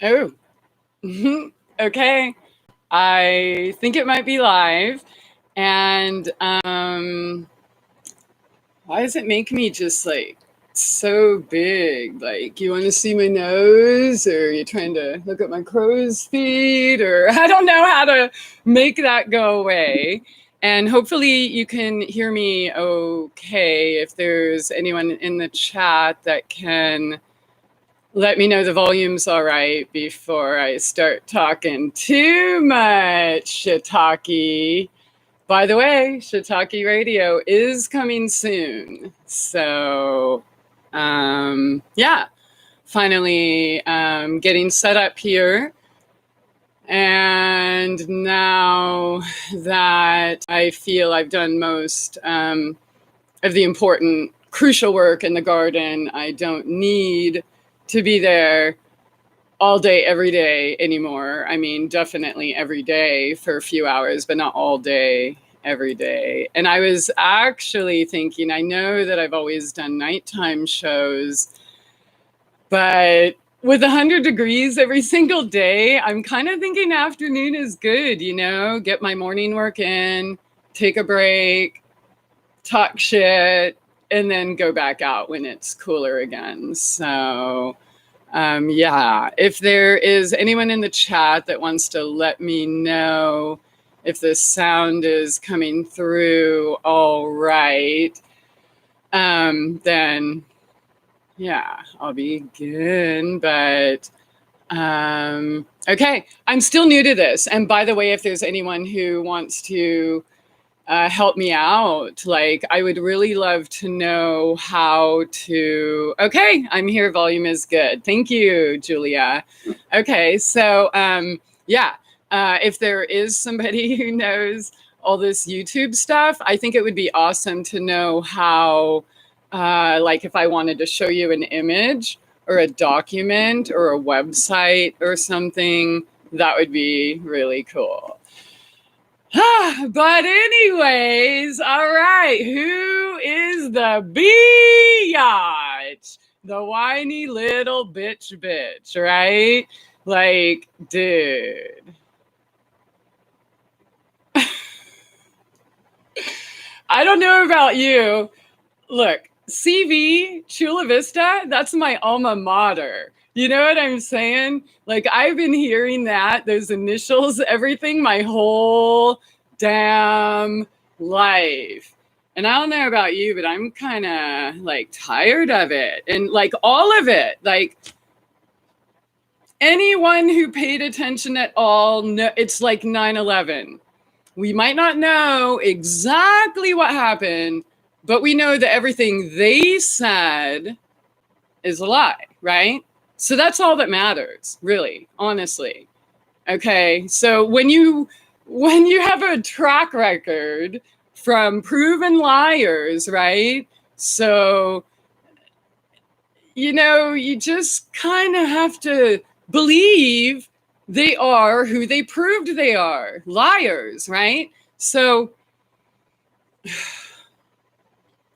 Oh, okay. I think it might be live. And why does it make me just like so big? Like, you want to see my nose, or you're trying to look at my crow's feet, or I don't know how to make that go away. And hopefully, you can hear me okay. If there's anyone in the chat that can let me know the volume's all right before I start talking too much shiitake. By the way, Shiitake Radio is coming soon. So, yeah, finally getting set up here. And now that I feel I've done most of the important, crucial work in the garden, I don't need to be there all day, every day anymore. I mean, definitely every day for a few hours, but not all day, every day. And I was actually thinking, I know that I've always done nighttime shows, but with 100 degrees every single day, I'm kind of thinking afternoon is good, get my morning work in, take a break, talk shit, and then go back out when it's cooler again. So, yeah, if there is anyone in the chat that wants to let me know if the sound is coming through all right, then yeah, I'll begin. But okay, I'm still new to this. And by the way, if there's anyone who wants to help me out, like, I would really love to know how to. Okay, I'm here. Volume is good. Thank you, Julia. Okay, so yeah, if there is somebody who knows all this YouTube stuff, I think it would be awesome to know how, like, if I wanted to show you an image or a document or a website or something, that would be really cool. But anyways, all right, who is the Beeeatch? The whiny little bitch, right? Like, dude. I don't know about you. Look, CV, Chula Vista, that's my alma mater. You know what I'm saying? Like, I've been hearing that, those initials, everything, my whole damn life. And I don't know about you, but I'm kind of like tired of it. And like all of it, like anyone who paid attention at all, it's like 9/11. We might not know exactly what happened, but we know that everything they said is a lie, right? So that's all that matters, really, honestly. Okay, so when you have a track record from proven liars, right? So, you just kind of have to believe they are who they proved they are, liars, right? So,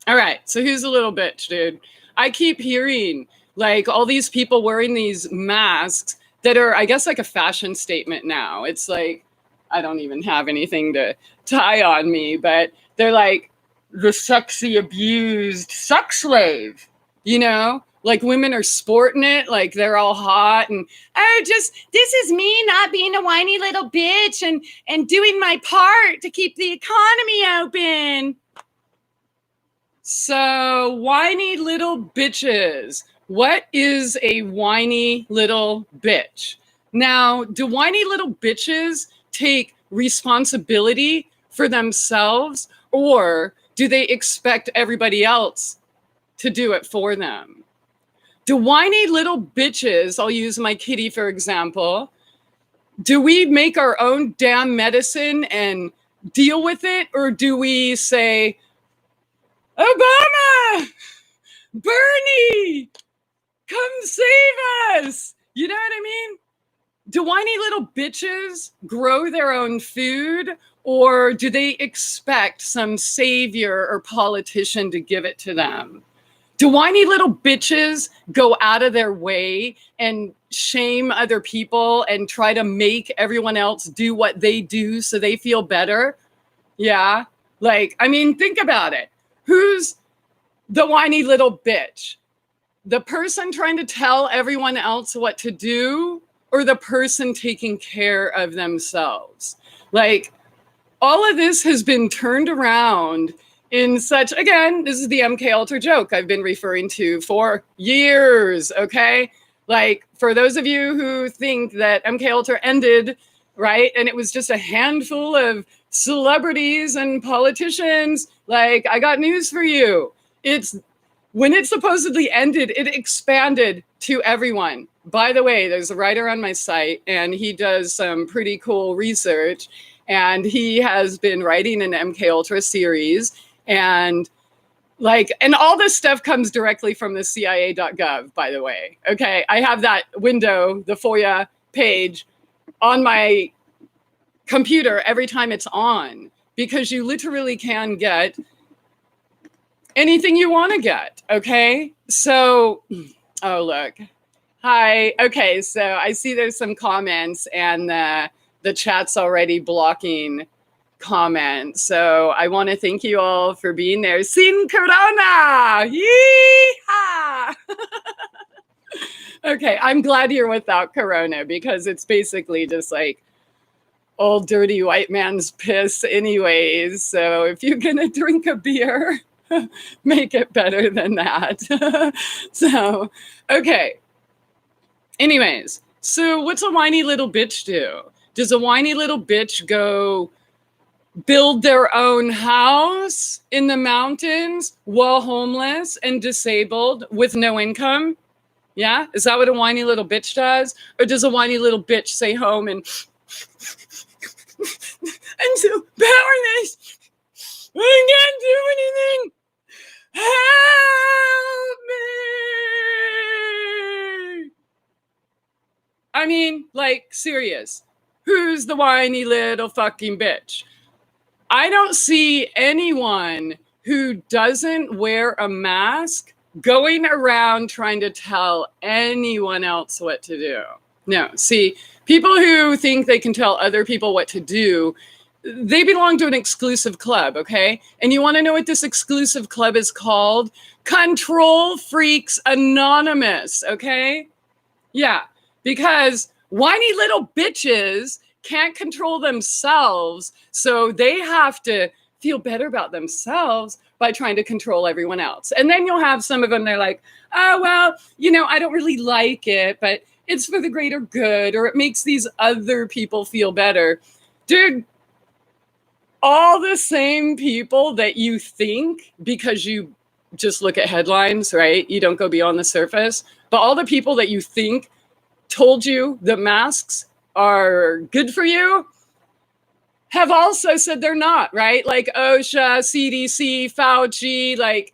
all right, so who's a little bitch, dude? I keep hearing like all these people wearing these masks that are, I guess, like a fashion statement now. It's like, I don't even have anything to tie on me, but they're like the sexy abused sex slave, Like women are sporting it, like they're all hot and, oh, just, this is me not being a whiny little bitch and doing my part to keep the economy open. So, whiny little bitches. What is a whiny little bitch? Now, do whiny little bitches take responsibility for themselves, or do they expect everybody else to do it for them? Do whiny little bitches, I'll use my kitty for example, do we make our own damn medicine and deal with it, or do we say, Obama, Bernie, come save us? You know what I mean? Do whiny little bitches grow their own food, or do they expect some savior or politician to give it to them? Do whiny little bitches go out of their way and shame other people and try to make everyone else do what they do so they feel better? Yeah. Like, I mean, think about it. Who's the whiny little bitch? The person trying to tell everyone else what to do, or the person taking care of themselves? Like, all of this has been turned around in such, again, this is the MK Ultra joke I've been referring to for years, okay? Like, for those of you who think that MK Ultra ended, right, and it was just a handful of celebrities and politicians, like, I got news for you. It's, when it supposedly ended, it expanded to everyone. By the way, there's a writer on my site, and he does some pretty cool research, and he has been writing an MK Ultra series, and all this stuff comes directly from the CIA.gov, by the way. Okay, I have that window, the FOIA page, on my computer every time it's on, because you literally can get anything you want to get. Okay, so, oh, look. Hi. Okay, so I see there's some comments, and the chat's already blocking comments. So I want to thank you all for being there. Sin Corona! Yeehaw! Okay, I'm glad you're without Corona, because it's basically just like old dirty white man's piss anyways. So if you're going to drink a beer, make it better than that. So, okay. Anyways, so what's a whiny little bitch do? Does a whiny little bitch go build their own house in the mountains while homeless and disabled with no income? Yeah? Is that what a whiny little bitch does? Or does a whiny little bitch stay home and I'm so powerless. I can't do anything. Help me. I mean, like, serious. Who's the whiny little fucking bitch? I don't see anyone who doesn't wear a mask going around trying to tell anyone else what to do. No, see, people who think they can tell other people what to do, they belong to an exclusive club, okay? And you want to know what this exclusive club is called? Control Freaks Anonymous, okay? Yeah, because whiny little bitches can't control themselves, so they have to feel better about themselves by trying to control everyone else. And then you'll have some of them, they're like, oh, well, you know, I don't really like it, but it's for the greater good, or it makes these other people feel better. Dude, all the same people that you think, because you just look at headlines, right? You don't go beyond the surface. But all the people that you think told you the masks are good for you have also said they're not, right? Like OSHA, CDC, Fauci, like.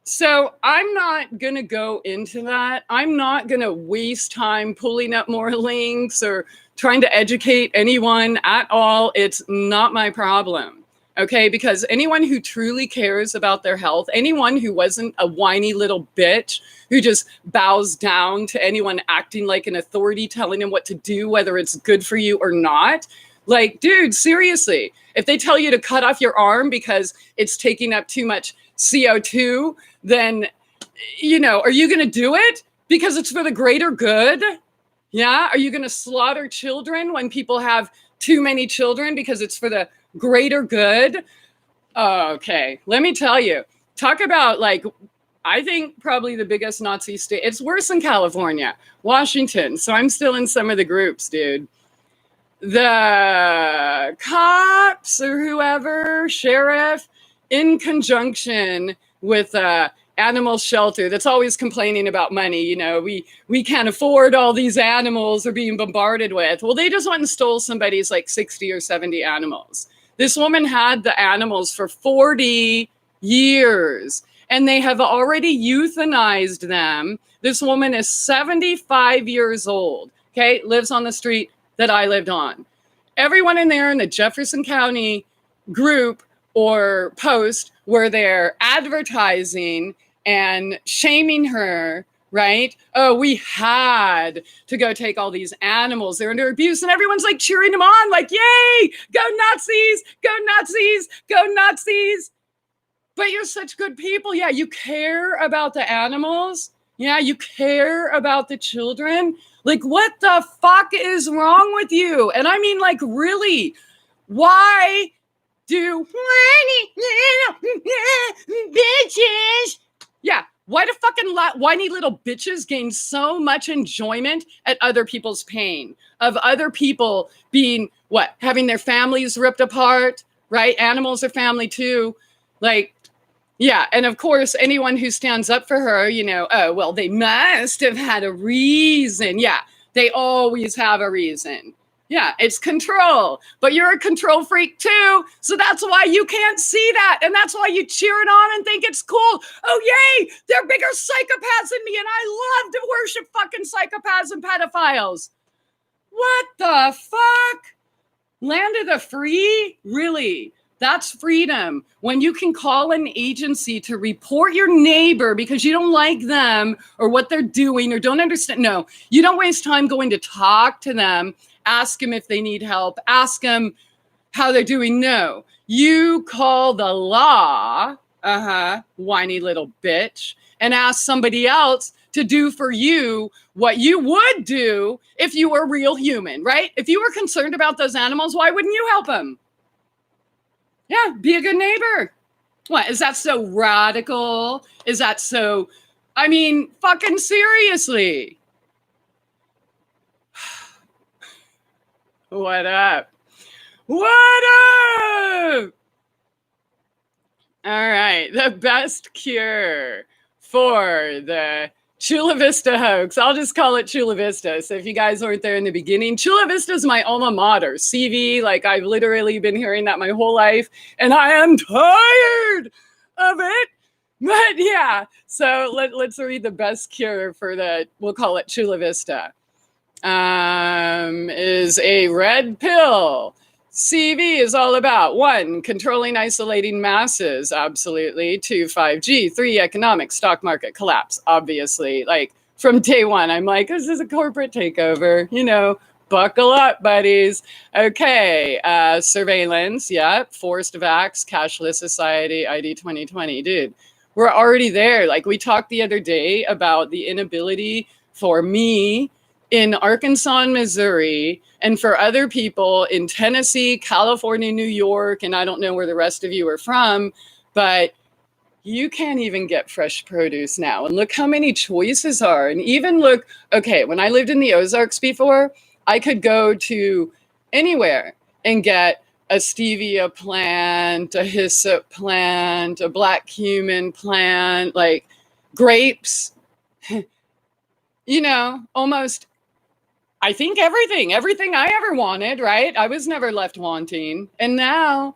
So I'm not going to go into that. I'm not going to waste time pulling up more links or trying to educate anyone at all. It's not my problem, okay? Because anyone who truly cares about their health, anyone who wasn't a whiny little bitch who just bows down to anyone acting like an authority, telling them what to do, whether it's good for you or not. Like, dude, seriously, if they tell you to cut off your arm because it's taking up too much CO2, then, you know, are you going to do it because it's for the greater good? Yeah. Are you going to slaughter children when people have too many children because it's for the greater good? Okay. Let me tell you, talk about, like, I think probably the biggest Nazi state. It's worse in California, Washington. So I'm still in some of the groups, dude. The cops or whoever, sheriff, in conjunction with animal shelter that's always complaining about money. You know, we can't afford all these animals we're being bombarded with. Well, they just went and stole somebody's like 60 or 70 animals. This woman had the animals for 40 years, and they have already euthanized them. This woman is 75 years old, okay, lives on the street that I lived on. Everyone in there in the Jefferson County group or post where they're advertising and shaming her, right? Oh, we had to go take all these animals. They're under abuse. And everyone's like cheering them on, like, yay, go Nazis, go Nazis, go Nazis. But you're such good people. Yeah, you care about the animals. Yeah, you care about the children. Like, what the fuck is wrong with you? And I mean, like, really, why do whiny little bitches? Yeah, why do fucking whiny little bitches gain so much enjoyment at other people's pain? Of other people being, what, having their families ripped apart, right? Animals are family too. Like, yeah, and of course, anyone who stands up for her, you know, oh, well, they must have had a reason. Yeah, they always have a reason. Yeah, it's control. But you're a control freak too, so that's why you can't see that. And that's why you cheer it on and think it's cool. Oh, yay, they're bigger psychopaths than me, and I love to worship fucking psychopaths and pedophiles. What the fuck? Land of the free? Really? That's freedom. When you can call an agency to report your neighbor because you don't like them or what they're doing or don't understand. No, you don't waste time going to talk to them, ask them if they need help, ask them how they're doing. No, you call the law, whiny little bitch, and ask somebody else to do for you what you would do if you were a real human, right? If you were concerned about those animals, why wouldn't you help them? Yeah, be a good neighbor. What, is that so radical? Is that so, I mean, fucking seriously. What up? What up? All right, the best cure for the Chula Vista hoax. I'll just call it Chula Vista. So if you guys weren't there in the beginning, Chula Vista is my alma mater. CV, like I've literally been hearing that my whole life, and I am tired of it. But yeah, so let's read the best cure for the, we'll call it Chula Vista. Is a red pill. CV is all about 1, controlling, isolating masses, absolutely. 2, 5G. 3, economic, stock market collapse, obviously. Like from day one, I'm like, this is a corporate takeover, you know, buckle up, buddies. Okay, surveillance, yeah, forced vax, cashless society, ID 2020. Dude, we're already there. Like we talked the other day about the inability for me in Arkansas and Missouri, and for other people in Tennessee, California, New York, and I don't know where the rest of you are from, but you can't even get fresh produce now. And look how many choices are. And even look, okay, when I lived in the Ozarks before, I could go to anywhere and get a stevia plant, a hyssop plant, a black cumin plant, like grapes, you know, almost, I think everything I ever wanted, right? I was never left wanting. And now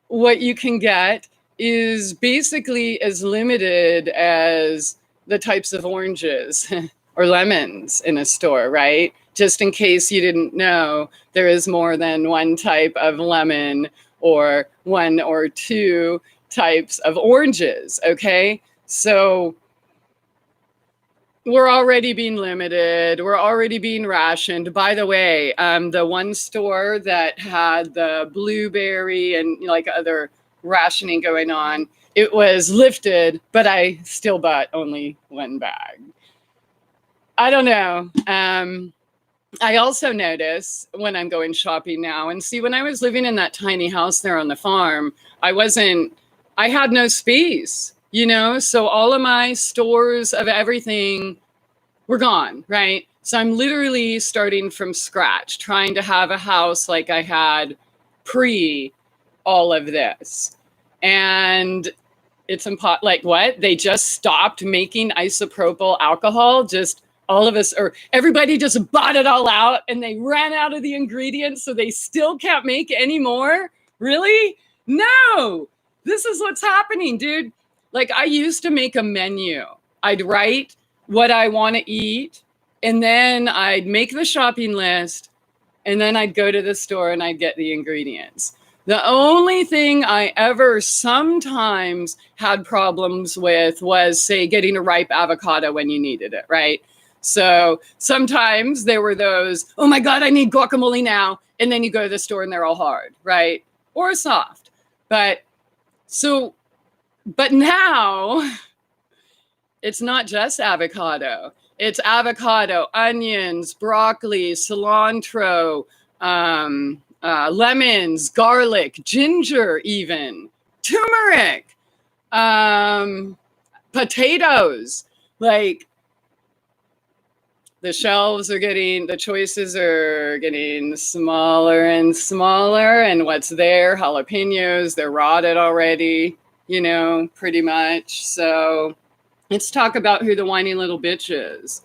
what you can get is basically as limited as the types of oranges or lemons in a store, right? Just in case you didn't know, there is more than one type of lemon or 1 or 2 types of oranges, okay? So we're already being limited. We're already being rationed. By the way, the one store that had the blueberry and like other rationing going on, it was lifted, but I still bought only 1 bag. I don't know. I also notice when I'm going shopping now, and see, when I was living in that tiny house there on the farm, I had no space, you know? So all of my stores of everything were gone, right? So I'm literally starting from scratch, trying to have a house like I had pre all of this. And it's like, what? They just stopped making isopropyl alcohol. Just all of us, or everybody just bought it all out and they ran out of the ingredients, so they still can't make any more? Really? No, this is what's happening, dude. Like I used to make a menu. I'd write what I want to eat, and then I'd make the shopping list, and then I'd go to the store and I'd get the ingredients. The only thing I ever sometimes had problems with was, say, getting a ripe avocado when you needed it, right? So sometimes there were those, oh my God, I need guacamole now. And then you go to the store and they're all hard, right? Or soft. But now it's not just avocado. It's avocado, onions, broccoli, cilantro, lemons, garlic, ginger, even turmeric, potatoes. Like, the choices are getting smaller and smaller. And what's there? Jalapenos, they're rotted already, pretty much. So let's talk about who the whiny little bitch is.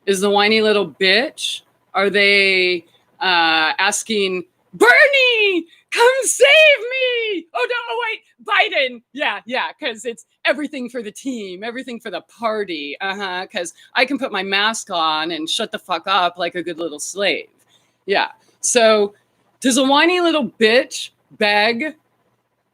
Is the whiny little bitch, are they asking, Bernie, come save me? Oh, no, oh, wait, Biden. Yeah, because it's everything for the team, everything for the party. Because I can put my mask on and shut the fuck up like a good little slave. Yeah. So does a whiny little bitch beg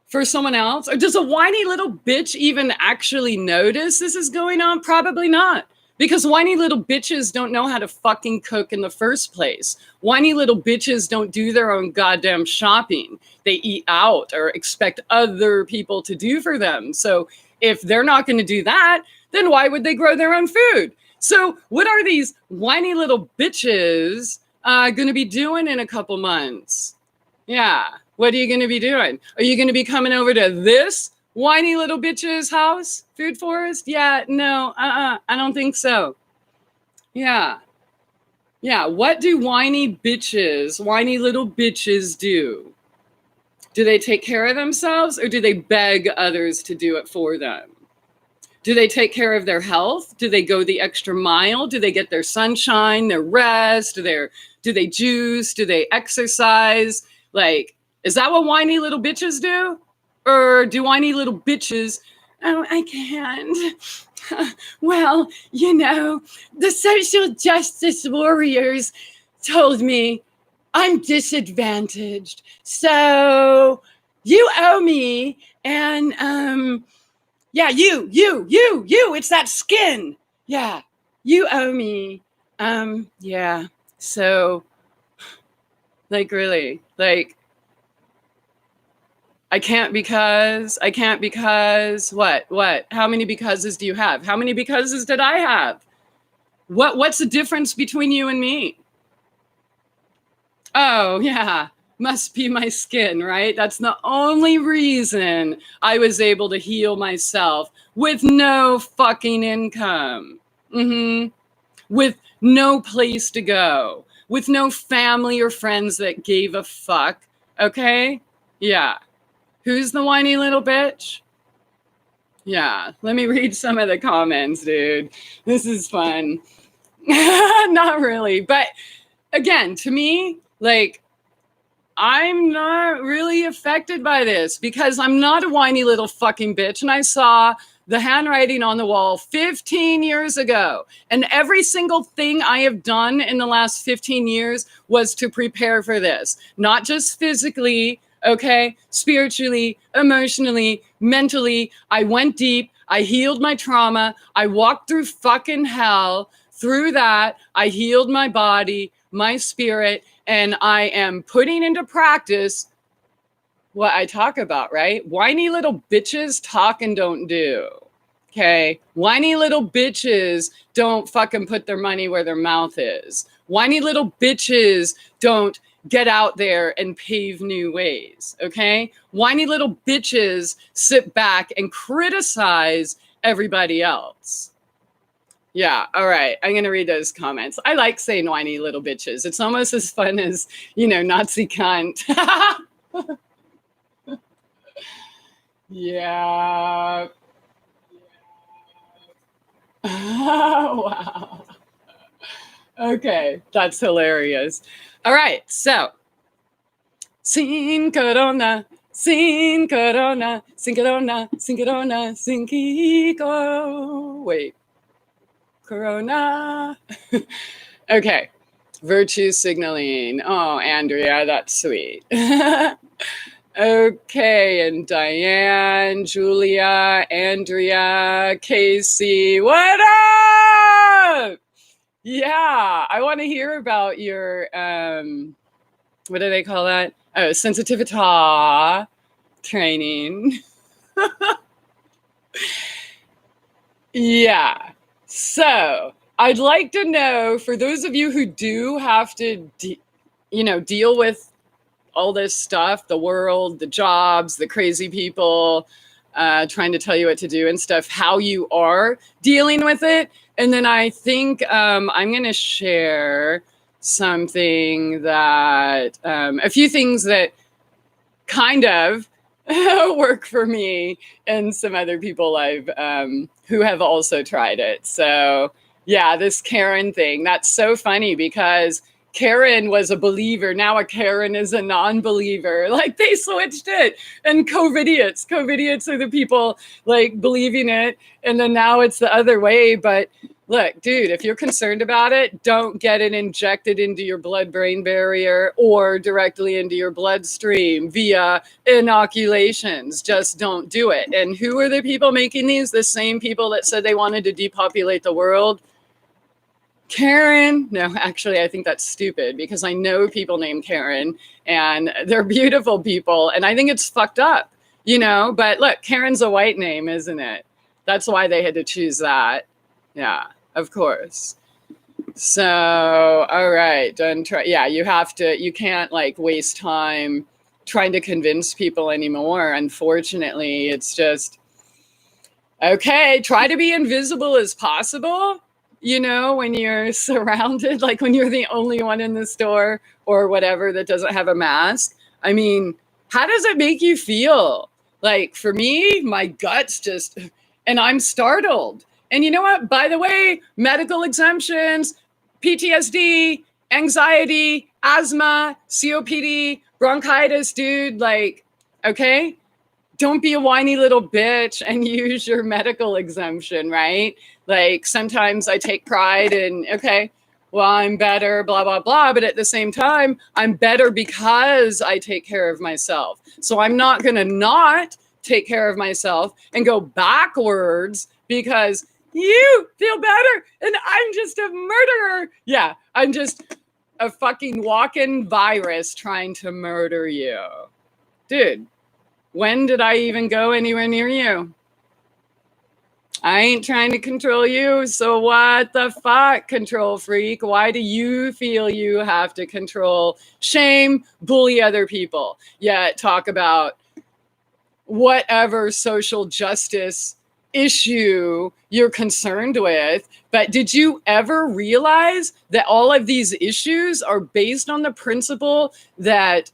for someone else? Or does a whiny little bitch even actually notice this is going on? Probably not. Because whiny little bitches don't know how to fucking cook in the first place. Whiny little bitches don't do their own goddamn shopping. They eat out or expect other people to do for them. So if they're not going to do that, then why would they grow their own food? So what are these whiny little bitches going to be doing in a couple months? Yeah. What are you going to be doing? Are you going to be coming over to this whiny little bitch's house? Food forest? Yeah, no, I don't think so. Yeah. What do whiny little bitches do? Do they take care of themselves, or do they beg others to do it for them? Do they take care of their health? Do they go the extra mile? Do they get their sunshine, their rest? Do they juice? Do they exercise? Like, is that what whiny little bitches do? Or do whiny little bitches, oh, I can't. Well, the social justice warriors told me I'm disadvantaged. So you owe me. And yeah, you, it's that skin. Yeah, you owe me. Yeah. So, like, really, like, I can't because what? How many becauses do you have? How many becauses did I have? What's the difference between you and me? Oh, yeah. Must be my skin, right? That's the only reason I was able to heal myself with no fucking income. With no place to go. With no family or friends that gave a fuck. Okay? Yeah. Who's the whiny little bitch? Yeah, let me read some of the comments, dude. This is fun. Not really. But again, to me, like, I'm not really affected by this because I'm not a whiny little fucking bitch. And I saw the handwriting on the wall 15 years ago. And every single thing I have done in the last 15 years was to prepare for this. Not just physically, okay, spiritually, emotionally, mentally. I went deep. I healed my trauma. I walked through fucking hell. Through that, I healed my body, my spirit, and I am putting into practice what I talk about, right? Whiny little bitches talk and don't do. Okay? Whiny little bitches don't fucking put their money where their mouth is. Whiny little bitches don't get out there and pave new ways, okay? Whiny little bitches sit back and criticize everybody else. Yeah, all right. I'm going to read those comments. I like saying whiny little bitches. It's almost as fun as, Nazi cunt. Yeah. Oh, wow. Okay, that's hilarious. All right, so sin corona, sin corona, sin corona, sin corona, sin Kiko. Wait, corona. Okay, virtue signaling. Oh, Andrea, that's sweet. Okay, and Diane, Julia, Andrea, Casey, what up? Yeah, I want to hear about your what do they call that? Oh, sensitivity training. Yeah. So, I'd like to know for those of you who do have to deal with all this stuff, the world, the jobs, the crazy people trying to tell you what to do and stuff, how you are dealing with it. And then I think I'm going to share something that, a few things that kind of work for me and some other people I've who have also tried it. So yeah, this Karen thing, that's so funny because Karen was a believer. Now a Karen is a non-believer. Like they switched it. And COVIDiots are the people like believing it. And then now it's the other way. But look, dude, if you're concerned about it, don't get it injected into your blood-brain barrier or directly into your bloodstream via inoculations. Just don't do it. And who are the people making these? The same people that said they wanted to depopulate the world. Karen. No, actually, I think that's stupid because I know people named Karen and they're beautiful people. And I think it's fucked up, but look, Karen's a white name, isn't it? That's why they had to choose that. Yeah, of course. So, all right, done. Yeah, you can't like waste time trying to convince people anymore. Unfortunately, it's just, okay, try to be invisible as possible. When you're surrounded, like when you're the only one in the store or whatever that doesn't have a mask. I mean, how does it make you feel? Like for me, my guts just, and I'm startled. And you know what? By the way, medical exemptions, PTSD, anxiety, asthma, COPD, bronchitis, dude, like, okay? Don't be a whiny little bitch and use your medical exemption, right? Like sometimes I take pride in, okay, well, I'm better, blah, blah, blah. But at the same time, I'm better because I take care of myself. So I'm not going to not take care of myself and go backwards because you feel better and I'm just a murderer. Yeah, I'm just a fucking walking virus trying to murder you. Dude. When did I even go anywhere near you? I ain't trying to control you. So what the fuck, control freak? Why do you feel you have to control, shame, bully other people? Yet talk about whatever social justice issue you're concerned with. But did you ever realize that all of these issues are based on the principle that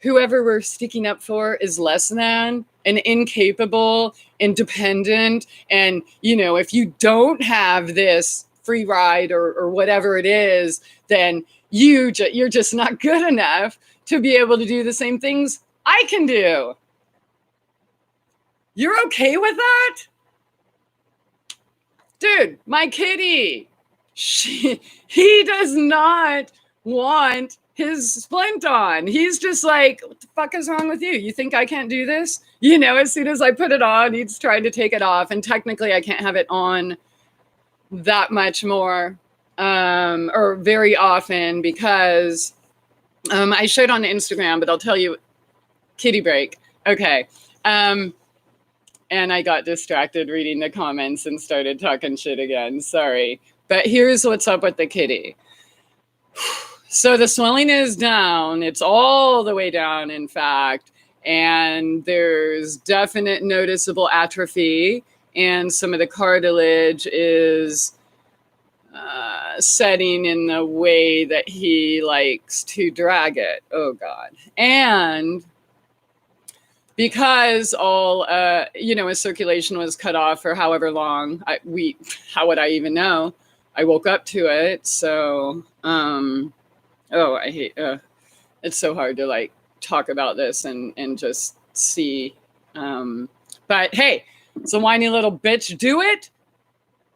whoever we're sticking up for is less than and incapable, independent. And, if you don't have this free ride or whatever it is, then you're just not good enough to be able to do the same things I can do. You're okay with that? Dude, my kitty, he does not want his splint on. He's just like, what the fuck is wrong with you? You think I can't do this? As soon as I put it on, he's trying to take it off. And technically I can't have it on that much more or very often because I showed on Instagram, but I'll tell you, kitty break. Okay. And I got distracted reading the comments and started talking shit again. Sorry. But here's what's up with the kitty. So the swelling is down. It's all the way down, in fact. And there's definite noticeable atrophy. And some of the cartilage is setting in the way that he likes to drag it. Oh, God. And because all, his circulation was cut off for however long, how would I even know? I woke up to it. So, I hate, it's so hard to like talk about this and just see. But hey, it's a whiny little bitch. Do it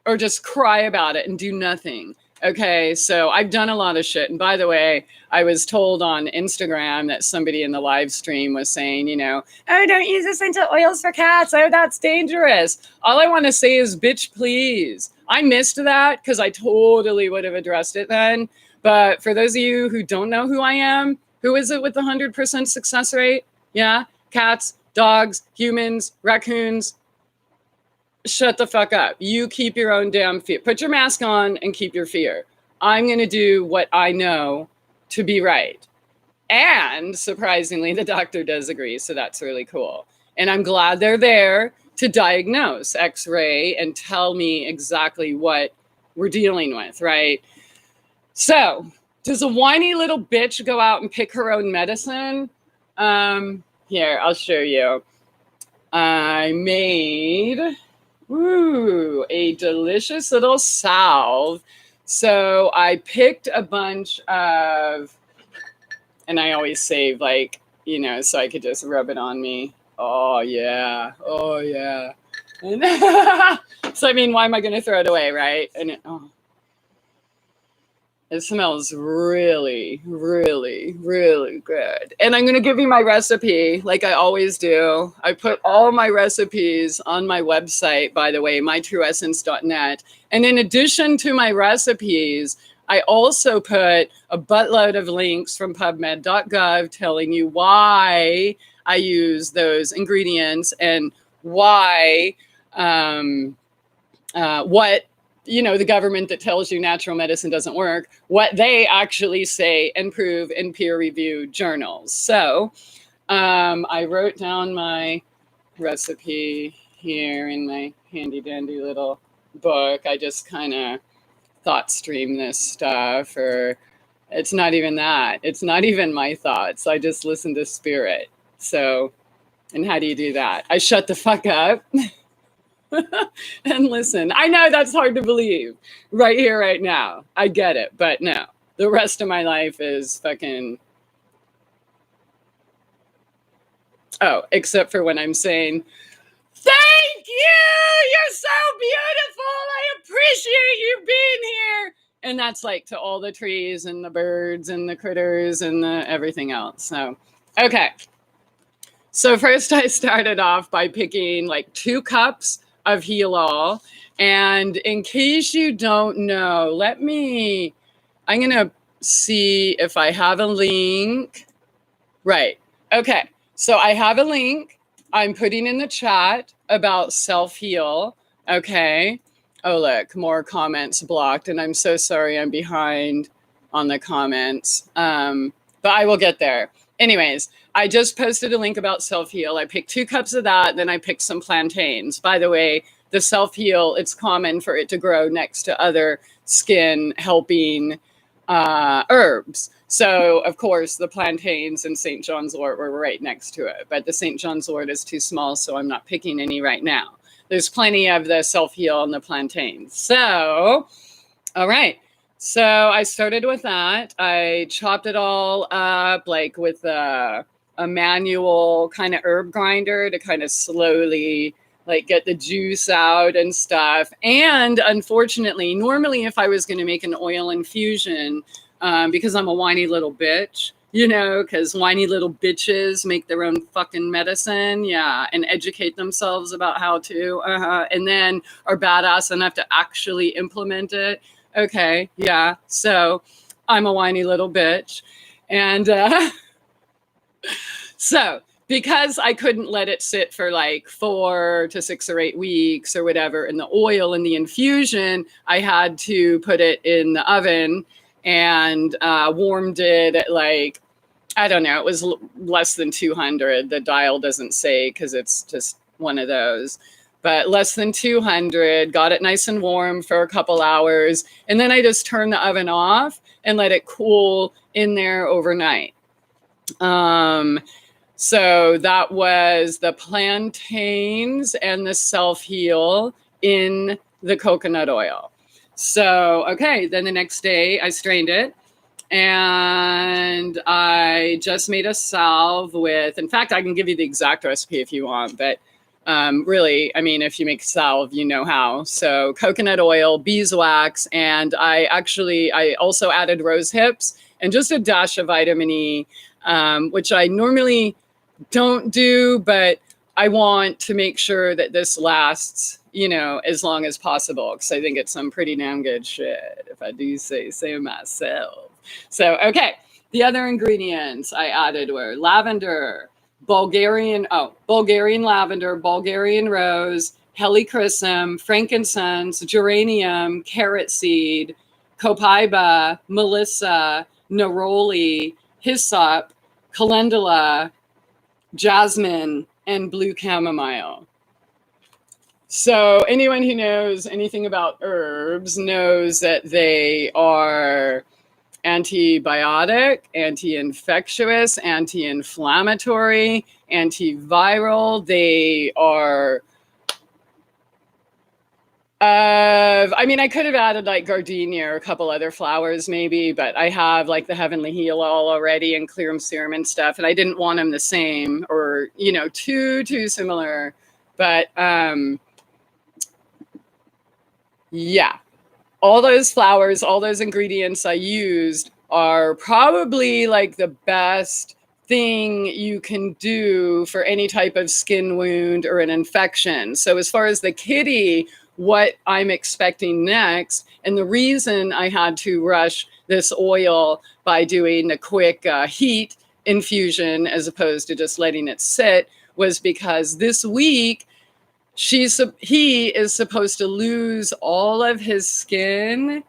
or just cry about it and do nothing. Okay, so I've done a lot of shit. And by the way, I was told on Instagram that somebody in the live stream was saying, oh, don't use essential oils for cats. Oh, that's dangerous. All I want to say is, bitch, please. I missed that because I totally would have addressed it then. But for those of you who don't know who I am, who is it with the 100% success rate? Yeah, cats, dogs, humans, raccoons. Shut the fuck up. You keep your own damn fear. Put your mask on and keep your fear. I'm going to do what I know to be right. And surprisingly, the doctor does agree. So that's really cool. And I'm glad they're there to diagnose, x-ray, and tell me exactly what we're dealing with, right? So does a whiny little bitch go out and pick her own medicine? Here, I'll show you. I made... a delicious little salve. So I picked a bunch of, and I always save so I could just rub it on me. Oh yeah. Oh yeah. And so I mean, why am I going to throw it away, right? And it smells really, really, really good. And I'm going to give you my recipe like I always do. I put all my recipes on my website, by the way, mytrueessence.net. And in addition to my recipes, I also put a buttload of links from pubmed.gov telling you why I use those ingredients and why, what, the government that tells you natural medicine doesn't work, what they actually say and prove in peer-reviewed journals. So I wrote down my recipe here in my handy-dandy little book. I just kind of thought stream this stuff, or it's not even that. It's not even my thoughts. I just listen to spirit. So, and how do you do that? I shut the fuck up. And listen. I know that's hard to believe right here, right now. I get it, but no. The rest of my life is fucking... Oh, except for when I'm saying, thank you! You're so beautiful! I appreciate you being here! And that's like to all the trees and the birds and the critters and the everything else. So, okay. So first I started off by picking like 2 cups of Heal All. And in case you don't know, I'm going to see if I have a link. Right. Okay. So I have a link I'm putting in the chat about self-heal. Okay. Oh, look, more comments blocked. And I'm so sorry I'm behind on the comments. But I will get there. Anyways, I just posted a link about self-heal. I picked 2 cups of that. Then I picked some plantains. By the way, the self-heal, it's common for it to grow next to other skin helping herbs. So, of course, the plantains and St. John's wort were right next to it. But the St. John's wort is too small, so I'm not picking any right now. There's plenty of the self-heal and the plantains. So, all right. So I started with that. I chopped it all up like with a manual kind of herb grinder to kind of slowly like get the juice out and stuff. And unfortunately, normally if I was going to make an oil infusion, because I'm a whiny little bitch, because whiny little bitches make their own fucking medicine, yeah, and educate themselves about how to, and then are badass enough to actually implement it. Okay, yeah, so I'm a whiny little bitch. And so because I couldn't let it sit for like 4 to 6 or 8 weeks or whatever in the oil in the infusion, I had to put it in the oven and warmed it at like, I don't know, it was less than 200. The dial doesn't say because it's just one of those. But less than 200, got it nice and warm for a couple hours. And then I just turned the oven off and let it cool in there overnight. So that was the plantains and the self-heal in the coconut oil. So, okay, then the next day I strained it. And I just made a salve with, in fact, I can give you the exact recipe if you want, but Really, I mean, if you make salve, you know how. So coconut oil, beeswax, and I also added rose hips and just a dash of vitamin E, which I normally don't do, but I want to make sure that this lasts, as long as possible, because I think it's some pretty damn good shit, if I do say so myself. So, okay, the other ingredients I added were lavender, Bulgarian lavender, Bulgarian rose, helichrysum, frankincense, geranium, carrot seed, copaiba, melissa, neroli, hyssop, calendula, jasmine, and blue chamomile. So anyone who knows anything about herbs knows that they are antibiotic, anti-infectious, anti-inflammatory, antiviral. They are I mean, I could have added like gardenia or a couple other flowers maybe, but I have like the Heavenly Heal all already and Clearum Serum and stuff, and I didn't want them the same or, too similar. But yeah, all those flowers, all those ingredients I used are probably like the best thing you can do for any type of skin wound or an infection. So as far as the kitty, what I'm expecting next, and the reason I had to rush this oil by doing a quick heat infusion as opposed to just letting it sit, was because this week he is supposed to lose all of his skin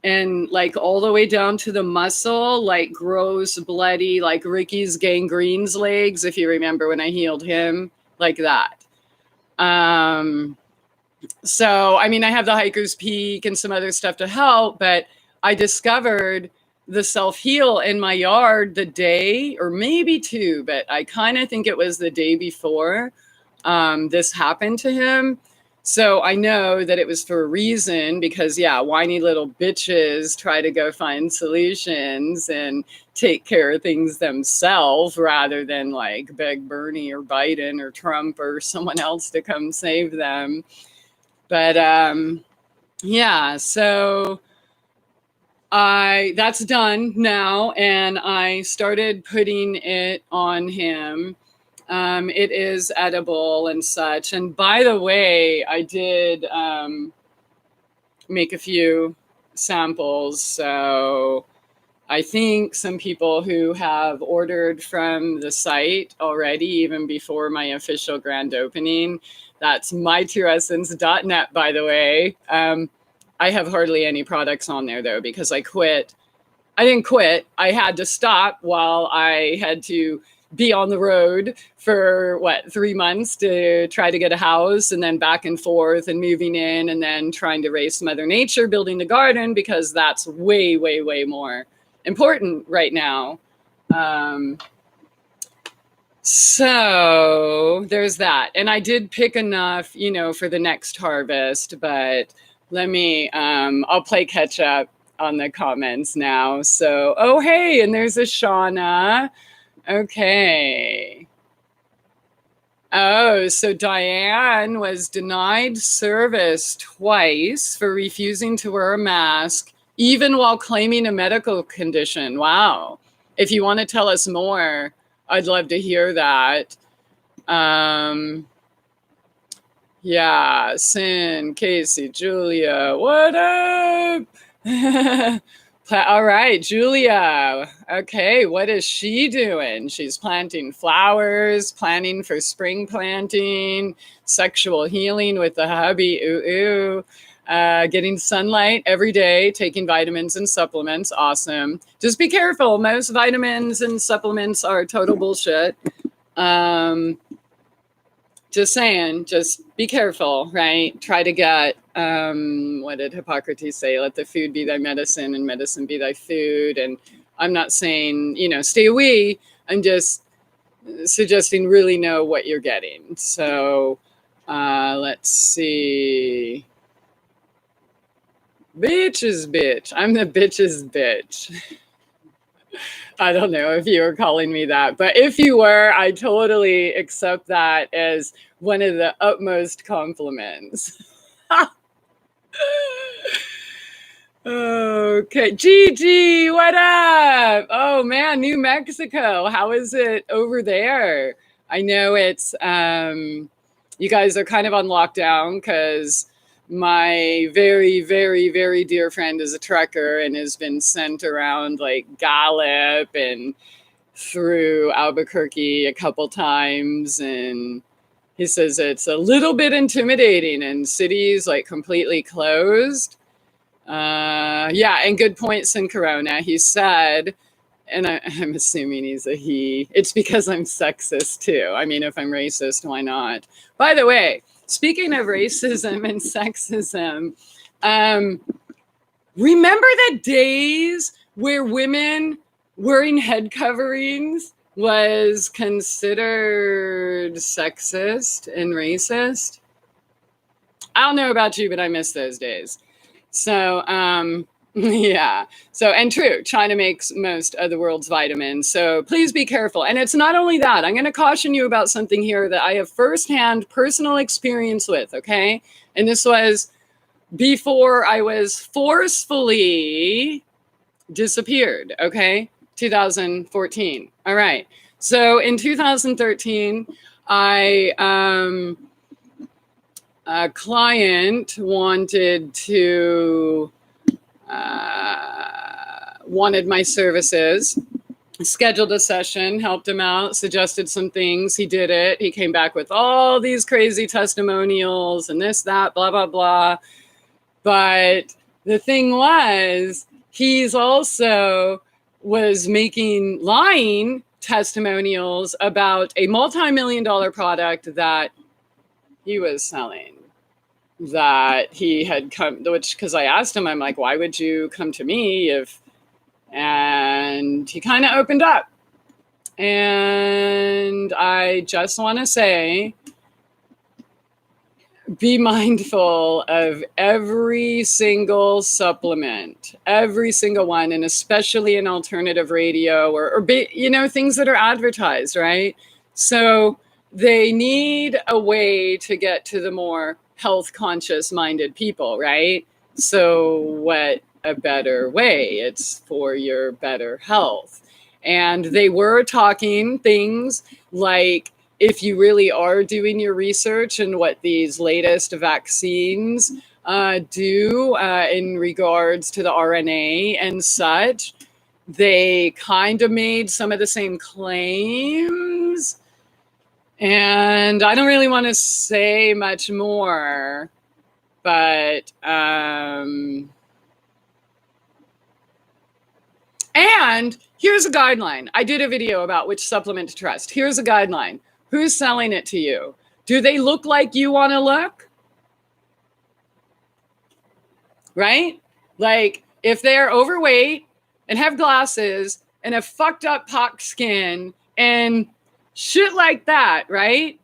and like all the way down to the muscle, like gross, bloody, like Ricky's gangrene's legs, if you remember when I healed him, like that. So, I mean, I have the Hiker's Peak and some other stuff to help, but I discovered the self-heal in my yard the day, or maybe two, but I kind of think it was the day before this happened to him. So I know that it was for a reason because, yeah, whiny little bitches try to go find solutions and take care of things themselves rather than like beg Bernie or Biden or Trump or someone else to come save them. But yeah, so that's done now, and I started putting it on him. It is edible and such. And by the way, I did make a few samples. So I think some people who have ordered from the site already, even before my official grand opening, that's mytrueessence.net, by the way. I have hardly any products on there, though, because I quit. I didn't quit. I had to stop while I had to be on the road for 3 months to try to get a house, and then back and forth and moving in, and then trying to race Mother Nature, building the garden, because that's way, way, way more important right now. So there's that. And I did pick enough, for the next harvest, but let me, I'll play catch up on the comments now. So, oh, hey, and there's a Shauna. Okay. Oh, so Diane was denied service twice for refusing to wear a mask, even while claiming a medical condition. Wow. If you want to tell us more, I'd love to hear that. Yeah, Sin, Casey, Julia, what up? All right, Julia. Okay, what is she doing? She's planting flowers, planning for spring planting, sexual healing with the hubby, getting sunlight every day, taking vitamins and supplements. Awesome. Just be careful. Most vitamins and supplements are total bullshit. Just saying, just be careful, right? Try to get, what did Hippocrates say? Let the food be thy medicine and medicine be thy food. And I'm not saying, stay away. I'm just suggesting really know what you're getting. So let's see. Bitch is bitch. I'm the bitch's bitch. I don't know if you were calling me that, but if you were, I totally accept that as one of the utmost compliments. Okay, Gigi, what up? Oh man, New Mexico. How is it over there? I know it's you guys are kind of on lockdown because my very, very, very dear friend is a trucker and has been sent around like Gallup and through Albuquerque a couple times, and he says it's a little bit intimidating and cities like completely closed. Yeah, and good points in Corona. He said, and I'm assuming he's a he. It's because I'm sexist too. I mean, if I'm racist, why not? By the way, speaking of racism and sexism, remember the days where women wearing head coverings was considered sexist and racist? I don't know about you, but I miss those days. So, yeah. So, and true, China makes most of the world's vitamins. So please be careful. And it's not only that. I'm going to caution you about something here that I have firsthand personal experience with, okay? And this was before I was forcefully disappeared, okay? 2014. All right. So in 2013, a client wanted my services, scheduled a session, helped him out, suggested some things. He did it. He came back with all these crazy testimonials and this, that, blah, blah, blah. But the thing was, he's also was making lying testimonials about a multi-million-dollar product that he was selling, that he had come, which, because I asked him, I'm like, why would you come to me if, and he kind of opened up. And I just want to say, be mindful of every single supplement, every single one, and especially in alternative radio or things that are advertised, right? So they need a way to get to the more health conscious minded people, right? So what a better way? It's for your better health. And they were talking things like, if you really are doing your research and what these latest vaccines do in regards to the RNA and such, they kind of made some of the same claims. And I don't really want to say much more, but and here's a guideline. I did a video about which supplement to trust. Here's a guideline. Who's selling it to you? Do they look like you want to look? Right? Like if they're overweight and have glasses and have fucked up pock skin and shit like that, right?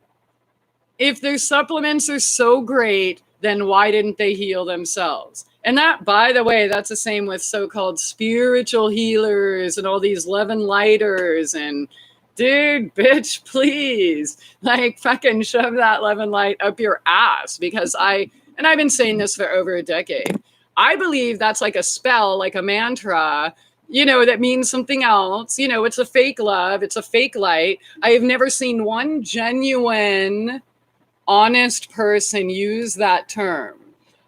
If their supplements are so great, then why didn't they heal themselves? And that, by the way, that's the same with so-called spiritual healers and all these Levin lighters and dude, bitch, please, like fucking shove that Levin light up your ass, because I've been saying this for over a decade. I believe that's like a spell, like a mantra, that means something else. It's a fake love. It's a fake light. I have never seen one genuine, honest person use that term.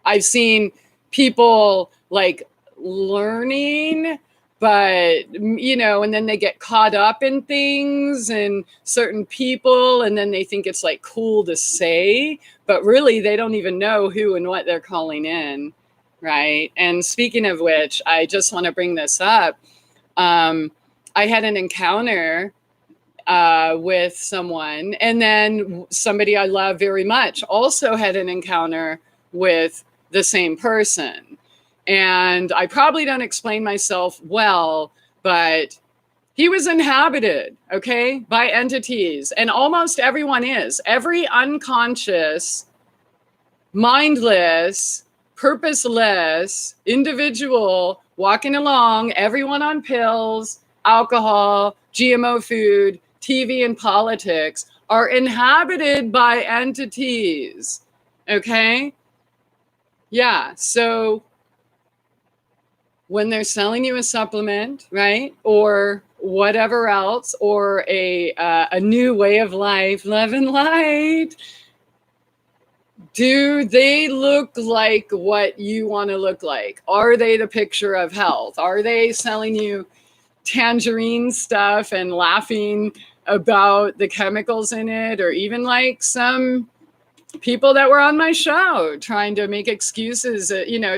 I've seen people like learning, but, and then they get caught up in things and certain people, and then they think it's like cool to say, but really they don't even know who and what they're calling in, right? And speaking of which, I just want to bring this up. I had an encounter with someone, and then somebody I love very much also had an encounter with the same person. And I probably don't explain myself well, but he was inhabited, okay, by entities. And almost everyone is. Every unconscious, mindless, purposeless individual walking along, everyone on pills, alcohol, GMO food, TV, and politics are inhabited by entities. Okay? Yeah, so when they're selling you a supplement, right, or whatever else, or a new way of life, love and light, do they look like what you want to look like? Are they the picture of health? Are they selling you tangerine stuff and laughing about the chemicals in it, or even like some people that were on my show trying to make excuses,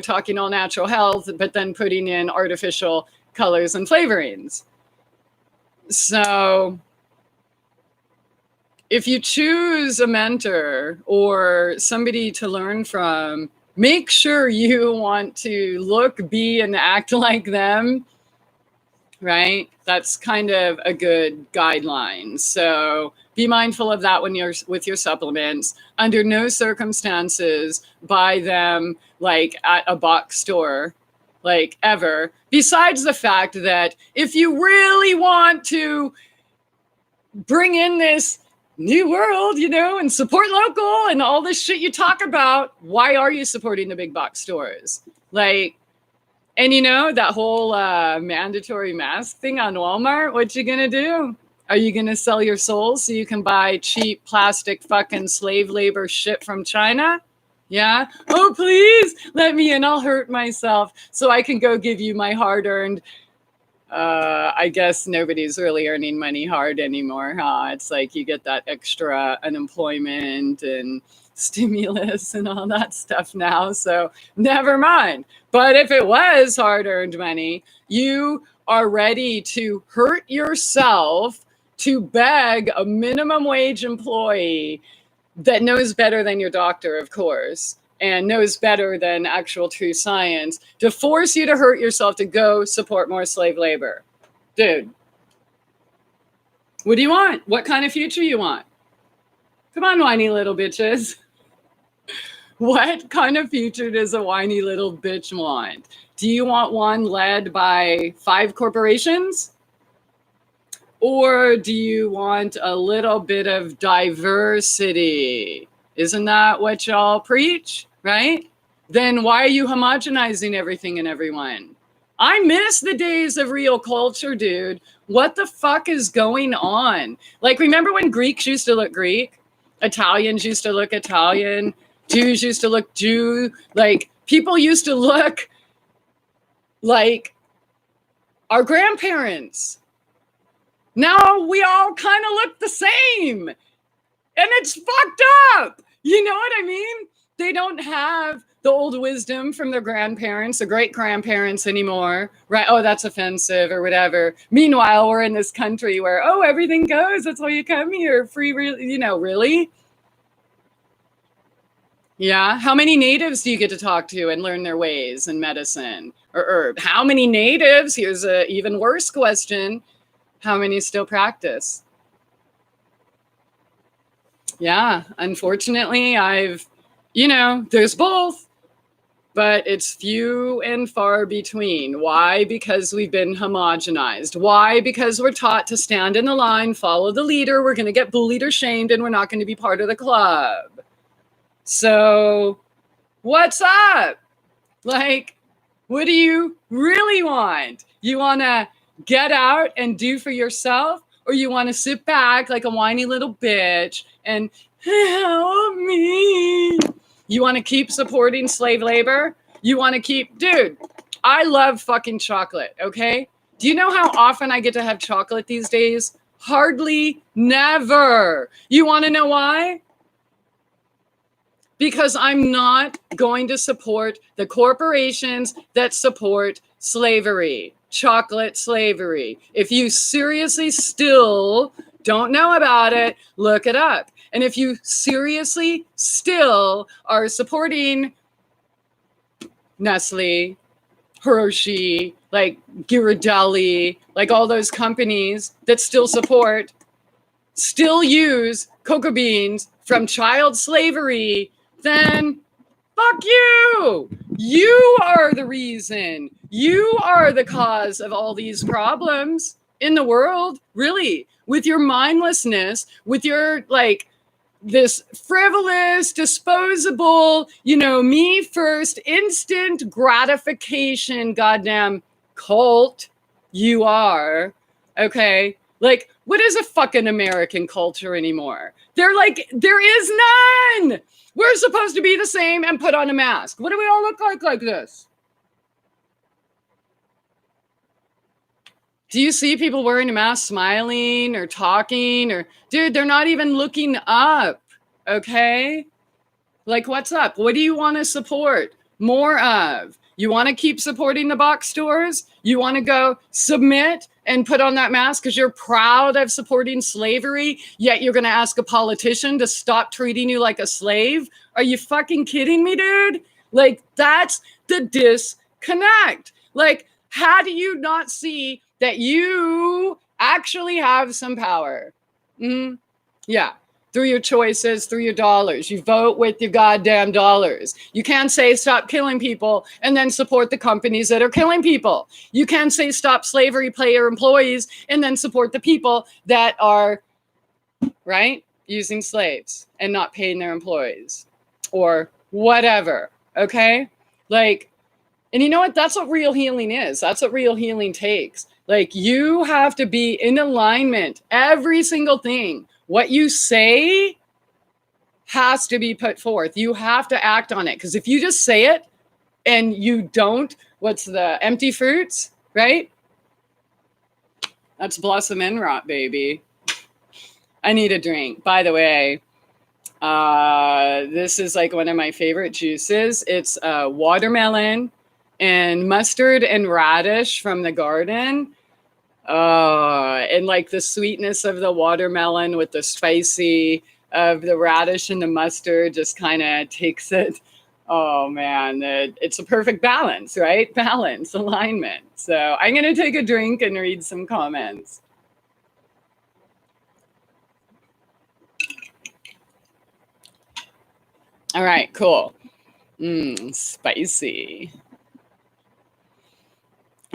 talking all natural health, but then putting in artificial colors and flavorings. So if you choose a mentor or somebody to learn from, make sure you want to look, be, and act like them, right? That's kind of a good guideline. So be mindful of that when you're with your supplements. Under no circumstances buy them like at a box store, like ever. Besides the fact that if you really want to bring in this new world, and support local and all this shit you talk about, why are you supporting the big box stores? Like, and that whole mandatory mask thing on Walmart, what you gonna do? Are you gonna sell your soul so you can buy cheap plastic fucking slave labor shit from China? Yeah? Oh, please let me in. I'll hurt myself so I can go give you my hard-earned. I guess nobody's really earning money hard anymore, huh? It's like you get that extra unemployment and stimulus and all that stuff now. So never mind. But if it was hard-earned money, you are ready to hurt yourself to beg a minimum wage employee that knows better than your doctor, of course, and knows better than actual true science, to force you to hurt yourself to go support more slave labor. Dude, what do you want? What kind of future you want? Come on, whiny little bitches. What kind of future does a whiny little bitch want? Do you want one led by 5 corporations? Or do you want a little bit of diversity? Isn't that what y'all preach, right? Then why are you homogenizing everything and everyone? I miss the days of real culture, dude. What the fuck is going on? Like, remember when Greeks used to look Greek? Italians used to look Italian. Jews used to look Jew. Like, people used to look like our grandparents. Now we all kind of look the same. And it's fucked up. You know what I mean? They don't have the old wisdom from their grandparents, the great-grandparents anymore, right? Oh, that's offensive or whatever. Meanwhile, we're in this country where, oh, everything goes. That's why you come here. Free, really? Yeah. How many natives do you get to talk to and learn their ways in medicine or herb? How many natives? Here's an even worse question. How many still practice? Yeah, unfortunately, there's both, but it's few and far between. Why? Because we've been homogenized. Why? Because we're taught to stand in the line, follow the leader. We're going to get bullied or shamed, and we're not going to be part of the club. So what's up? Like, what do you really want? You want to get out and do for yourself? Or you want to sit back like a whiny little bitch and help me? You want to keep supporting slave labor? You want to keep... Dude, I love fucking chocolate, okay? Do you know how often I get to have chocolate these days? Hardly never. You want to know why? Because I'm not going to support the corporations that support slavery. Chocolate slavery. If you seriously still don't know about it, look it up. And if you seriously still are supporting Nestle, Hershey, like Ghirardelli, like all those companies that still use cocoa beans from child slavery, then fuck you. You are the reason. You are the cause of all these problems in the world, really, with your mindlessness, with your like this frivolous, disposable, me first, instant gratification, goddamn cult you are. Okay. Like, what is a fucking American culture anymore? They're like, there is none. We're supposed to be the same and put on a mask. What do we all look like this? Do you see people wearing a mask, smiling or talking? Or, dude, they're not even looking up. Okay? Like, what's up? What do you want to support more of? You want to keep supporting the box stores? You want to go submit and put on that mask because you're proud of supporting slavery, yet you're going to ask a politician to stop treating you like a slave? Are you fucking kidding me, dude? Like, that's the disconnect. Like, how do you not see that you actually have some power? Yeah. Through your choices, through your dollars. You vote with your goddamn dollars. You can't say stop killing people and then support the companies that are killing people. You can't say stop slavery, pay your employees, and then support the people that are, right, using slaves and not paying their employees or whatever, okay? Like, and you know what? That's what real healing is. That's what real healing takes. Like, you have to be in alignment. Every single thing. What you say has to be put forth. You have to act on it. Because if you just say it and you don't, what's the empty fruits, right? That's blossom and rot, baby. I need a drink. By the way, this is like one of my favorite juices. It's watermelon and mustard and radish from the garden. And like the sweetness of the watermelon with the spicy of the radish and the mustard just kind of takes it. Oh man, it's a perfect balance, right? Balance, alignment. So I'm going to take a drink and read some comments. All right, cool. Spicy.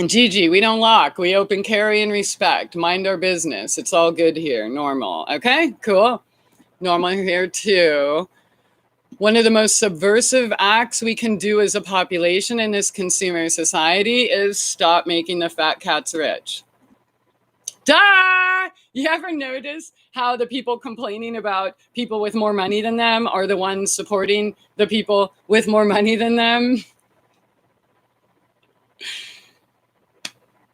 And Gigi, we don't lock. We open, carry, and respect. Mind our business. It's all good here. Normal. Okay, cool. Normal here too. One of the most subversive acts we can do as a population in this consumer society is stop making the fat cats rich. Duh! You ever notice how the people complaining about people with more money than them are the ones supporting the people with more money than them?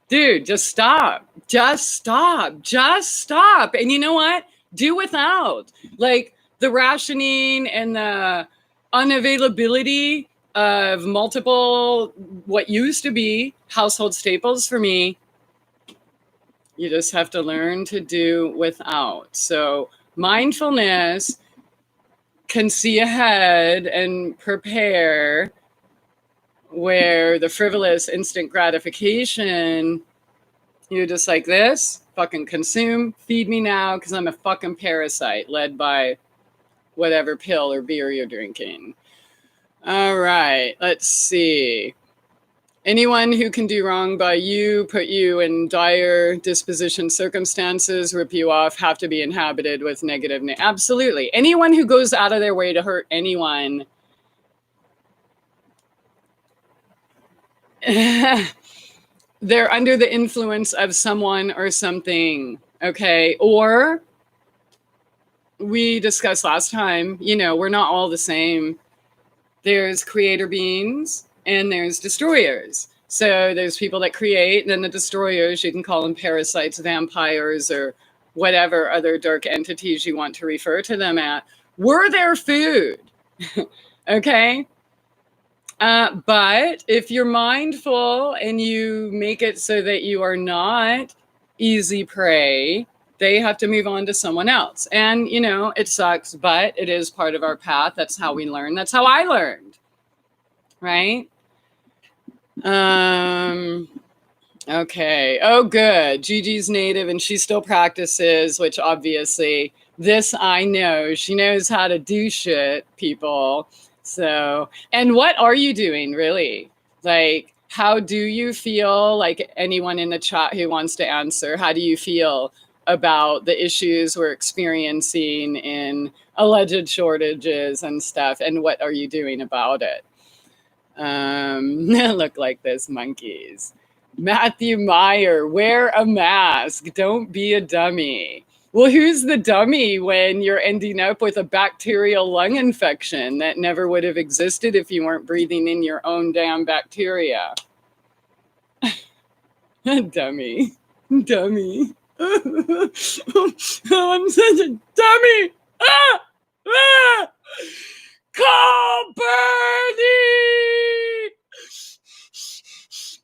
Dude, just stop. Just stop. Just stop. And you know what? Do without. Like the rationing and the unavailability of multiple, what used to be household staples for me. You just have to learn to do without. So mindfulness can see ahead and prepare, where the frivolous instant gratification, you're just like this, fucking consume, feed me now, because I'm a fucking parasite led by whatever pill or beer you're drinking. All right, let's see. Anyone who can do wrong by you, put you in dire disposition circumstances, rip you off, have to be inhabited with negative. Absolutely. Anyone who goes out of their way to hurt anyone, they're under the influence of someone or something, okay? Or we discussed last time, we're not all the same. There's creator beings and there's destroyers. So there's people that create, and then the destroyers, you can call them parasites, vampires, or whatever other dark entities you want to refer to them at. We're their food, okay? But if you're mindful and you make it so that you are not easy prey, they have to move on to someone else. And, it sucks, but it is part of our path. That's how we learn. That's how I learned, right? Okay. Oh, good. Gigi's native and she still practices, which obviously this I know. She knows how to do shit, people. So, and what are you doing really? Like, how do you feel, like anyone in the chat who wants to answer, how do you feel about the issues we're experiencing in alleged shortages and stuff, and what are you doing about it? Look like this, monkeys. Matthew Meyer, wear a mask. Don't be a dummy. Well, who's the dummy when you're ending up with a bacterial lung infection that never would have existed if you weren't breathing in your own damn bacteria? Dummy. Dummy. Oh, I'm such a dummy. Ah! Ah! Call Bernie!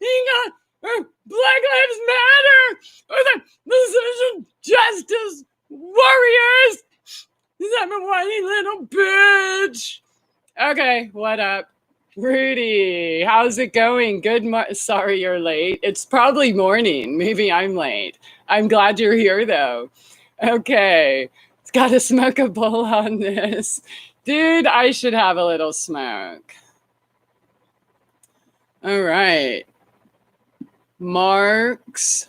Hang on. Black Lives Matter, or the social justice warriors. I'm a whiny little bitch. Okay, what up? Rudy, how's it going? Good. Sorry you're late. It's probably morning. Maybe I'm late. I'm glad you're here, though. Okay, it's got to smoke a bowl on this. Dude, I should have a little smoke. All right. Marks,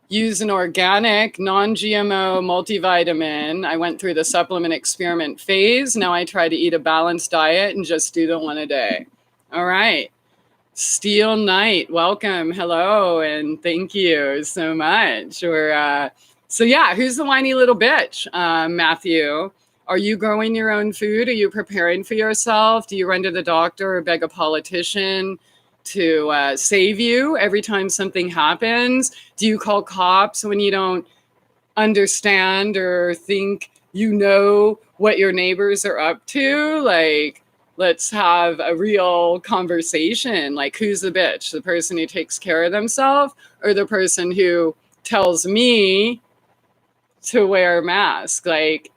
use an organic, non-GMO multivitamin. I went through the supplement experiment phase. Now I try to eat a balanced diet and just do the one a day. All right. Steel Knight, welcome. Hello, and thank you so much. So yeah, who's the whiny little bitch? Matthew, are you growing your own food? Are you preparing for yourself? Do you run to the doctor or beg a politician to save you every time something happens? Do you call cops when you don't understand or think you know what your neighbors are up to? Like, let's have a real conversation. Like, who's the bitch? The person who takes care of themselves, or the person who tells me to wear a mask? Like,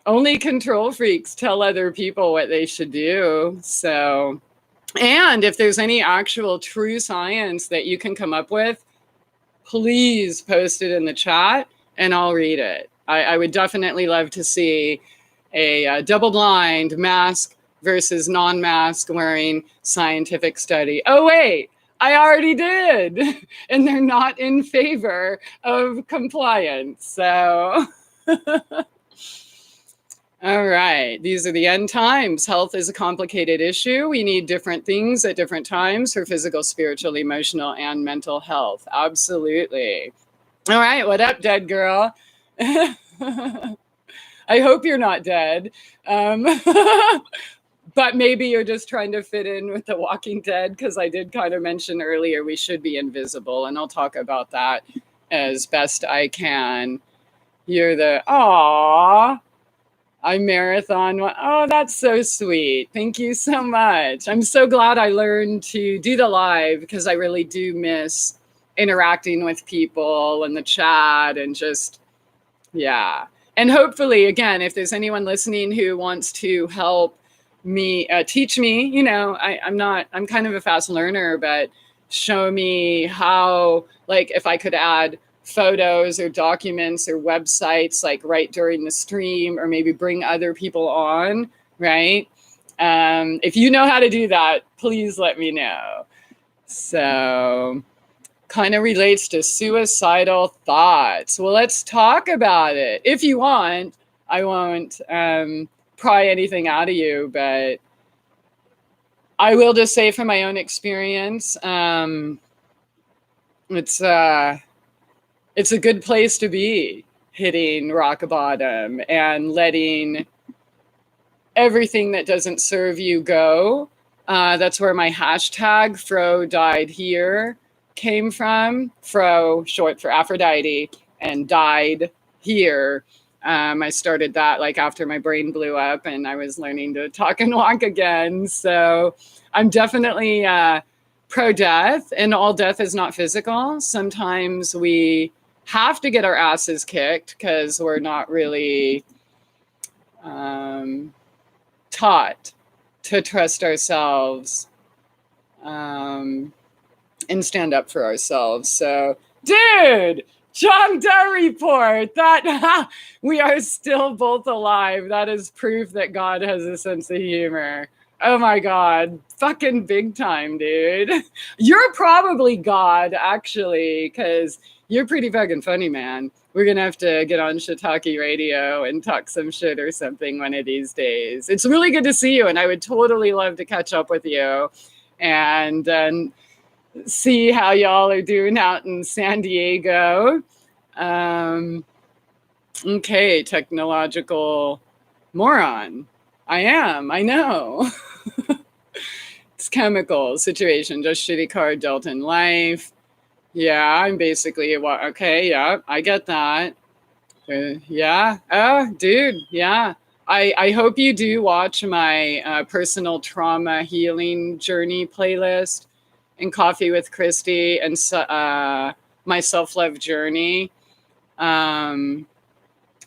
only control freaks tell other people what they should do. So, and if there's any actual true science that you can come up with, please post it in the chat and I'll read it. I would definitely love to see a double-blind mask versus non-mask wearing scientific study. Oh, wait, I already did. And they're not in favor of compliance. So... All right. These are the end times. Health is a complicated issue. We need different things at different times for physical, spiritual, emotional, and mental health. Absolutely. All right. What up, dead girl? I hope you're not dead. But maybe you're just trying to fit in with The Walking Dead, because I did kind of mention earlier we should be invisible, and I'll talk about that as best I can. You're the, aww. I marathon. Oh, that's so sweet. Thank you so much. I'm so glad I learned to do the live, because I really do miss interacting with people in the chat and just, yeah. And hopefully, again, if there's anyone listening who wants to help me, teach me, you know, I'm kind of a fast learner, but show me how, like, if I could add photos or documents or websites, like right during the stream, or maybe bring other people on, right? If you know how to do that, please let me know. So, kind of relates to suicidal thoughts. Well, let's talk about it. If you want, I won't pry anything out of you, but I will just say from my own experience, it's a good place to be, hitting rock bottom and letting everything that doesn't serve you go. That's where my hashtag Fro died here came from. Fro, short for Aphrodite, and died here. I started that like after my brain blew up and I was learning to talk and walk again. So I'm definitely pro-death, and all death is not physical. Sometimes we have to get our asses kicked because we're not really taught to trust ourselves and stand up for ourselves. So, dude, John Doe report that we are still both alive. That is proof that God has a sense of humor. Oh my God. Fucking big time, dude. You're probably God, actually, because you're pretty fucking funny, man. We're going to have to get on Shiitake Radio and talk some shit or something one of these days. It's really good to see you, and I would totally love to catch up with you and see how y'all are doing out in San Diego. Okay, technological moron. I know. It's chemical situation, just shitty card dealt in life. Yeah, I'm basically, okay, yeah, I get that. Yeah, oh, dude, yeah. I hope you do watch my personal trauma healing journey playlist and Coffee with Christie and my self-love journey. I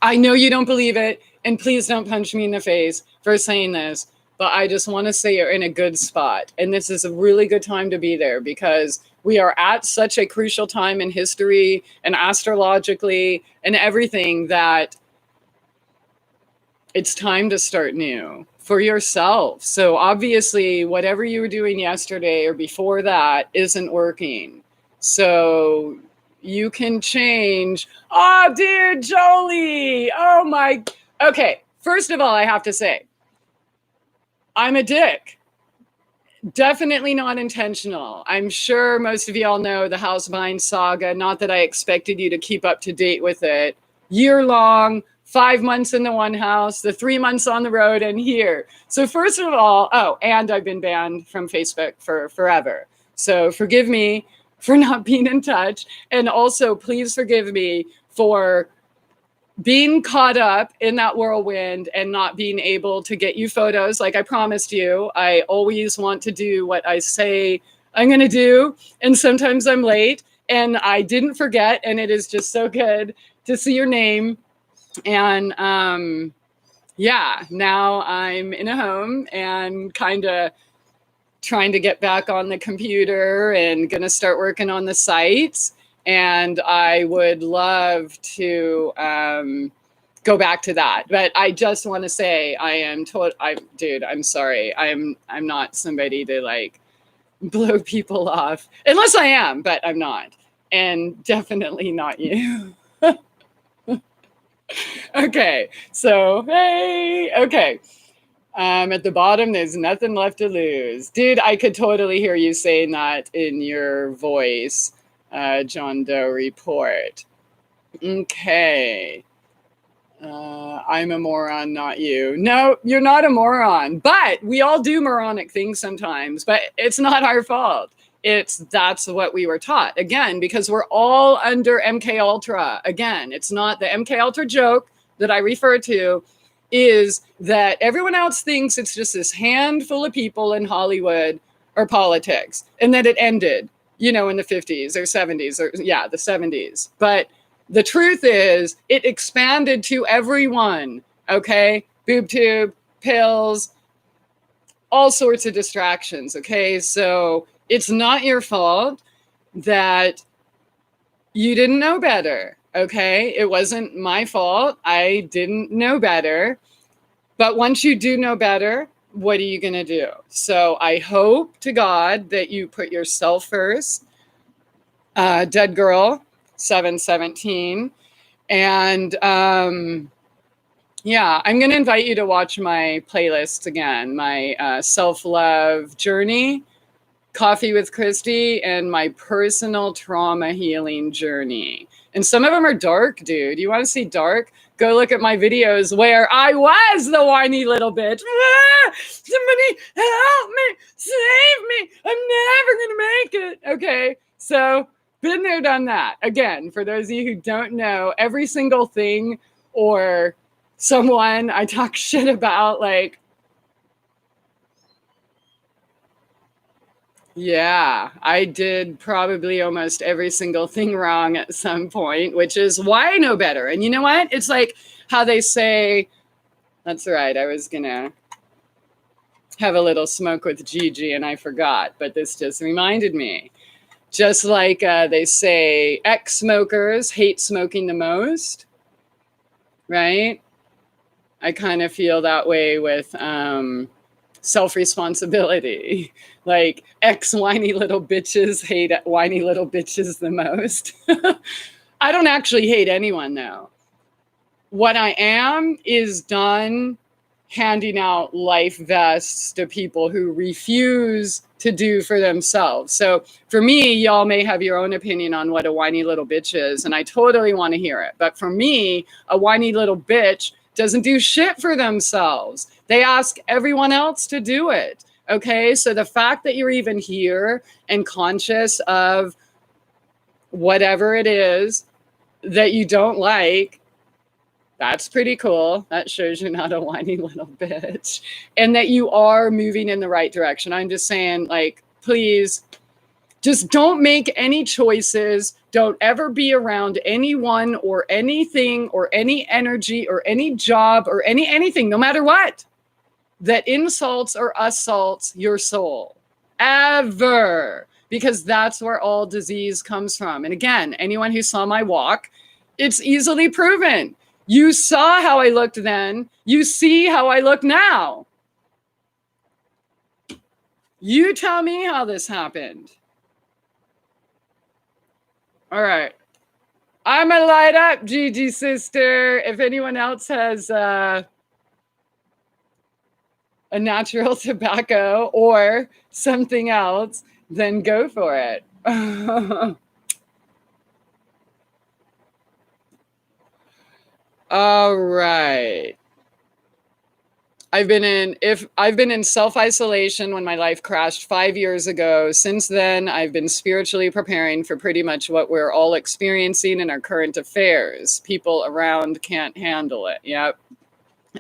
know you don't believe it, and please don't punch me in the face for saying this, but I just want to say you're in a good spot. And this is a really good time to be there because we are at such a crucial time in history and astrologically and everything that it's time to start new for yourself. So obviously, whatever you were doing yesterday or before that isn't working. So you can change. Oh, dear Jolie. Oh, my. Okay. First of all, I have to say, I'm a dick. Definitely not intentional. I'm sure most of y'all know the House Vine saga. Not that I expected you to keep up to date with it. Year long, 5 months in the one house, the 3 months on the road, and here. So first of all, oh, and I've been banned from Facebook for forever. So forgive me for not being in touch. And also, please forgive me for being caught up in that whirlwind and not being able to get you photos like I promised you. I always want to do what I say I'm going to do. And sometimes I'm late and I didn't forget. And it is just so good to see your name. And yeah, now I'm in a home and kind of trying to get back on the computer and going to start working on the site. And I would love to go back to that. But I just want to say dude, I'm sorry. I'm not somebody to like blow people off. Unless I am, but I'm not. And definitely not you. Okay. So, hey, okay. At the bottom, there's nothing left to lose. Dude, I could totally hear you saying that in your voice. John Doe report. Okay. I'm a moron, not you. No, you're not a moron. But we all do moronic things sometimes. But it's not our fault. That's what we were taught. Again, because we're all under MK Ultra. Again, it's not the MK Ultra joke that I refer to is that everyone else thinks it's just this handful of people in Hollywood or politics and that it ended, you know, in the 50s or 70s or yeah, the 70s. But the truth is it expanded to everyone. Okay. Boob tube, pills, all sorts of distractions. Okay. So it's not your fault that you didn't know better. Okay. It wasn't my fault. I didn't know better. But once you do know better, what are you going to do? So I hope to God that you put yourself first. Dead Girl, 717. And yeah, I'm going to invite you to watch my playlists again. My self-love journey, Coffee with Christie, and my personal trauma healing journey. And some of them are dark, dude. You want to see dark? Go look at my videos where I was the whiny little bitch. Ah, somebody help me, save me. I'm never going to make it. Okay, so been there, done that. Again, for those of you who don't know, every single thing or someone I talk shit about, like, yeah, I did probably almost every single thing wrong at some point, which is why I know better. And you know what? It's like how they say, that's right, I was going to have a little smoke with Gigi and I forgot, but this just reminded me. Just like they say, ex-smokers hate smoking the most, right? I kind of feel that way with self-responsibility. Like, ex whiny little bitches hate whiny little bitches the most. I don't actually hate anyone, though. What I am is done handing out life vests to people who refuse to do for themselves. So for me, y'all may have your own opinion on what a whiny little bitch is, and I totally want to hear it. But for me, a whiny little bitch doesn't do shit for themselves. They ask everyone else to do it. Okay, so the fact that you're even here and conscious of whatever it is that you don't like, that's pretty cool. That shows you're not a whiny little bitch and that you are moving in the right direction. I'm just saying, like, please just don't make any choices. Don't ever be around anyone or anything or any energy or any job or anything, no matter what, that insults or assaults your soul. Ever. Because that's where all disease comes from. And again, anyone who saw my walk, it's easily proven. You saw how I looked then. You see how I look now. You tell me how this happened. All right. I'm going to light up, Gigi sister. If anyone else has a natural tobacco or something else, then go for it. All right. I've been in self-isolation when my life crashed 5 years ago. Since then, I've been spiritually preparing for pretty much what we're all experiencing in our current affairs. People around can't handle it. Yep.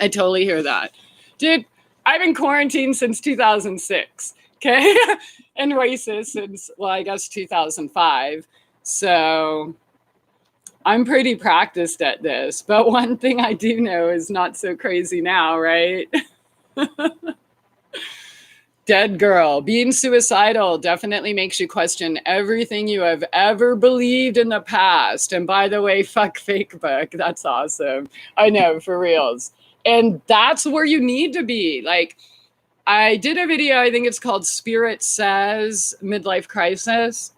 I totally hear that. Dude, I've been quarantined since 2006. Okay. And racist since, well, I guess 2005. So I'm pretty practiced at this, but one thing I do know is not so crazy now, right? Dead girl. Being suicidal definitely makes you question everything you have ever believed in the past. And by the way, fuck fake book. That's awesome. I know, for reals. And that's where you need to be. Like, I did a video, I think it's called Spirit Says Midlife Crisis.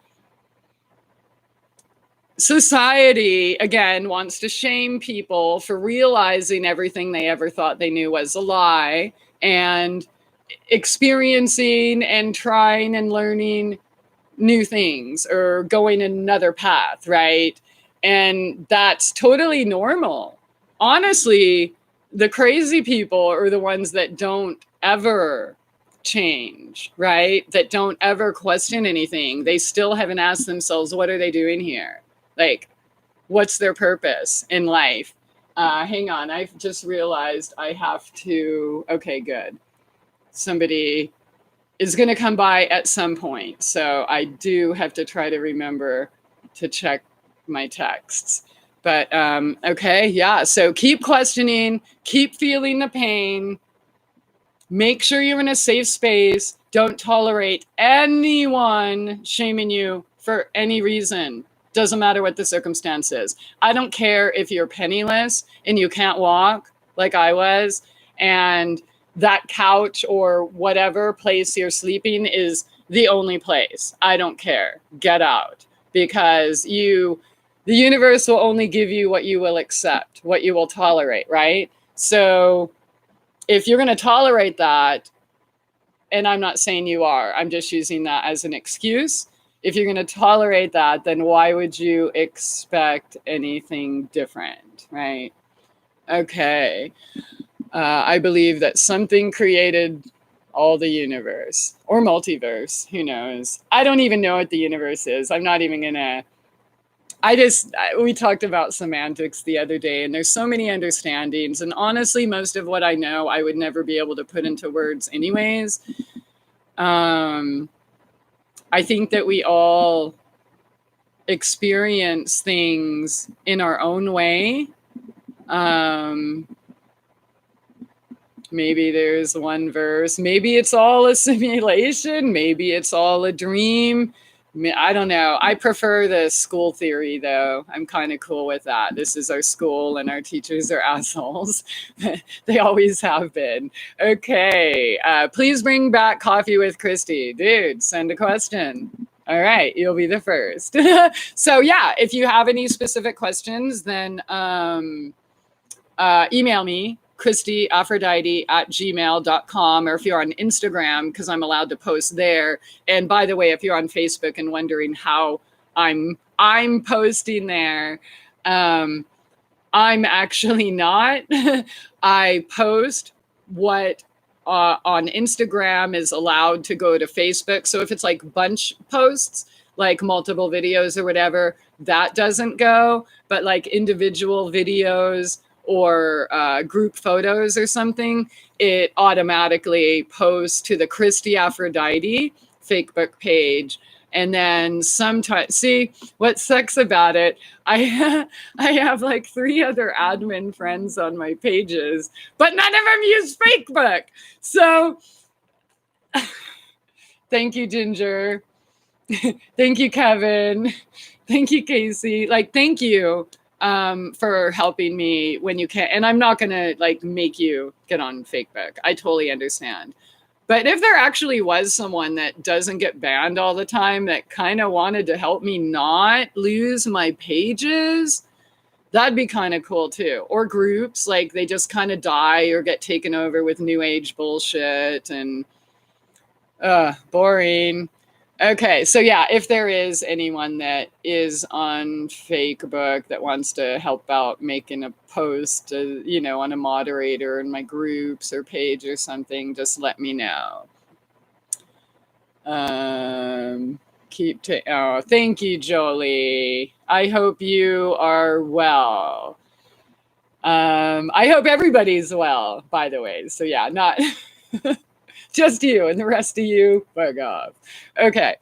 Society, again, wants to shame people for realizing everything they ever thought they knew was a lie and experiencing and trying and learning new things or going another path, right? And that's totally normal. Honestly, the crazy people are the ones that don't ever change, right? That don't ever question anything. They still haven't asked themselves, what are they doing here? Like, what's their purpose in life? Hang on, I've just realized I have to, okay, good. Somebody is going to come by at some point. So I do have to try to remember to check my texts. But okay, yeah. So keep questioning, keep feeling the pain. Make sure you're in a safe space. Don't tolerate anyone shaming you for any reason. Doesn't matter what the circumstance is. I don't care if you're penniless and you can't walk like I was, and that couch or whatever place you're sleeping is the only place. I don't care. Get out, because the universe will only give you what you will accept, what you will tolerate, right? So if you're going to tolerate that, and I'm not saying you are, I'm just using that as an excuse. If you're going to tolerate that, then why would you expect anything different, right? Okay. I believe that something created all the universe or multiverse. Who knows? I don't even know what the universe is. I'm not even going to. We talked about semantics the other day, and there's so many understandings. And honestly, most of what I know, I would never be able to put into words anyways. I think that we all experience things in our own way. Maybe there's one verse. Maybe it's all a simulation. Maybe it's all a dream. I don't know. I prefer the school theory, though. I'm kind of cool with that. This is our school, and our teachers are assholes. They always have been. Okay. Please bring back coffee with Christie. Dude, send a question. All right. You'll be the first. So, yeah, if you have any specific questions, then email me. Christie Aphrodite at gmail.com, or if you're on Instagram, because I'm allowed to post there. And by the way, if you're on Facebook and wondering how I'm posting there, I'm actually not. I post what on Instagram is allowed to go to Facebook. So if it's like bunch posts, like multiple videos or whatever, that doesn't go. But like individual videos or group photos or something, it automatically posts to the Christie Aphrodite fakebook page. And then sometimes, see, what sucks about it, I have like 3 other admin friends on my pages, but none of them use fakebook. So thank you, Ginger. Thank you, Kevin. Thank you, Casey. Like, thank you for helping me when you can. And I'm not going to like make you get on fakebook. I totally understand. But if there actually was someone that doesn't get banned all the time that kind of wanted to help me not lose my pages, that'd be kind of cool too. Or groups, like they just kind of die or get taken over with new age bullshit and boring. Okay, so yeah, if there is anyone that is on Facebook that wants to help out making a post, on a moderator in my groups or page or something, just let me know. Thank you, Jolie. I hope you are well. I hope everybody's well, by the way. So yeah, not... just you, and the rest of you, fuck off. Okay.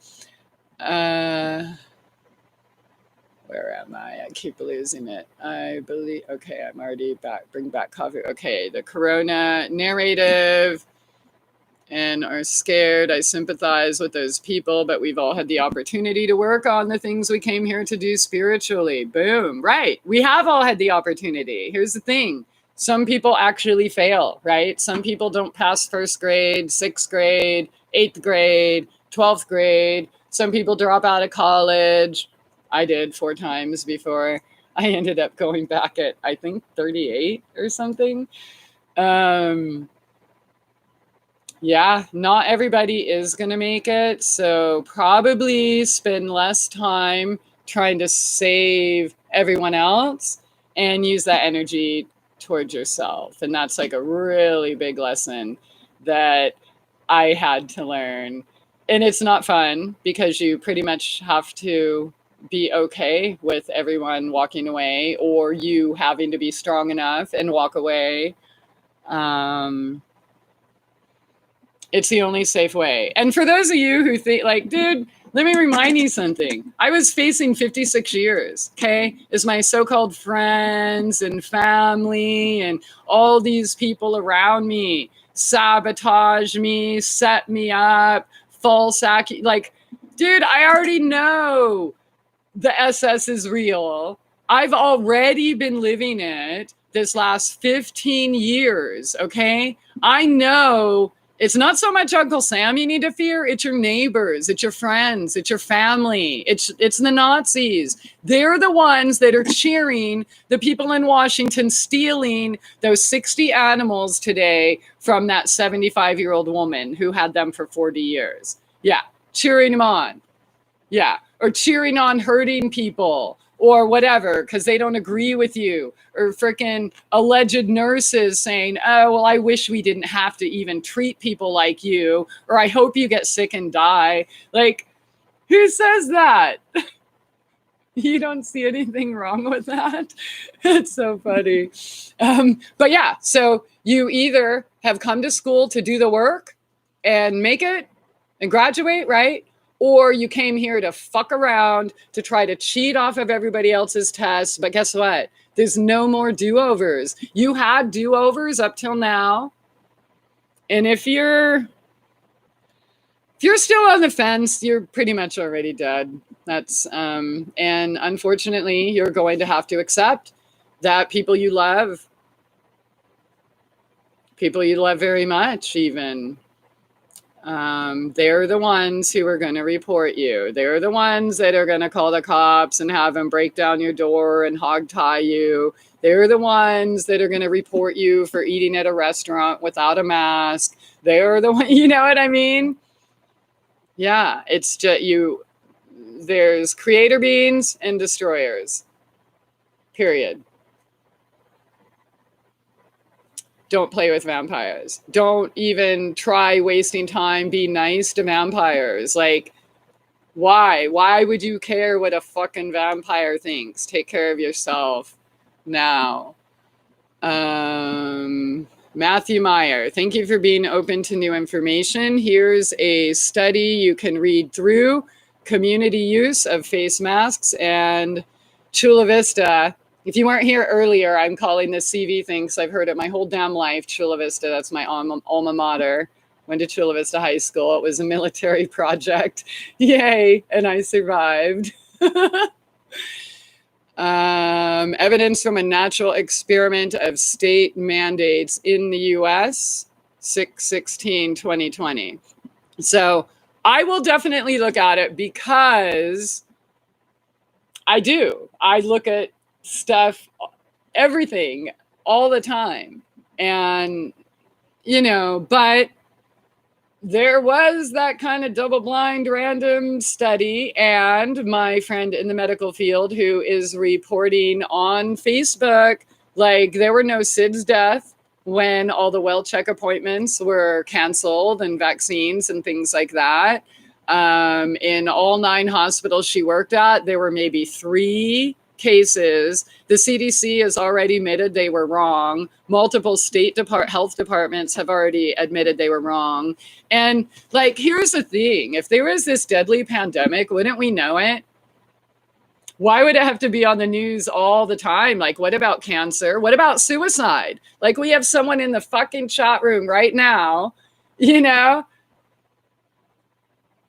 Where am I? I keep losing it. I believe, okay, I'm already back. Bring back coffee. Okay, the Corona narrative and are scared. I sympathize with those people, but we've all had the opportunity to work on the things we came here to do spiritually. Boom. Right. We have all had the opportunity. Here's the thing. Some people actually fail, right? Some people don't pass 1st grade, 6th grade, 8th grade, 12th grade. Some people drop out of college. I did 4 times before I ended up going back at, I think, 38 or something. Yeah, not everybody is going to make it. So probably spend less time trying to save everyone else and use that energy towards yourself. And that's like a really big lesson that I had to learn. And it's not fun because you pretty much have to be okay with everyone walking away or you having to be strong enough and walk away. It's the only safe way. And for those of you who think like, dude, let me remind you something. I was facing 56 years, okay? As my so-called friends and family and all these people around me sabotage me, set me up, false like, dude, I already know the SS is real. I've already been living it this last 15 years, okay? I know it's not so much Uncle Sam you need to fear. It's your neighbors. It's your friends. It's your family. It's the Nazis. They're the ones that are cheering the people in Washington stealing those 60 animals today from that 75-year-old woman who had them for 40 years. Yeah, cheering them on. Yeah, or cheering on hurting people or whatever because they don't agree with you, or freaking alleged nurses saying, oh, well, I wish we didn't have to even treat people like you, or I hope you get sick and die. Like, who says that? You don't see anything wrong with that? It's so funny. But yeah, so you either have come to school to do the work and make it and graduate, right? Or you came here to fuck around to try to cheat off of everybody else's tests. But guess what? There's no more do-overs. You had do-overs up till now. And if you're if you're still on the fence, you're pretty much already dead. That's and unfortunately, you're going to have to accept that people you love very much, even, they're the ones who are going to report you. They're the ones that are going to call the cops and have them break down your door and hog tie you. They're the ones that are going to report you for eating at a restaurant without a mask. They're the one, you know what I mean? Yeah, it's just you. There's creator beings and destroyers. Period. Don't play with vampires. Don't even try wasting time being nice to vampires. Like, why? Why would you care what a fucking vampire thinks? Take care of yourself now. Matthew Meyer, thank you for being open to new information. Here's a study you can read through: community use of face masks and Chula Vista. If you weren't here earlier, I'm calling this CV thing because I've heard it my whole damn life. Chula Vista, that's my alma mater. Went to Chula Vista High School. It was a military project. Yay, and I survived. Evidence from a natural experiment of state mandates in the US, 6/16/2020. So I will definitely look at it because I do. I look at stuff, everything, all the time. And, you know, but there was that kind of double-blind random study, and my friend in the medical field who is reporting on Facebook, like, there were no SIDS death when all the well-check appointments were canceled and vaccines and things like that. In all 9 hospitals she worked at, there were maybe 3 cases. The CDC has already admitted they were wrong. Multiple state health departments have already admitted they were wrong. And, like, here's the thing. If there was this deadly pandemic, wouldn't we know it? Why would it have to be on the news all the time? Like, what about cancer? What about suicide? Like, we have someone in the fucking chat room right now, you know,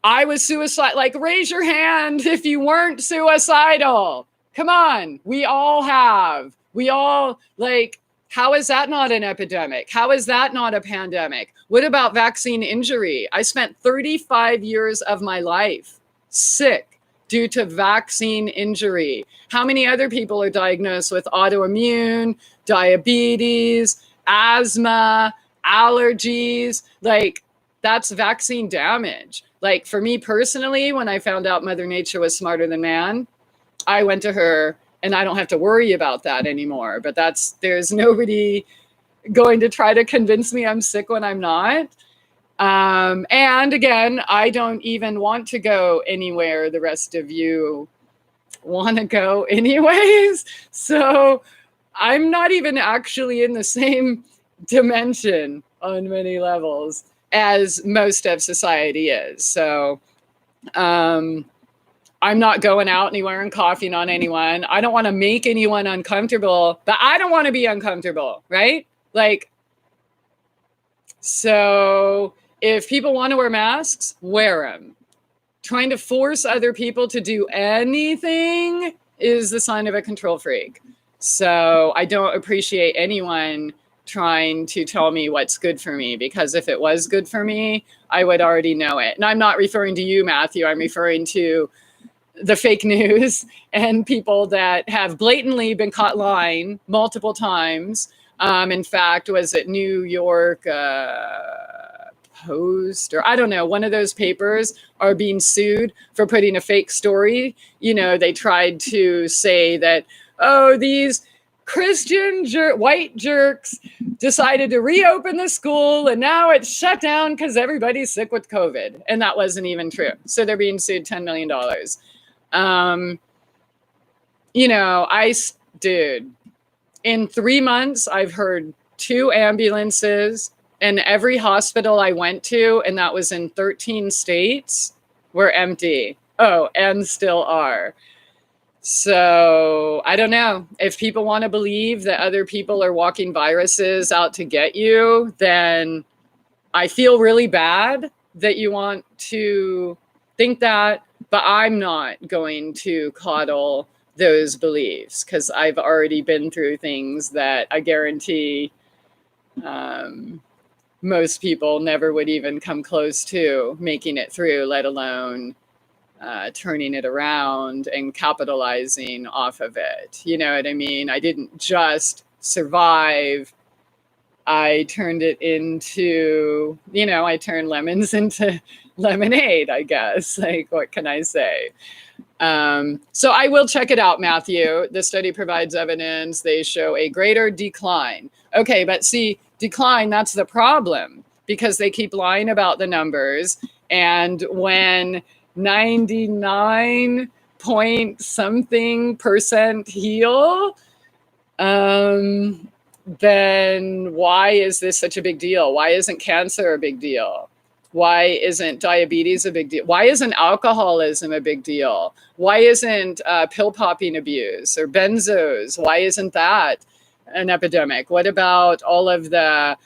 I was suicidal. Like, raise your hand if you weren't suicidal. Come on. We all have. We all, like, how is that not an epidemic? How is that not a pandemic? What about vaccine injury? I spent 35 years of my life sick due to vaccine injury. How many other people are diagnosed with autoimmune, diabetes, asthma, allergies? Like, that's vaccine damage. Like, for me personally, when I found out Mother Nature was smarter than man, I went to her, and I don't have to worry about that anymore. But there's nobody going to try to convince me I'm sick when I'm not. And again, I don't even want to go anywhere the rest of you want to go anyways. So I'm not even actually in the same dimension on many levels as most of society is. So, I'm not going out anywhere and coughing on anyone. I don't want to make anyone uncomfortable, but I don't want to be uncomfortable, right? Like, so if people want to wear masks, wear them. Trying to force other people to do anything is the sign of a control freak. So I don't appreciate anyone trying to tell me what's good for me, because if it was good for me, I would already know it. And I'm not referring to you, Matthew. I'm referring to the fake news and people that have blatantly been caught lying multiple times. In fact, was it New York Post, or I don't know, one of those papers are being sued for putting a fake story. You know, they tried to say that, oh, these Christian white jerks decided to reopen the school and now it's shut down because everybody's sick with COVID. And that wasn't even true. So they're being sued $10 million. You know, dude, in 3 months, I've heard 2 ambulances, and every hospital I went to, and that was in 13 states, were empty. Oh, and still are. So I don't know. If people want to believe that other people are walking viruses out to get you, then I feel really bad. that you want to think that, but I'm not going to coddle those beliefs because I've already been through things that I guarantee most people never would even come close to making it through, let alone turning it around and capitalizing off of it. You know what I mean? I didn't just survive. I turned it into, I turned lemons into lemonade, I guess. Like, what can I say? So I will check it out, Matthew. The study provides evidence. They show a greater decline. Okay, but see, decline, that's the problem because they keep lying about the numbers. And when 99 point something percent heal, then why is this such a big deal? Why isn't cancer a big deal? Why isn't diabetes a big deal? Why isn't alcoholism a big deal? Why isn't pill popping abuse or benzos? Why isn't that an epidemic? What about all of the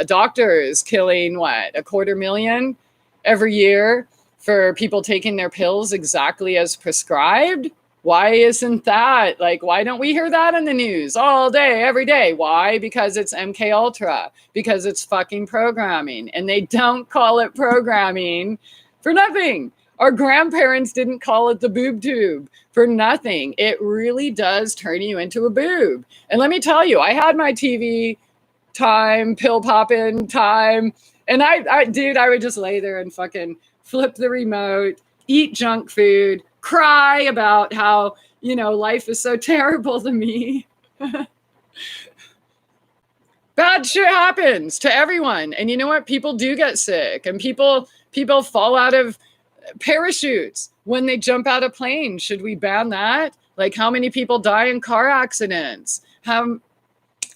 doctors killing, what, 250,000 every year for people taking their pills exactly as prescribed? Why isn't that? Like, why don't we hear that in the news all day, every day? Why? Because it's MK Ultra, because it's fucking programming. And they don't call it programming for nothing. Our grandparents didn't call it the boob tube for nothing. It really does turn you into a boob. And let me tell you, I had my TV time, pill popping time. And I would just lay there and fucking flip the remote, eat junk food, cry about how, life is so terrible to me. Bad shit happens to everyone. And you know what? People do get sick and people fall out of parachutes when they jump out of planes. Should we ban that? Like, how many people die in car accidents? How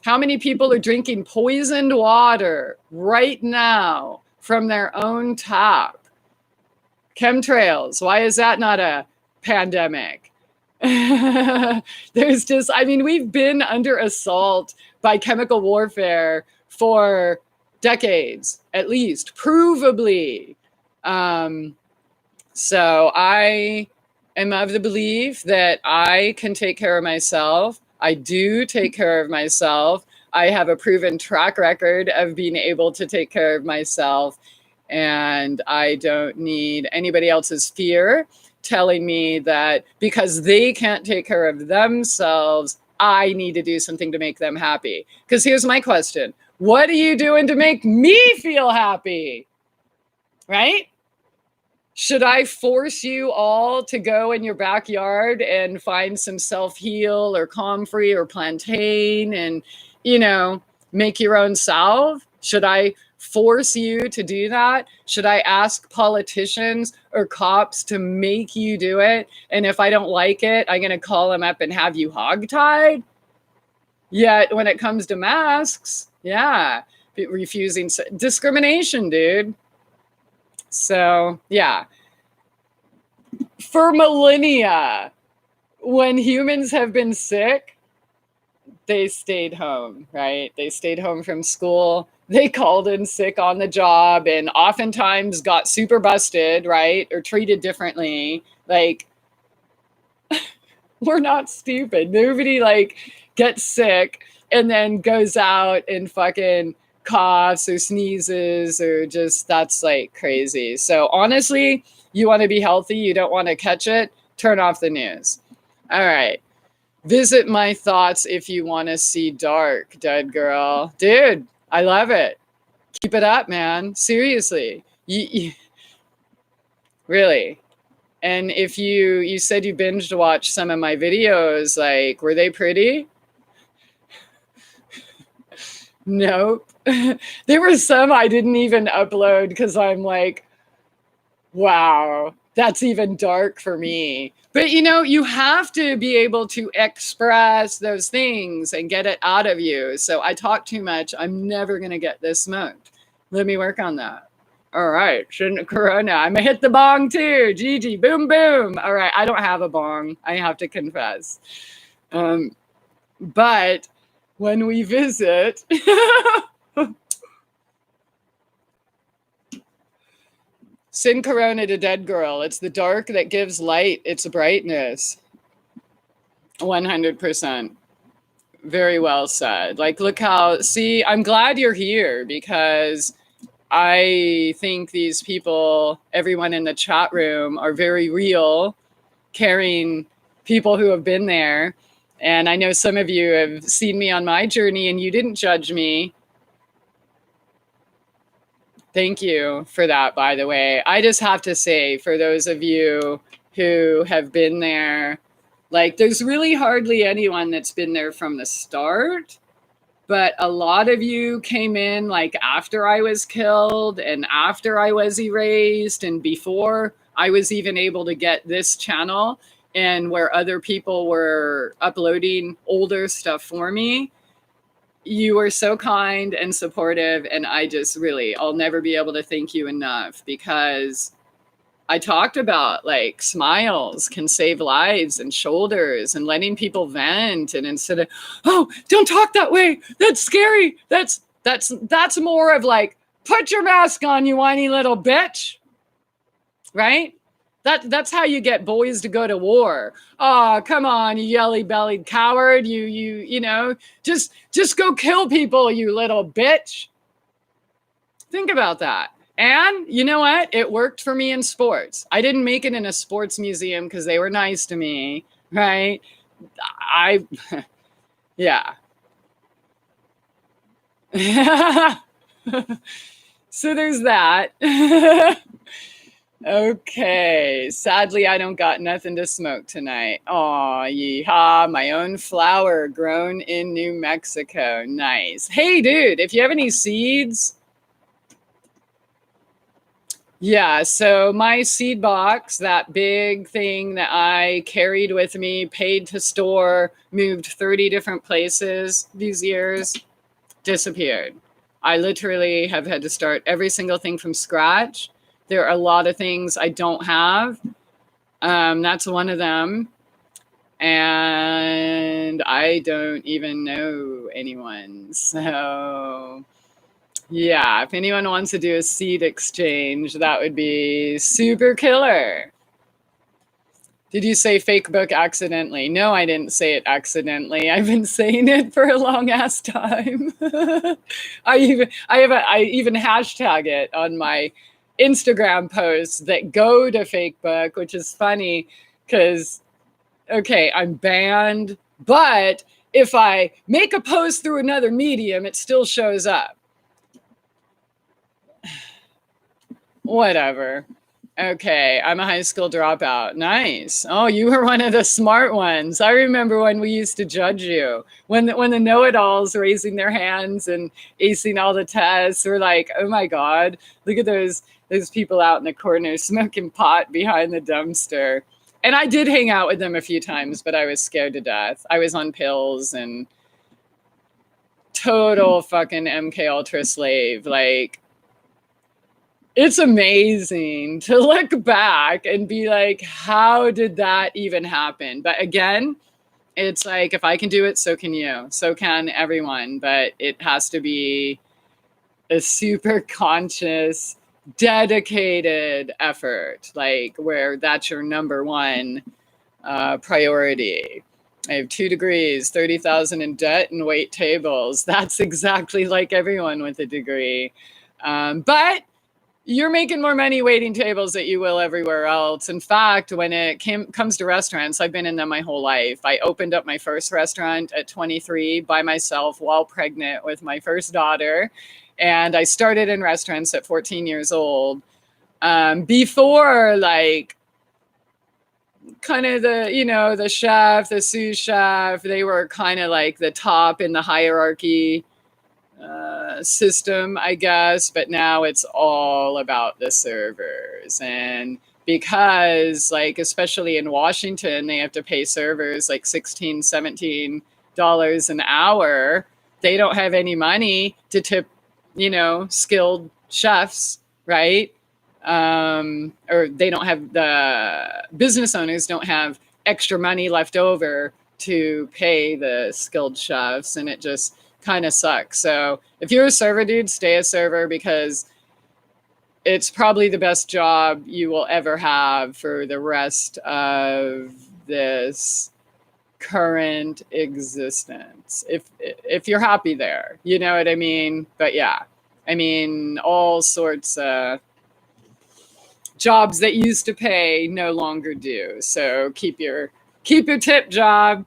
many people are drinking poisoned water right now from their own tap? Chemtrails. Why is that not a pandemic? There's just, we've been under assault by chemical warfare for decades, at least, provably. So I am of the belief that I can take care of myself. I do take care of myself. I have a proven track record of being able to take care of myself. And I don't need anybody else's fear telling me that because they can't take care of themselves, I need to do something to make them happy. Because here's my question. What are you doing to make me feel happy? Right? Should I force you all to go in your backyard and find some self-heal or comfrey or plantain and, make your own salve? Should I force you to do that? Should I ask politicians or cops to make you do it? And if I don't like it, I'm going to call them up and have you hogtied? Yet when it comes to masks, refusing discrimination, dude. So, yeah. For millennia, when humans have been sick, they stayed home, right? They stayed home from school. They called in sick on the job and oftentimes got super busted, right? Or treated differently. Like, we're not stupid. Nobody gets sick and then goes out and fucking coughs or sneezes or just, that's crazy. So honestly, you want to be healthy, you don't want to catch it, turn off the news. All right. Visit my thoughts if you want to see dark, dead girl. Dude, I love it. Keep it up, man. Seriously. Really. And if you said you binged watched some of my videos, were they pretty? Nope. There were some I didn't even upload because I'm wow, that's even dark for me. But you have to be able to express those things and get it out of you. So I talk too much. I'm never going to get this smoked. Let me work on that. All right. Shouldn't Corona. I'm going to hit the bong too. Gigi, boom, boom. All right. I don't have a bong. I have to confess. But when we visit, Sin corona to dead girl. It's the dark that gives light its brightness. 100%. Very well said. Like, look how, see, I'm glad you're here because I think these people, everyone in the chat room, are very real, caring people who have been there. And I know some of you have seen me on my journey and you didn't judge me. Thank you for that, by the way. I just have to say, for those of you who have been there, like, there's really hardly anyone that's been there from the start. But a lot of you came in like after I was killed and after I was erased and before I was even able to get this channel, and where other people were uploading older stuff for me. You were so kind and supportive, and I just really, I'll never be able to thank you enough, because I talked about like smiles can save lives and shoulders and letting people vent. And instead of, oh, don't talk that way, that's scary. That's more of like, put your mask on, you whiny little bitch. Right? That's how you get boys to go to war. Oh, come on, you yelly bellied coward. You know, just go kill people, you little bitch. Think about that. And you know what? It worked for me in sports. I didn't make it in a sports museum because they were nice to me, right? Yeah. So there's that. Okay. Sadly, I don't got nothing to smoke tonight. Aw, yeehaw. My own flower grown in New Mexico. Nice. Hey, dude, if you have any seeds... Yeah, so my seed box, that big thing that I carried with me, paid to store, moved 30 different places these years, disappeared. I literally have had to start every single thing from scratch. There are a lot of things I don't have. That's one of them. And I don't even know anyone. So... yeah, if anyone wants to do a seed exchange, that would be super killer. Did you say fake book accidentally? No, I didn't say it accidentally. I've been saying it for a long ass time. I even hashtag it on my Instagram posts that go to fake book, which is funny because, okay, I'm banned, but if I make a post through another medium, it still shows up. Whatever. Okay, I'm a high school dropout. Nice. Oh, you were one of the smart ones. I remember when we used to judge you. When the know-it-alls raising their hands and acing all the tests, we're like, oh my God, look at those people out in the corner smoking pot behind the dumpster. And I did hang out with them a few times, but I was scared to death. I was on pills and total fucking MK Ultra slave. Like, it's amazing to look back and be like, how did that even happen? But again, it's like, if I can do it, so can you. So can everyone. But it has to be a super conscious, dedicated effort, like where that's your number one priority. I have 2 degrees, 30,000 in debt, and wait tables. That's exactly like everyone with a degree. But you're making more money waiting tables than you will everywhere else. In fact, when it comes to restaurants, I've been in them my whole life. I opened up my first restaurant at 23 by myself while pregnant with my first daughter. And I started in restaurants at 14 years old. Before, like, kind of the chef, the sous chef, they were kind of like the top in the hierarchy system, I guess, but now it's all about the servers. And because, like, especially in Washington, they have to pay servers like $16, $17 an hour. They don't have any money to tip, skilled chefs, right? Or they don't have, the business owners don't have extra money left over to pay the skilled chefs, and it just kind of sucks. So if you're a server, dude, stay a server, because it's probably the best job you will ever have for the rest of this current existence, if you're happy there, you know what I mean? But yeah, I mean, all sorts of jobs that used to pay no longer do, so keep your tip job.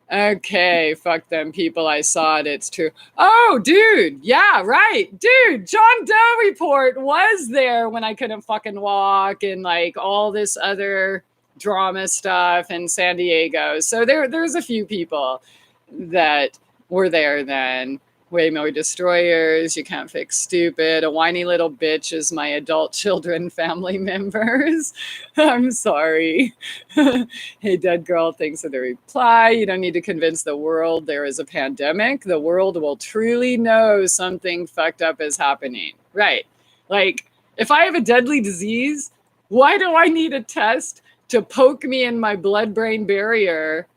Okay, fuck them people. I saw it. It's true. Oh, dude. Yeah, right. Dude, John Doe report was there when I couldn't fucking walk and like all this other drama stuff in San Diego. So there's a few people that were there then. Way more destroyers. You can't fix stupid. A whiny little bitch is my adult children family members. I'm sorry. Hey, dead girl, thanks for the reply. You don't need to convince the world there is a pandemic. The world will truly know something fucked up is happening. Right. Like, if I have a deadly disease, why do I need a test to poke me in my blood-brain barrier?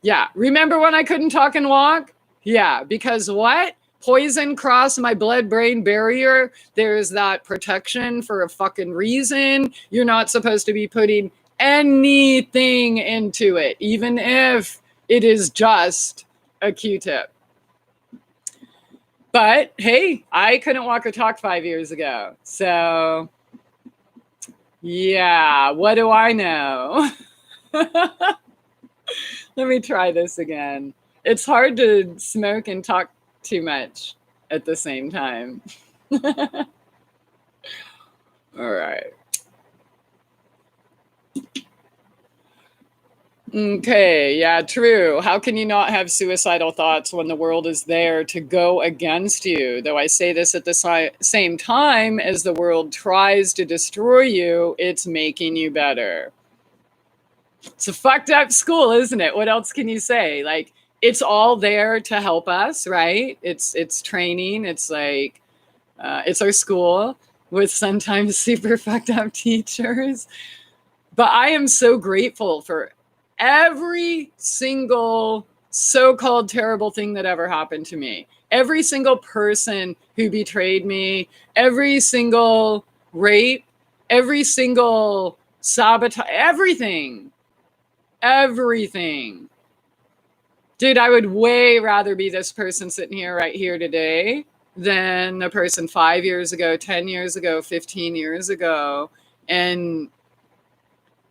Yeah. Remember when I couldn't talk and walk? Yeah, because what? Poison crossed my blood-brain barrier. There's that protection for a fucking reason. You're not supposed to be putting anything into it, even if it is just a Q-tip. But hey, I couldn't walk or talk 5 years ago. So yeah, what do I know? Let me try this again. It's hard to smoke and talk too much at the same time. All right. Okay, yeah, true. How can you not have suicidal thoughts when the world is there to go against you? Though I say this at the same time as the world tries to destroy you, it's making you better. It's a fucked up school, isn't it? What else can you say? Like, it's all there to help us, right? It's training. It's like, it's our school with sometimes super fucked up teachers. But I am so grateful for every single so-called terrible thing that ever happened to me. Every single person who betrayed me, every single rape, every single sabotage, everything. Dude, I would way rather be this person sitting here right here today than a person 5 years ago, 10 years ago, 15 years ago. And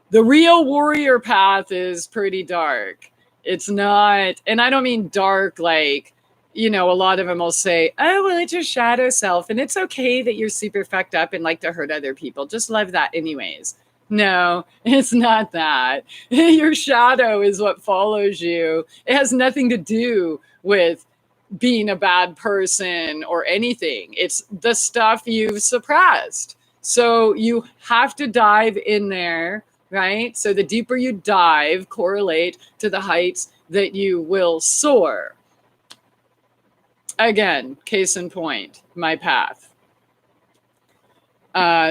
the real warrior path is pretty dark. It's not, and I don't mean dark like, you know, a lot of them will say, oh, well, it's your shadow self. And it's okay that you're super fucked up and like to hurt other people. Just love that anyways. No, it's not that. Your shadow is what follows you. It has nothing to do with being a bad person or anything. It's the stuff you've suppressed. So you have to dive in there, right? So the deeper you dive, correlate to the heights that you will soar. Again, case in point, my path.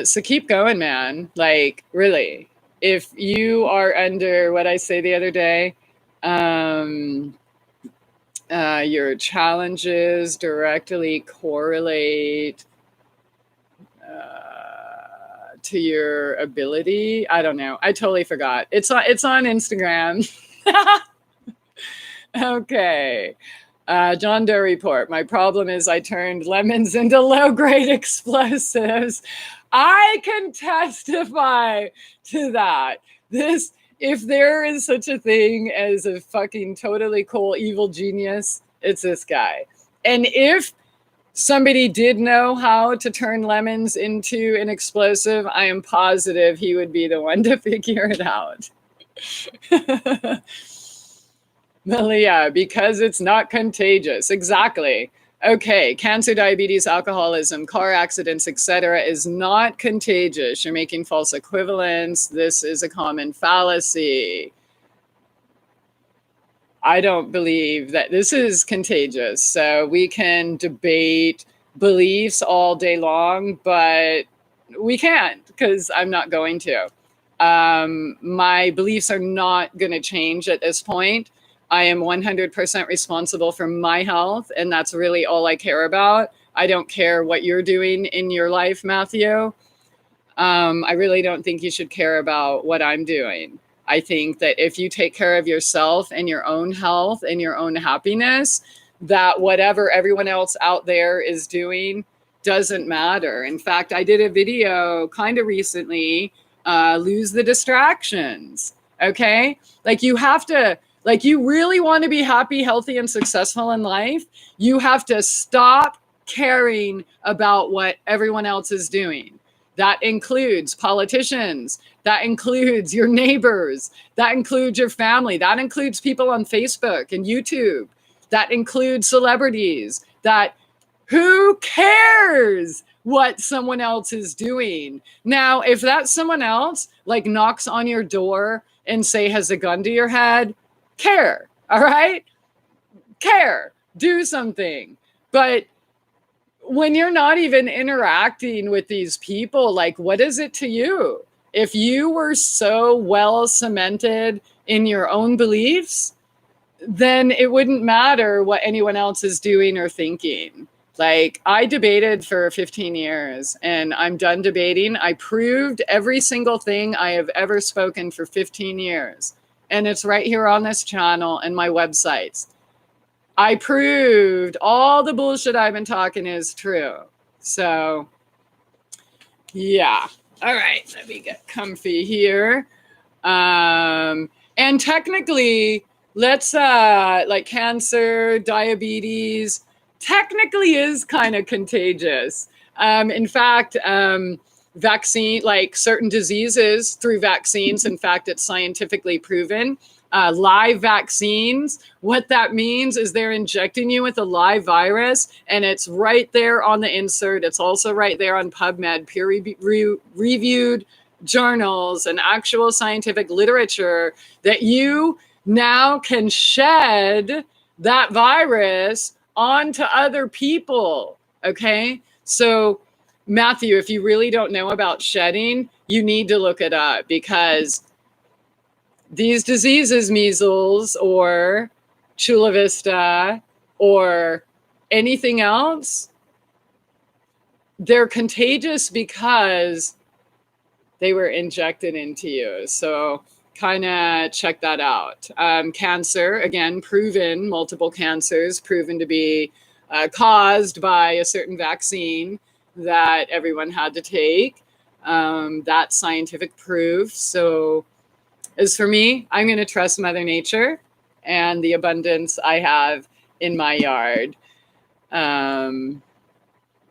So keep going, man. Like, really, if you are under what I say the other day, your challenges directly correlate to your ability. I don't know. I totally forgot. It's on Instagram. Okay. John Doe report. My problem is I turned lemons into low-grade explosives. I can testify to that. If there is such a thing as a fucking totally cool evil genius, it's this guy. And if somebody did know how to turn lemons into an explosive, I am positive he would be the one to figure it out. Malia, because it's not contagious. Exactly. Okay, cancer, diabetes, alcoholism, car accidents, etc. is not contagious. You're making false equivalents. This is a common fallacy. I don't believe that this is contagious. So we can debate beliefs all day long, but we can't because I'm not going to. My beliefs are not going to change at this point. I am 100% responsible for my health, and that's really all I care about. I don't care what you're doing in your life, Matthew. I really don't think you should care about what I'm doing. I think that if you take care of yourself and your own health and your own happiness, that whatever everyone else out there is doing doesn't matter. In fact, I did a video kind of recently, lose the distractions. Okay. Like you have to, like you really want to be happy, healthy, and successful in life. You have to stop caring about what everyone else is doing. That includes politicians. That includes your neighbors. That includes your family. That includes people on Facebook and YouTube. That includes celebrities. That who cares what someone else is doing? Now, if that someone else like knocks on your door and say has a gun to your head, care. All right? Care. Do something. But when you're not even interacting with these people, like, what is it to you? If you were so well cemented in your own beliefs, then it wouldn't matter what anyone else is doing or thinking. Like, I debated for 15 years and I'm done debating. I proved every single thing I have ever spoken for 15 years. And it's right here on this channel and my websites. I proved all the bullshit I've been talking is true. So, yeah. All right, let me get comfy here. And technically, let's like cancer, diabetes, technically is kind of contagious. In fact, vaccine, like certain diseases through vaccines, in fact, it's scientifically proven. Live vaccines, what that means is they're injecting you with a live virus, and it's right there on the insert. It's also right there on PubMed, peer-reviewed journals and actual scientific literature that you now can shed that virus onto other people. Okay? So, Matthew, if you really don't know about shedding, you need to look it up, because these diseases, measles or Chula Vista or anything else, they're contagious because they were injected into you. So kind of check that out. Cancer, again, proven, multiple cancers proven to be caused by a certain vaccine that everyone had to take. That's scientific proof. So as for me, I'm going to trust Mother Nature and the abundance I have in my yard.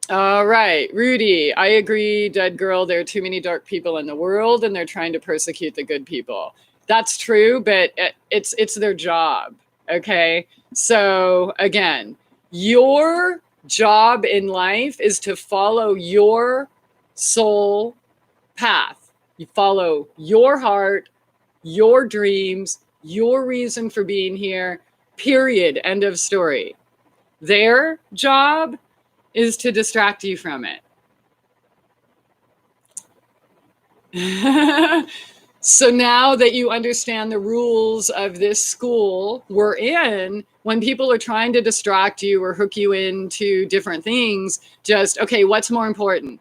All right, Rudy, I agree, dead girl. There are too many dark people in the world, and they're trying to persecute the good people. That's true, but it's their job. Okay, so again, your job in life is to follow your soul path. You follow your heart, your dreams, your reason for being here, period, end of story. Their job is to distract you from it. So now that you understand the rules of this school we're in, when people are trying to distract you or hook you into different things, just, okay, what's more important?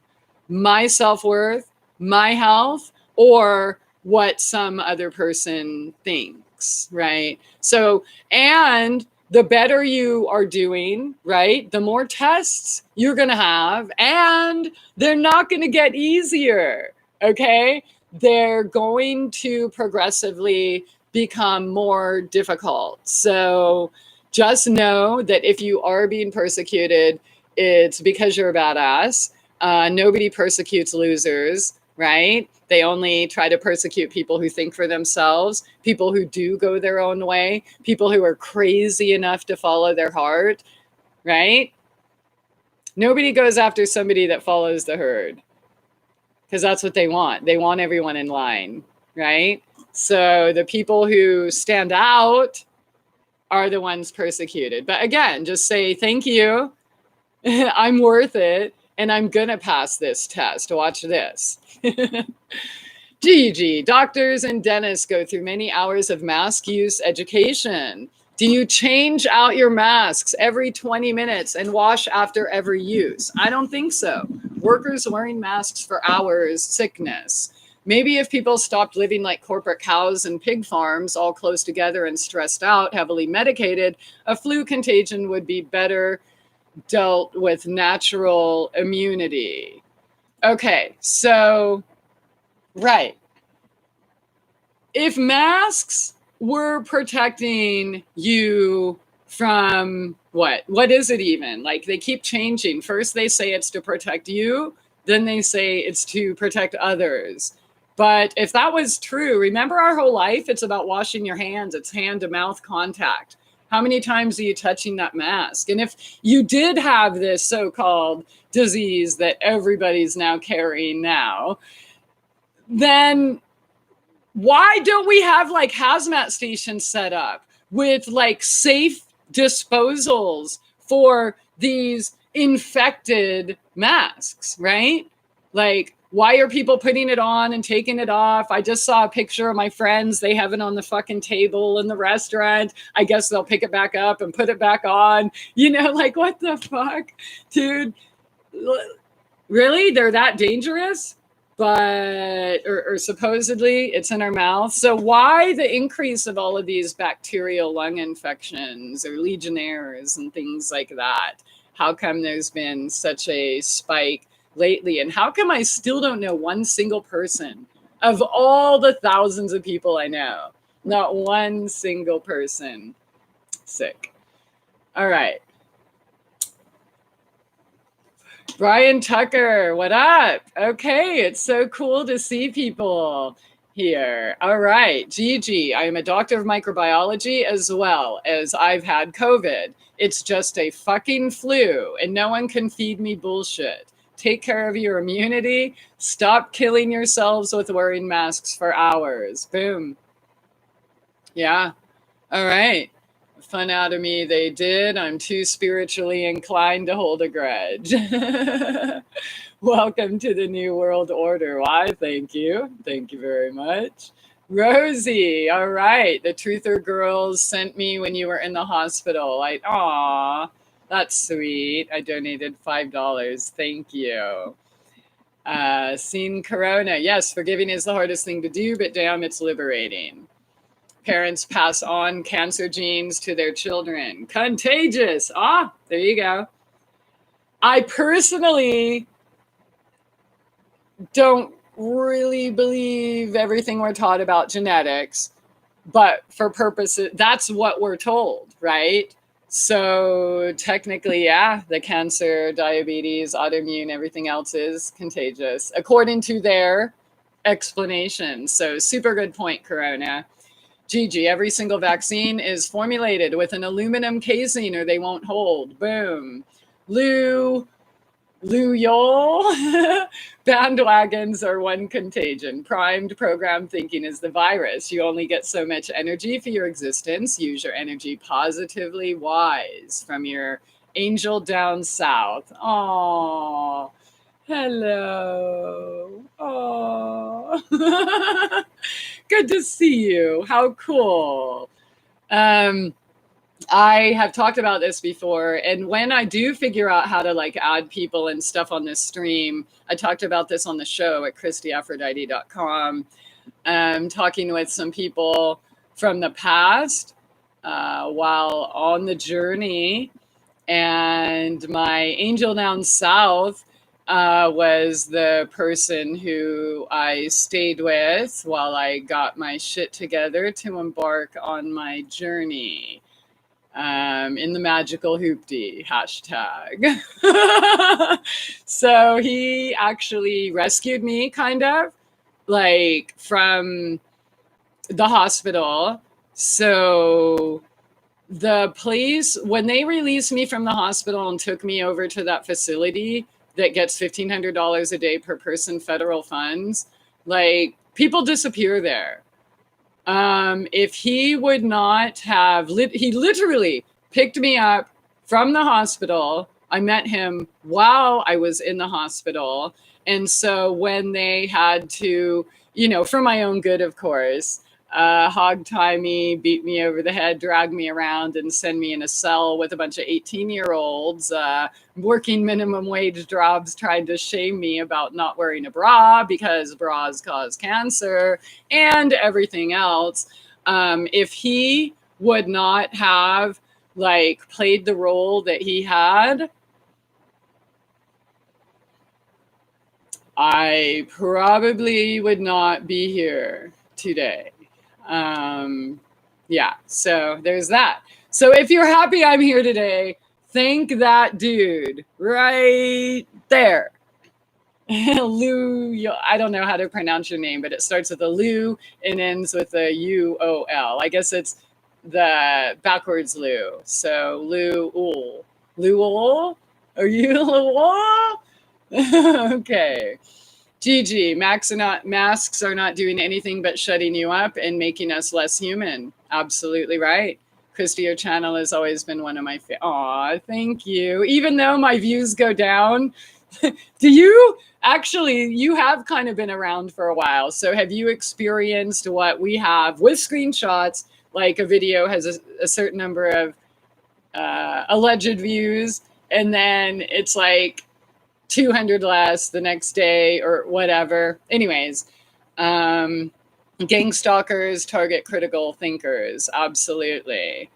My self-worth, my health, or what some other person thinks, right? So, and the better you are doing, right, the more tests you're going to have, and they're not going to get easier, okay? They're going to progressively become more difficult. So just know that if you are being persecuted, it's because you're a badass. Nobody persecutes losers, right? They only try to persecute people who think for themselves, people who do go their own way, people who are crazy enough to follow their heart, right? Nobody goes after somebody that follows the herd, because that's what they want. They want everyone in line, right? So the people who stand out are the ones persecuted. But again, just say, thank you. I'm worth it. And I'm going to pass this test. Watch this. Gigi, doctors and dentists go through many hours of mask use education. Do you change out your masks every 20 minutes and wash after every use? I don't think so. Workers wearing masks for hours, sickness. Maybe if people stopped living like corporate cows and pig farms, all close together and stressed out, heavily medicated, a flu contagion would be better dealt with natural immunity. Okay, so, right. If masks were protecting you from what is it even? Like, they keep changing. First they say it's to protect you, then they say it's to protect others. But if that was true, remember our whole life, it's about washing your hands. It's hand to mouth contact. How many times are you touching that mask? And if you did have this so-called disease that everybody's now carrying now, then why don't we have like hazmat stations set up with like safe disposals for these infected masks, right? Like, why are people putting it on and taking it off? I just saw a picture of my friends. They have it on the fucking table in the restaurant. I guess they'll pick it back up and put it back on. You know, like, what the fuck, dude? Really? They're that dangerous? But, or supposedly it's in our mouth. So why the increase of all of these bacterial lung infections or legionnaires and things like that? How come there's been such a spike lately? And how come I still don't know one single person of all the thousands of people I know? Not one single person sick. All right. Brian Tucker, what up? Okay, it's so cool to see people here. All right, Gigi, I am a doctor of microbiology as well as I've had COVID. It's just a fucking flu and no one can feed me bullshit. Take care of your immunity. Stop killing yourselves with wearing masks for hours. Boom. Yeah. All right. Fun out of me they did. I'm too spiritually inclined to hold a grudge. Welcome to the New World Order. Why? Thank you. Thank you very much. Rosie, all right. The Truther girls sent me when you were in the hospital. Aw, that's sweet. I donated $5. Thank you. Seen Corona. Yes, forgiving is the hardest thing to do, but damn, it's liberating. Parents pass on cancer genes to their children. Contagious. Ah, there you go. I personally don't really believe everything we're taught about genetics, but for purposes, that's what we're told, right? So technically, yeah, the cancer, diabetes, autoimmune, everything else is contagious, according to their explanation. So super good point, Corona. Gigi, every single vaccine is formulated with an aluminum casing or they won't hold. Boom. Lou Yol. Bandwagons are one contagion. Primed program thinking is the virus. You only get so much energy for your existence. Use your energy positively. Wise. From your angel down south. Aww. Hello. Oh. Good to see you. How cool. I have talked about this before, and when I do figure out how to like add people and stuff on this stream, I talked about this on the show at ChristieAphrodite.com, talking with some people from the past while on the journey, and my angel down south was the person who I stayed with while I got my shit together to embark on my journey. In the magical hoopty hashtag. So he actually rescued me kind of like from the hospital. So the police, when they released me from the hospital and took me over to that facility that gets $1,500 a day per person, federal funds, like people disappear there. If he would not have, he literally picked me up from the hospital. I met him while I was in the hospital. And so when they had to, you know, for my own good, of course, hog tie me, beat me over the head, drag me around, and send me in a cell with a bunch of 18-year-olds. Working minimum wage jobs tried to shame me about not wearing a bra because bras cause cancer and everything else. If he would not have like played the role that he had, I probably would not be here today. Yeah, so there's that. So if you're happy I'm here today, thank that dude right there. Lou, I don't know how to pronounce your name, but it starts with a Lou and ends with a UOL. I guess it's the backwards Lou. So Lou, Lou, are you Lou? Okay. Gigi, masks are not doing anything but shutting you up and making us less human. Absolutely right. Christie, your channel has always been one of my Aw, thank you. Even though my views go down, do you actually, you have kind of been around for a while. So have you experienced what we have with screenshots, like a video has a certain number of alleged views, and then it's like 200 less the next day or whatever. Anyways, gang stalkers target critical thinkers. Absolutely.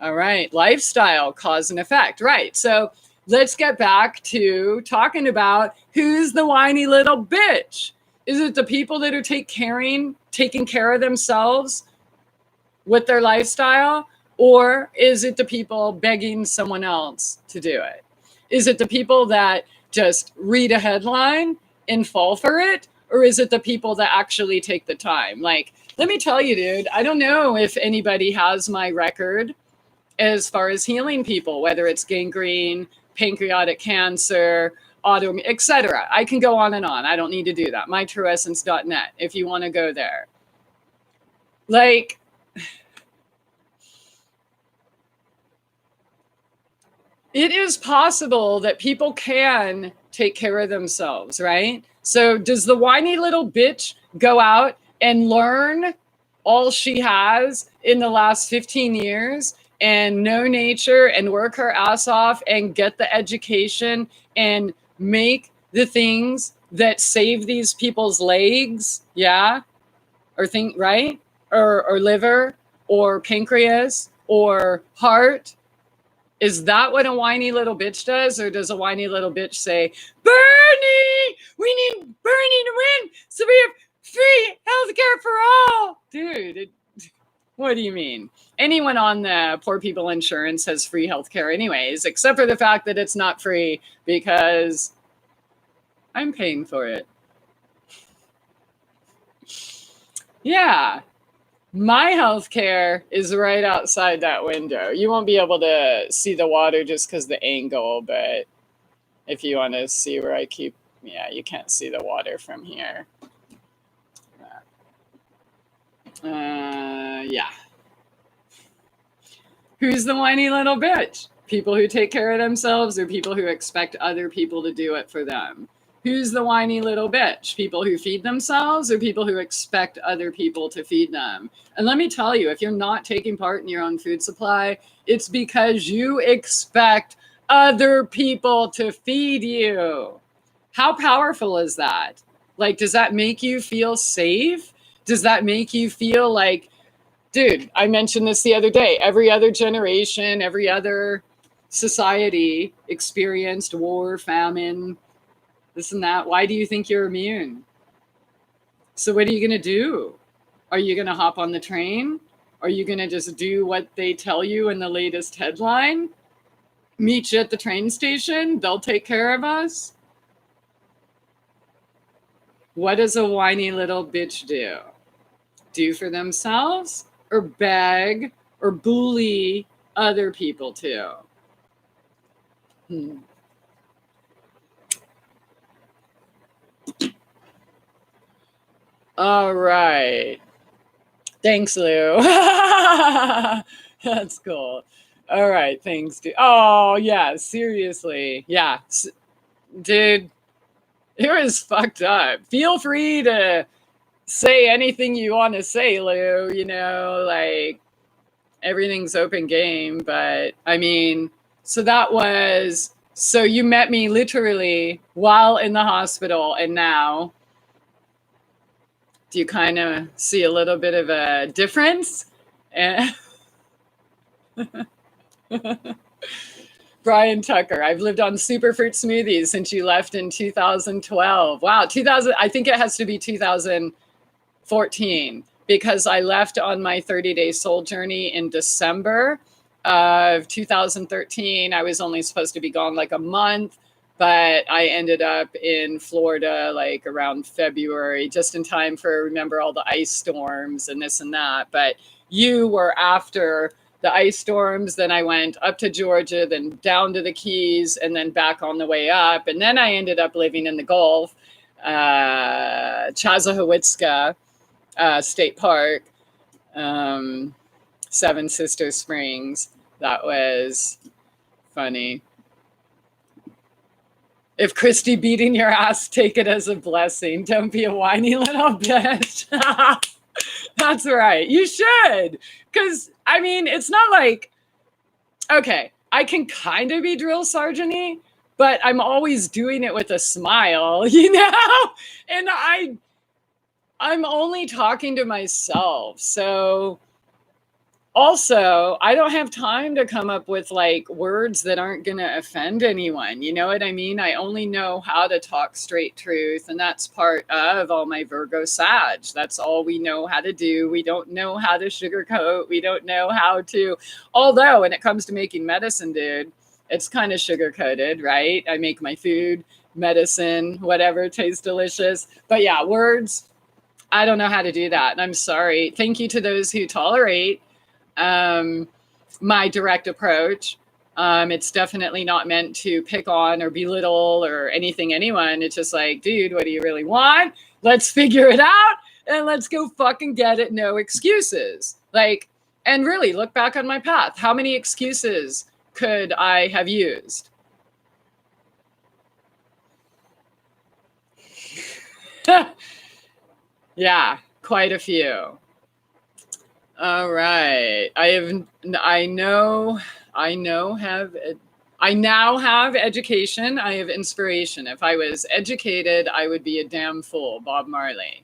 All right. Lifestyle, cause and effect. Right. So let's get back to talking about who's the whiny little bitch. Is it the people that are taking care of themselves with their lifestyle? Or is it the people begging someone else to do it? Is it the people that just read a headline and fall for it? Or is it the people that actually take the time? Like, let me tell you, dude, I don't know if anybody has my record as far as healing people, whether it's gangrene, pancreatic cancer, autoimmune, etc. I can go on and on. I don't need to do that. mytrueessence.net if you want to go there. Like, it is possible that people can take care of themselves, right? So does the whiny little bitch go out and learn all she has in the last 15 years and know nature and work her ass off and get the education and make the things that save these people's legs? Yeah. Or right? Or liver or pancreas or heart. Is that what a whiny little bitch does? Or does a whiny little bitch say, Bernie, we need Bernie to win so we have free healthcare for all? Dude, what do you mean? Anyone on the poor people insurance has free healthcare anyways, except for the fact that it's not free because I'm paying for it. Yeah. My healthcare is right outside that window. You won't be able to see the water just because the angle, but if you want to see where I keep, yeah, you can't see the water from here. Yeah. Who's the whiny little bitch? People who take care of themselves or people who expect other people to do it for them? Who's the whiny little bitch? People who feed themselves or people who expect other people to feed them? And let me tell you, if you're not taking part in your own food supply, it's because you expect other people to feed you. How powerful is that? Like, does that make you feel safe? Does that make you feel like, dude, I mentioned this the other day, every other generation, every other society experienced war, famine, this and that. Why do you think you're immune? So what are you going to do? Are you going to hop on the train? Are you going to just do what they tell you in the latest headline? Meet you at the train station? They'll take care of us? What does a whiny little bitch do? Do for themselves or beg or bully other people too? All right. Thanks, Lou. That's cool. All right. Thanks, dude. Oh, yeah. Seriously. Yeah. Dude, it was fucked up. Feel free to say anything you want to say, Lou, like everything's open game. But I mean, so you met me literally while in the hospital, and now do you kind of see a little bit of a difference? And Brian Tucker, I've lived on superfruit smoothies since you left in 2012. Wow, 2000, I think it has to be 2014 because I left on my 30-day soul journey in December of 2013. I was only supposed to be gone like a month, but I ended up in Florida like around February, just in time for, remember, all the ice storms and this and that. But you were after the ice storms. Then I went up to Georgia, then down to the Keys, and then back on the way up. And then I ended up living in the Gulf, Chassahowitzka State Park, Seven Sister Springs. That was funny. If Christie beating your ass, take it as a blessing. Don't be a whiny little bitch. That's right. You should. Because, I mean, it's not like, okay, I can kind of be drill sergeant-y, but I'm always doing it with a smile, And I'm only talking to myself. So also, I don't have time to come up with like words that aren't going to offend anyone. You know what I mean? I only know how to talk straight truth. And that's part of all my Virgo Sag. That's all we know how to do. We don't know how to sugarcoat. We don't know how to, although when it comes to making medicine, dude, it's kind of sugar coated, right? I make my food, medicine, whatever, tastes delicious. But yeah, words, I don't know how to do that. And I'm sorry. Thank you to those who tolerate my direct approach. It's definitely not meant to pick on or belittle or anyone. It's just like, dude, what do you really want? Let's figure it out and let's go fucking get it. No excuses. Like, and really look back on my path. How many excuses could I have used? Yeah, quite a few. All right. I now have education. I have inspiration. If I was educated, I would be a damn fool. Bob Marley.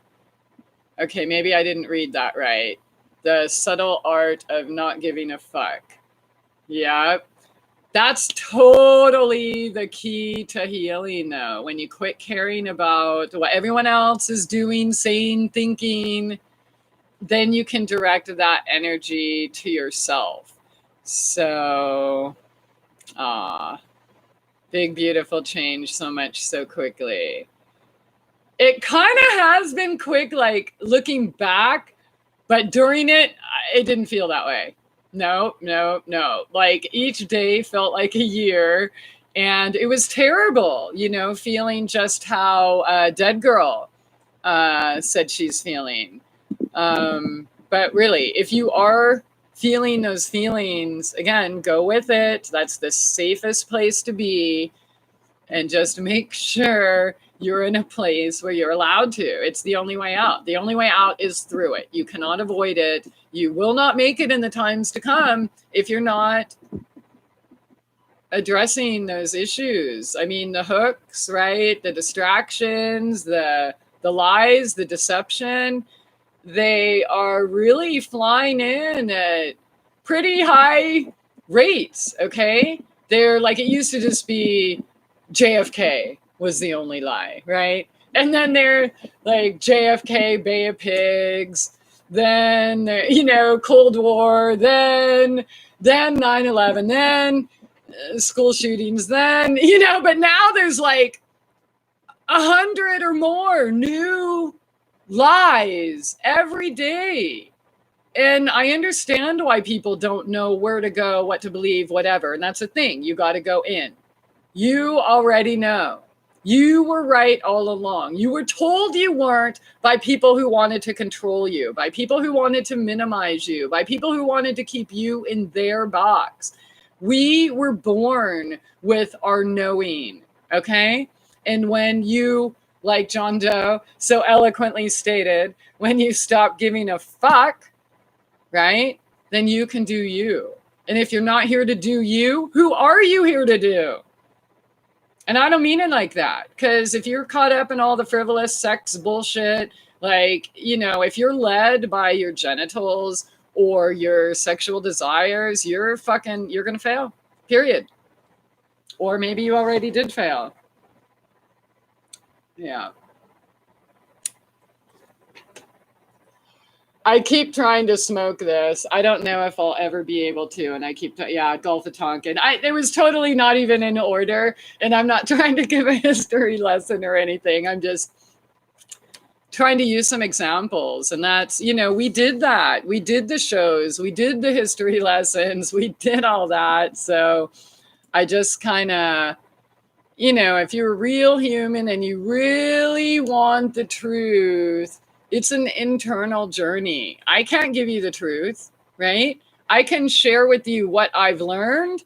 Okay, maybe I didn't read that right. The subtle art of not giving a fuck. Yeah. That's totally the key to healing, though. When you quit caring about what everyone else is doing, saying, thinking, then you can direct that energy to yourself. So, big, beautiful change so much so quickly. It kind of has been quick, like looking back, but during it didn't feel that way. No. Like each day felt like a year, and it was terrible, feeling just how Dead Girl said she's feeling. But really, if you are feeling those feelings, again, go with it. That's the safest place to be. And just make sure you're in a place where you're allowed to. It's the only way out. The only way out is through it. You cannot avoid it. You will not make it in the times to come if you're not addressing those issues. I mean, the hooks, right? The distractions, the lies, the deception, they are really flying in at pretty high rates, okay? They're like, it used to just be JFK was the only lie, right? And then they're like JFK, Bay of Pigs, then, Cold War, then 9/11, then school shootings, then, but now there's like 100 or more new lies every day. And I understand why people don't know where to go, what to believe, whatever. And that's the thing. You got to go in. You already know. You were right all along. You were told you weren't by people who wanted to control you, by people who wanted to minimize you, by people who wanted to keep you in their box. We were born with our knowing, okay? And when you like John Doe so eloquently stated, when you stop giving a fuck, right, then you can do you. And if you're not here to do you, who are you here to do? And I don't mean it like that, because if you're caught up in all the frivolous sex bullshit, like, you know, if you're led by your genitals or your sexual desires, you're gonna fail, period. Or maybe you already did fail. Yeah. I keep trying to smoke this. I don't know if I'll ever be able to. And I keep, Gulf of Tonkin. It was totally not even in order. And I'm not trying to give a history lesson or anything. I'm just trying to use some examples. And that's, you know, we did that. We did the shows. We did the history lessons. We did all that. So I just kind of, you know, if you're a real human and you really want the truth, it's an internal journey. I can't give you the truth, right? I can share with you what I've learned,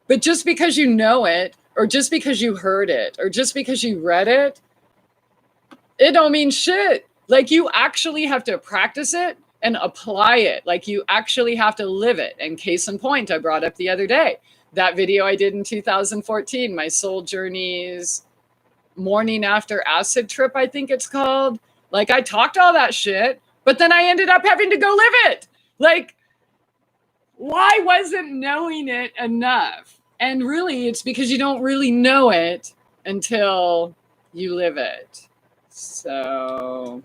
but just because you know it, or just because you heard it, or just because you read it, it don't mean shit. Like, you actually have to practice it and apply it. Like, you actually have to live it. And case in point, I brought up the other day, that video I did in 2014, my Soul Journeys Morning After Acid Trip, I think it's called. Like, I talked all that shit, but then I ended up having to go live it. Like, why wasn't knowing it enough? And really, it's because you don't really know it until you live it. So,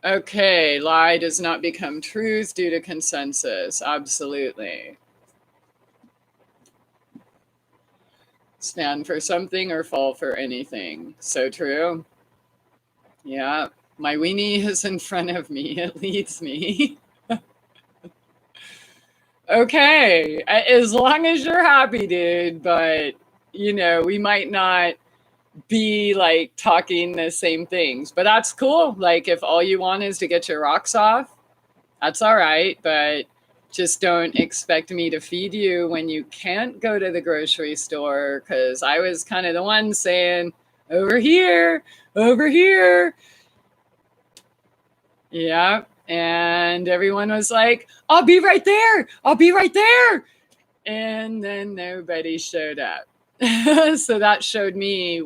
okay, lie does not become truth due to consensus. Absolutely. Stand for something or fall for anything. So true. Yeah. My weenie is in front of me. It leads me. Okay. As long as you're happy, dude. But, you know, we might not be like talking the same things. But that's cool. Like, if all you want is to get your rocks off, that's all right. But just don't expect me to feed you when you can't go to the grocery store, because I was kind of the one saying, over here, over here. Yeah. And everyone was like, I'll be right there. I'll be right there. And then nobody showed up. So that showed me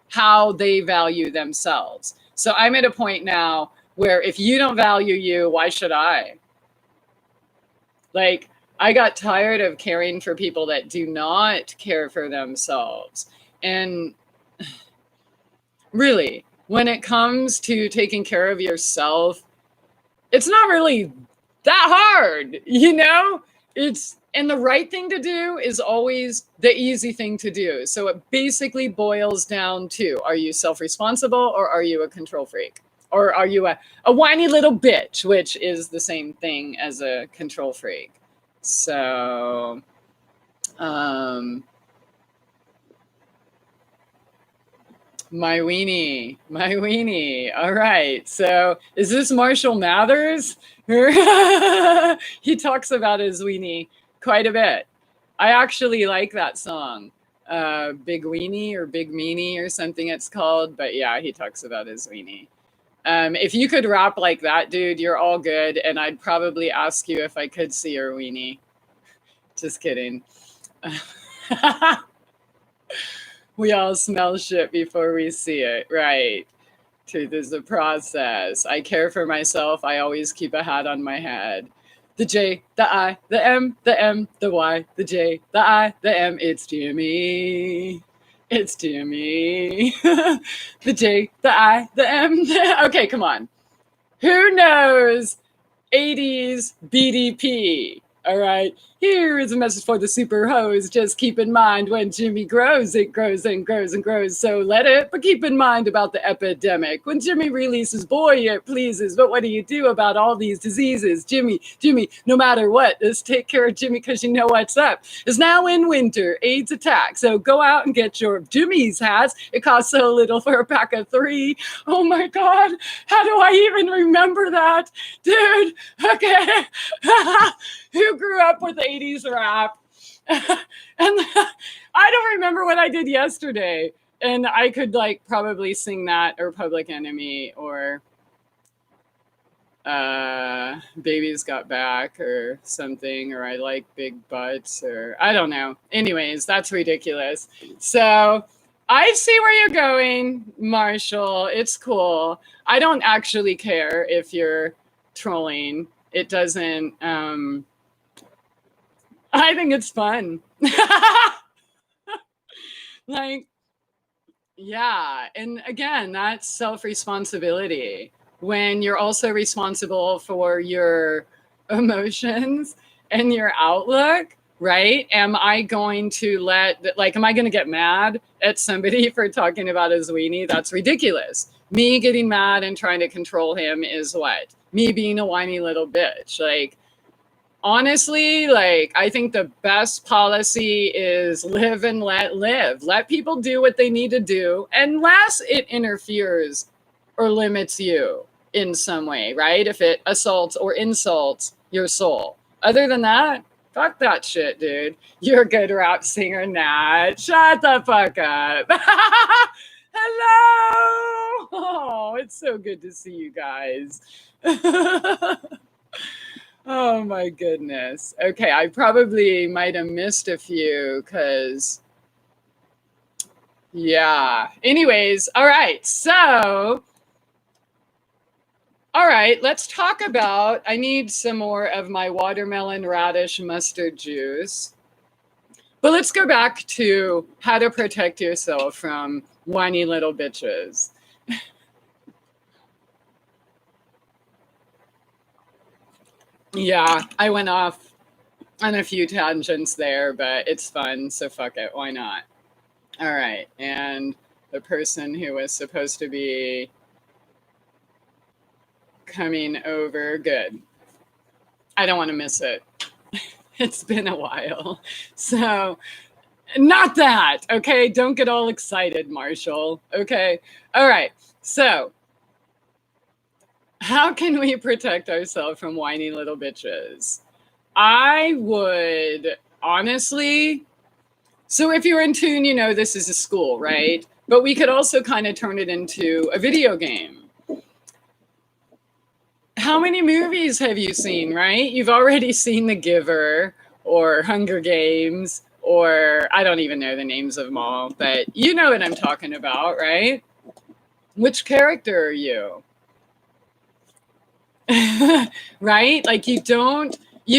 how they value themselves. So I'm at a point now where if you don't value you, why should I? Like, I got tired of caring for people that do not care for themselves. And really, when it comes to taking care of yourself, it's not really that hard, you know? And the right thing to do is always the easy thing to do. So it basically boils down to, are you self-responsible or are you a control freak? Or are you a whiny little bitch, which is the same thing as a control freak. So, my weenie. All right. So is this Marshall Mathers? He talks about his weenie quite a bit. I actually like that song. Big Weenie or Big Meanie or something it's called. But yeah, he talks about his weenie. If you could rap like that, dude, you're all good. And I'd probably ask you if I could see your weenie. Just kidding. We all smell shit before we see it. Right. Truth is a process. I care for myself. I always keep a hat on my head. The J, the I, the M, the M, the Y, the J, the I, the M. It's Jimmy. It's Jimmy. The J, the I, the M. Okay, come on. Who knows 80s BDP? All right. Here is a message for the super hoes. Just keep in mind, when Jimmy grows, it grows and grows and grows. So let it, but keep in mind about the epidemic. When Jimmy releases, boy, it pleases. But what do you do about all these diseases? Jimmy, no matter what, just take care of Jimmy, because you know what's up. It's now in winter, AIDS attack. So go out and get your Jimmy's hats. It costs so little for a pack of 3. Oh my God. How do I even remember that? Dude, okay. Who grew up with 80s rap? And I don't remember what I did yesterday. And I could like probably sing that or Public Enemy or Baby's Got Back or something, or I like big butts, or I don't know. Anyways, that's ridiculous. So I see where you're going, Marshall. It's cool. I don't actually care if you're trolling. It doesn't, I think it's fun. Like, yeah. And again, that's self-responsibility when you're also responsible for your emotions and your outlook, right? Am I going to am I going to get mad at somebody for talking about his weenie? That's ridiculous. Me getting mad and trying to control him is what? Me being a whiny little bitch. Like, honestly, like, I think the best policy is live and let live. Let people do what they need to do unless it interferes or limits you in some way, right? If it assaults or insults your soul. Other than that, fuck that shit, dude. You're a good rap singer, Nat. Shut the fuck up. Hello. Oh, it's so good to see you guys. Oh my goodness. Okay, I probably might have missed a few because, yeah. Anyways, all right. So, all right, let's talk about, I need some more of my watermelon radish mustard juice. But let's go back to how to protect yourself from whiny little bitches. Yeah, I went off on a few tangents there, but it's fun, so fuck it, why not? All right, and the person who was supposed to be coming over, good. I don't want to miss it. It's been a while. So, not that, okay? Don't get all excited, Marshall, okay? All right, so how can we protect ourselves from whiny little bitches? I would honestly, so if you're in tune, you know this is a school, right? But we could also kind of turn it into a video game. How many movies have you seen, right? You've already seen The Giver or Hunger Games, or I don't even know the names of them all, but you know what I'm talking about, right? Which character are you? Right? Like, you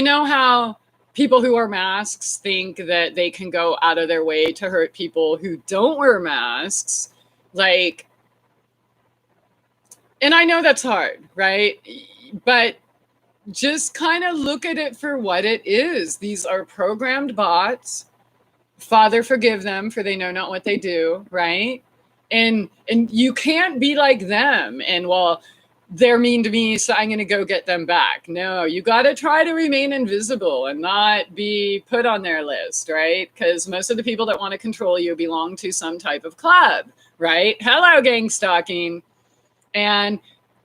know how people who wear masks think that they can go out of their way to hurt people who don't wear masks? Like, and I know that's hard, right? But just kind of look at it for what it is. These are programmed bots. Father, forgive them, for they know not what they do, right? And you can't be like them. And well, they're mean to me, so I'm going to go get them back. No, you got to try to remain invisible and not be put on their list, right? Because most of the people that want to control you belong to some type of club, right? Hello, gang stalking. And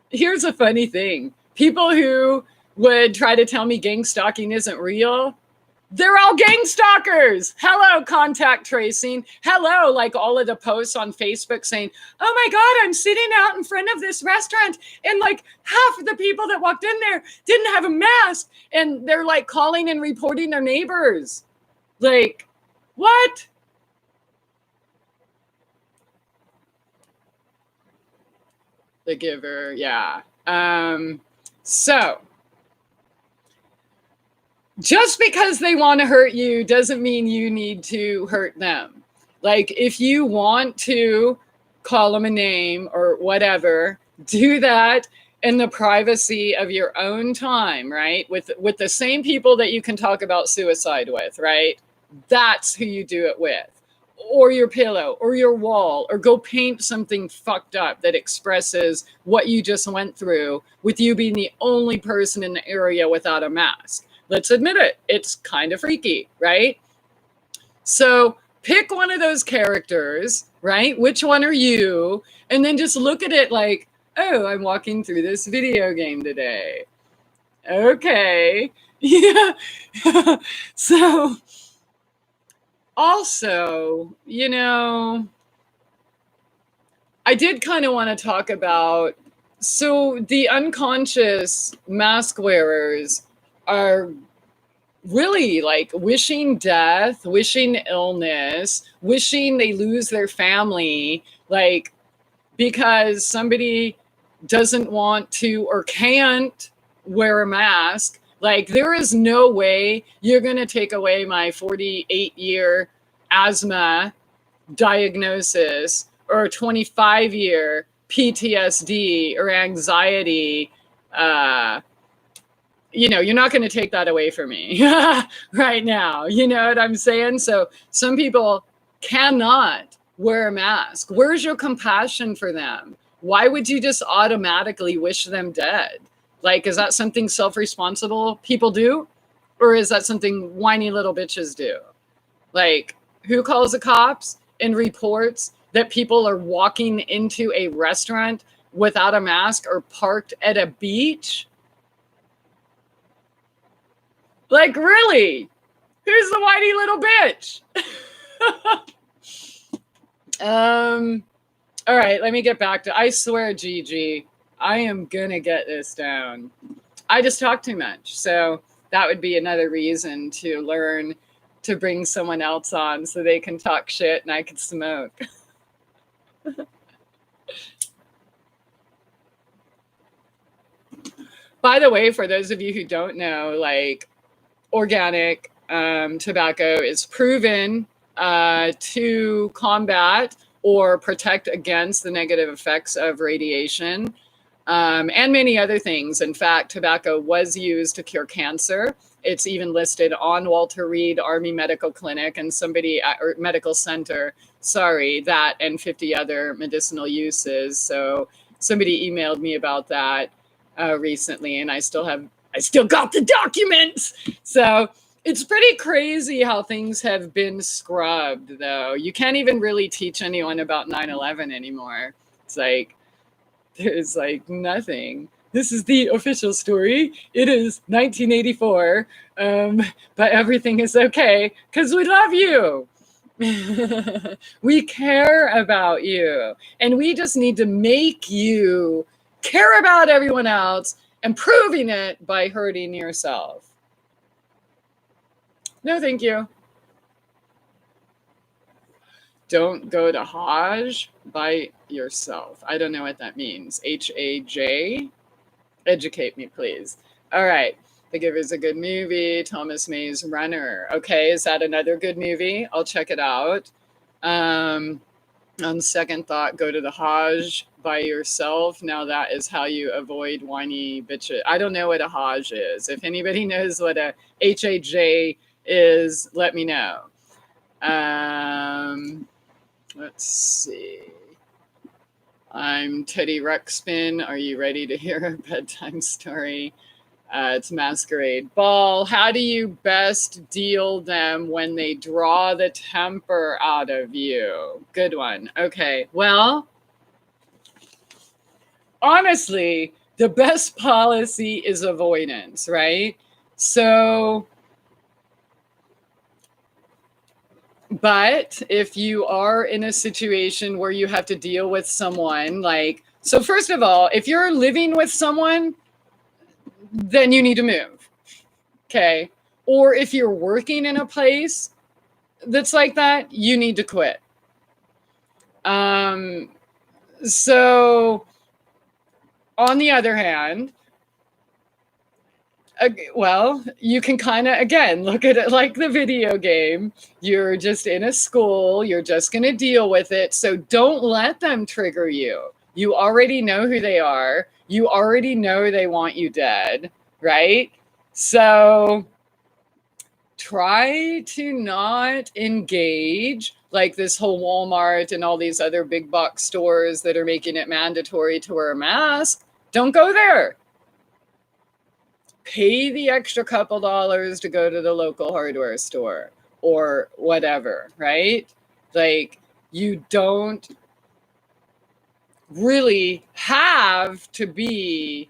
here's a funny thing. People who would try to tell me gang stalking isn't real, they're all gang stalkers. Hello, contact tracing. Hello, like all of the posts on Facebook saying, oh my God, I'm sitting out in front of this restaurant and like half of the people that walked in there didn't have a mask. And they're like calling and reporting their neighbors. Like, what? The Giver, yeah. So, just because they want to hurt you doesn't mean you need to hurt them. Like, if you want to call them a name or whatever, do that in the privacy of your own time, right? With the same people that you can talk about suicide with, right? That's who you do it with. Or your pillow, or your wall, or go paint something fucked up that expresses what you just went through with you being the only person in the area without a mask. Let's admit it, it's kind of freaky, right? So pick one of those characters, right? Which one are you? And then just look at it like, oh, I'm walking through this video game today. Okay. Yeah. So Also, I did kind of want to talk about, so the unconscious mask wearers are really like wishing death, wishing illness, wishing they lose their family, like because somebody doesn't want to or can't wear a mask. Like, there is no way you're going to take away my 48-year asthma diagnosis or 25-year PTSD or anxiety. You're not going to take that away from me right now. You know what I'm saying? So some people cannot wear a mask. Where's your compassion for them? Why would you just automatically wish them dead? Like, is that something self-responsible people do? Or is that something whiny little bitches do? Like, who calls the cops and reports that people are walking into a restaurant without a mask or parked at a beach? Like, really? Who's the whiny little bitch? All right, let me get back to, I swear, Gigi, I am gonna get this down. I just talk too much. So that would be another reason to learn to bring someone else on so they can talk shit and I can smoke. By the way, for those of you who don't know, like, organic tobacco is proven to combat or protect against the negative effects of radiation and many other things. In fact, tobacco was used to cure cancer. It's even listed on Walter Reed Army Medical Clinic and or medical center, that and 50 other medicinal uses. So somebody emailed me about that recently, and I still got the documents. So it's pretty crazy how things have been scrubbed, though. You can't even really teach anyone about 9/11 anymore. It's like, there's like nothing. This is the official story. It is 1984, but everything is okay because we love you. We care about you. And we just need to make you care about everyone else and proving it by hurting yourself. No, thank you. Don't go to Hajj by yourself. I don't know what that means. H-A-J? Educate me, please. All right. The Giver's a good movie. Thomas May's Runner. Okay, is that another good movie? I'll check it out. On second thought, go to the Hajj by yourself. Now that is how you avoid whiny bitches. I don't know what a Hajj is. If anybody knows what a H-A-J is, let me know. Let's see. I'm Teddy Ruxpin. Are you ready to hear a bedtime story? It's Masquerade Ball. How do you best deal them when they draw the temper out of you? Good one. Okay. Well, honestly, the best policy is avoidance, right? So, but if you are in a situation where you have to deal with someone, like, so first of all, if you're living with someone, then you need to move. Okay. Or if you're working in a place that's like that, you need to quit. So on the other hand, well, you can kind of, again, look at it like the video game. You're just in a school. You're just going to deal with it. So don't let them trigger you. You already know who they are. You already know they want you dead, right? So try to not engage like this whole Walmart and all these other big box stores that are making it mandatory to wear a mask. Don't go there. Pay the extra couple dollars to go to the local hardware store or whatever, right? Like, you don't really have to be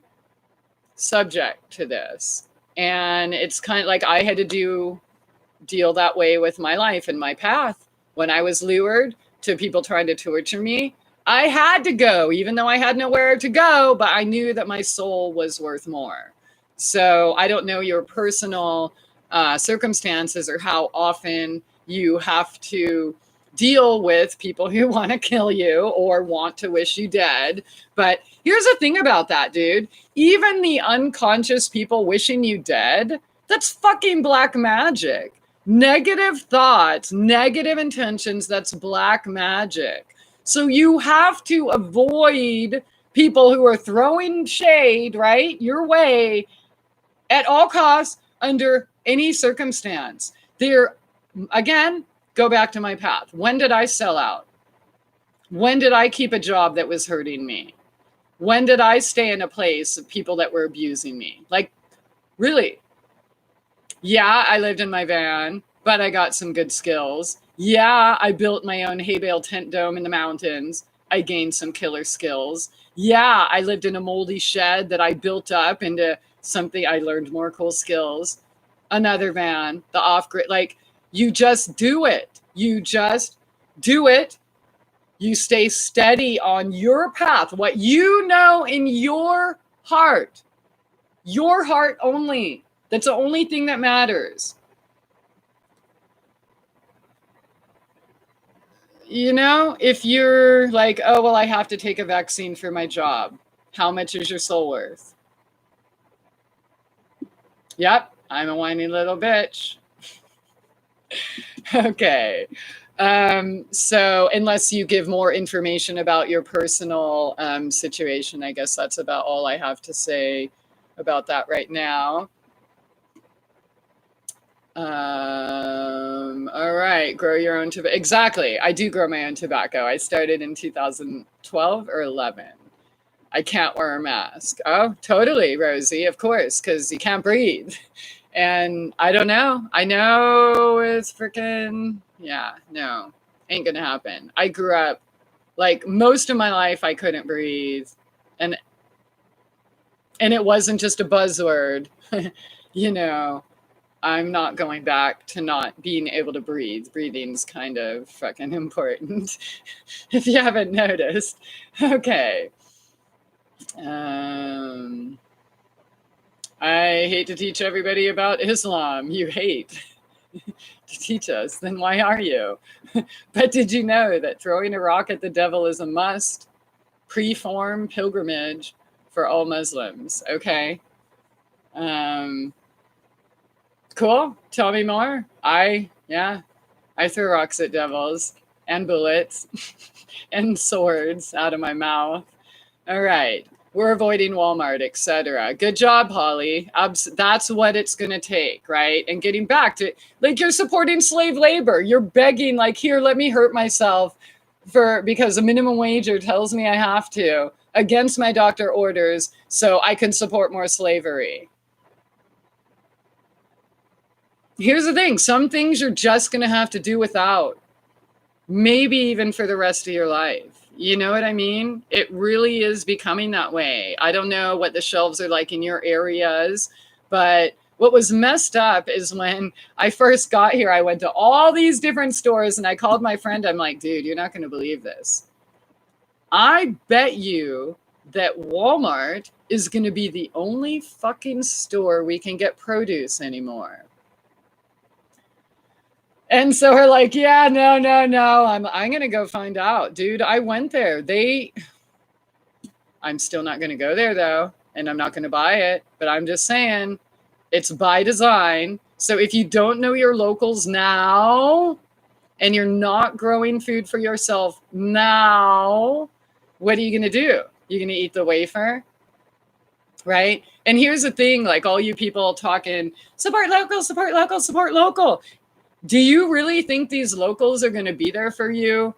subject to this. And it's kind of like I had to do deal that way with my life and my path. When I was lured to people trying to torture me, I had to go, even though I had nowhere to go, but I knew that my soul was worth more. So I don't know your personal circumstances or how often you have to deal with people who want to kill you or want to wish you dead. But here's the thing about that, dude. Even the unconscious people wishing you dead, that's fucking black magic. Negative thoughts, negative intentions, that's black magic. So you have to avoid people who are throwing shade, right, your way at all costs under any circumstance. They're, again, go back to my path. When did I sell out? When did I keep a job that was hurting me? When did I stay in a place of people that were abusing me? Like, really? Yeah, I lived in my van, but I got some good skills. Yeah, I built my own hay bale tent dome in the mountains. I gained some killer skills. Yeah, I lived in a moldy shed that I built up into something. I learned more cool skills. Another van, the off-grid. Like, you just do it. You just do it. You stay steady on your path, what you know in your heart only. That's the only thing that matters. You know, if you're like, oh, well, I have to take a vaccine for my job, how much is your soul worth? Yep, I'm a whiny little bitch. Okay. So unless you give more information about your personal situation, I guess that's about all I have to say about that right now. All right, grow your own tobacco. Exactly, I do grow my own tobacco. I started in 2012 or 11. I can't wear a mask. Oh, totally, Rosie, of course, because you can't breathe. And I don't know. I know it's freaking, yeah, no, ain't gonna happen. I grew up, like, most of my life I couldn't breathe. And it wasn't just a buzzword, you know. I'm not going back to not being able to breathe. Breathing's kind of fucking important, if you haven't noticed. Okay. I hate to teach everybody about Islam. You hate to teach us. Then why are you? But did you know that throwing a rock at the devil is a must? Pre-form pilgrimage for all Muslims. Okay. Cool. Tell me more. I throw rocks at devils and bullets and swords out of my mouth. All right. We're avoiding Walmart, etc. Good job, Holly. That's what it's going to take, right? And getting back to, like, you're supporting slave labor. You're begging, like, here, let me hurt myself because the minimum wager tells me I have to, against my doctor orders, so I can support more slavery. Here's the thing. Some things you're just going to have to do without, maybe even for the rest of your life. You know what I mean? It really is becoming that way. I don't know what the shelves are like in your areas, but what was messed up is when I first got here, I went to all these different stores and I called my friend. I'm like, dude, you're not going to believe this. I bet you that Walmart is going to be the only fucking store we can get produce anymore. And so we're like, yeah, no. I'm going to go find out. Dude, I went there. I'm still not going to go there, though. And I'm not going to buy it. But I'm just saying, it's by design. So if you don't know your locals now, and you're not growing food for yourself now, what are you going to do? You're going to eat the wafer? Right? And here's the thing, like, all you people talking, support local, support local, support local. Do you really think these locals are going to be there for you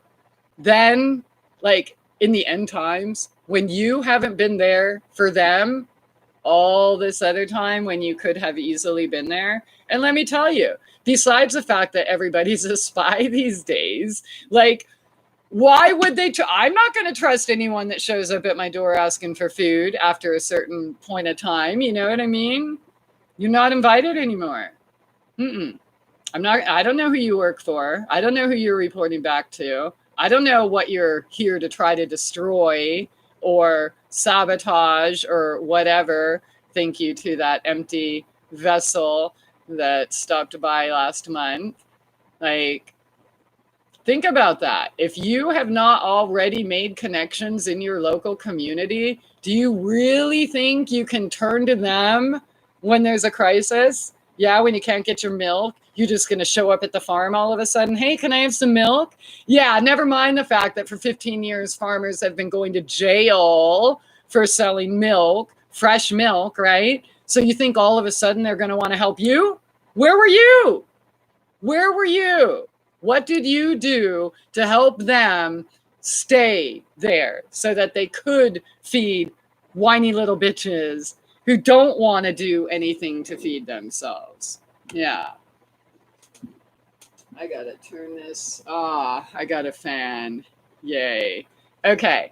then, like, in the end times, when you haven't been there for them all this other time when you could have easily been there? And let me tell you, besides the fact that everybody's a spy these days, like, why would they? I'm not going to trust anyone that shows up at my door asking for food after a certain point of time. You know what I mean? You're not invited anymore. I don't know who you work for. I don't know who you're reporting back to. I don't know what you're here to try to destroy or sabotage or whatever. Thank you to that empty vessel that stopped by last month. Like, think about that. If you have not already made connections in your local community, do you really think you can turn to them when there's a crisis? Yeah, when you can't get your milk, you're just going to show up at the farm all of a sudden. Hey, can I have some milk? Yeah, never mind the fact that for 15 years, farmers have been going to jail for selling milk, fresh milk, right? So you think all of a sudden they're going to want to help you? Where were you? Where were you? What did you do to help them stay there so that they could feed whiny little bitches who don't want to do anything to feed themselves? Yeah. I gotta turn this. I got a fan. Yay. Okay.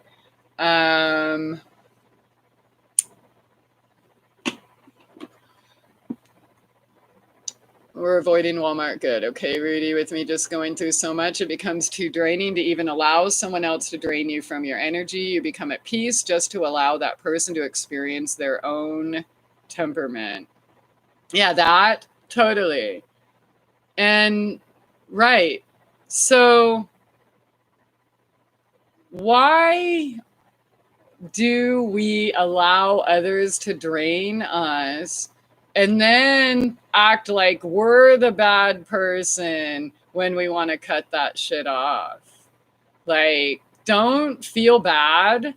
We're avoiding Walmart. Good. Okay, Rudy, with me just going through so much, it becomes too draining to even allow someone else to drain you from your energy. You become at peace just to allow that person to experience their own temperament. Yeah, that totally. And right. So why do we allow others to drain us and then act like we're the bad person when we want to cut that shit off? Like, don't feel bad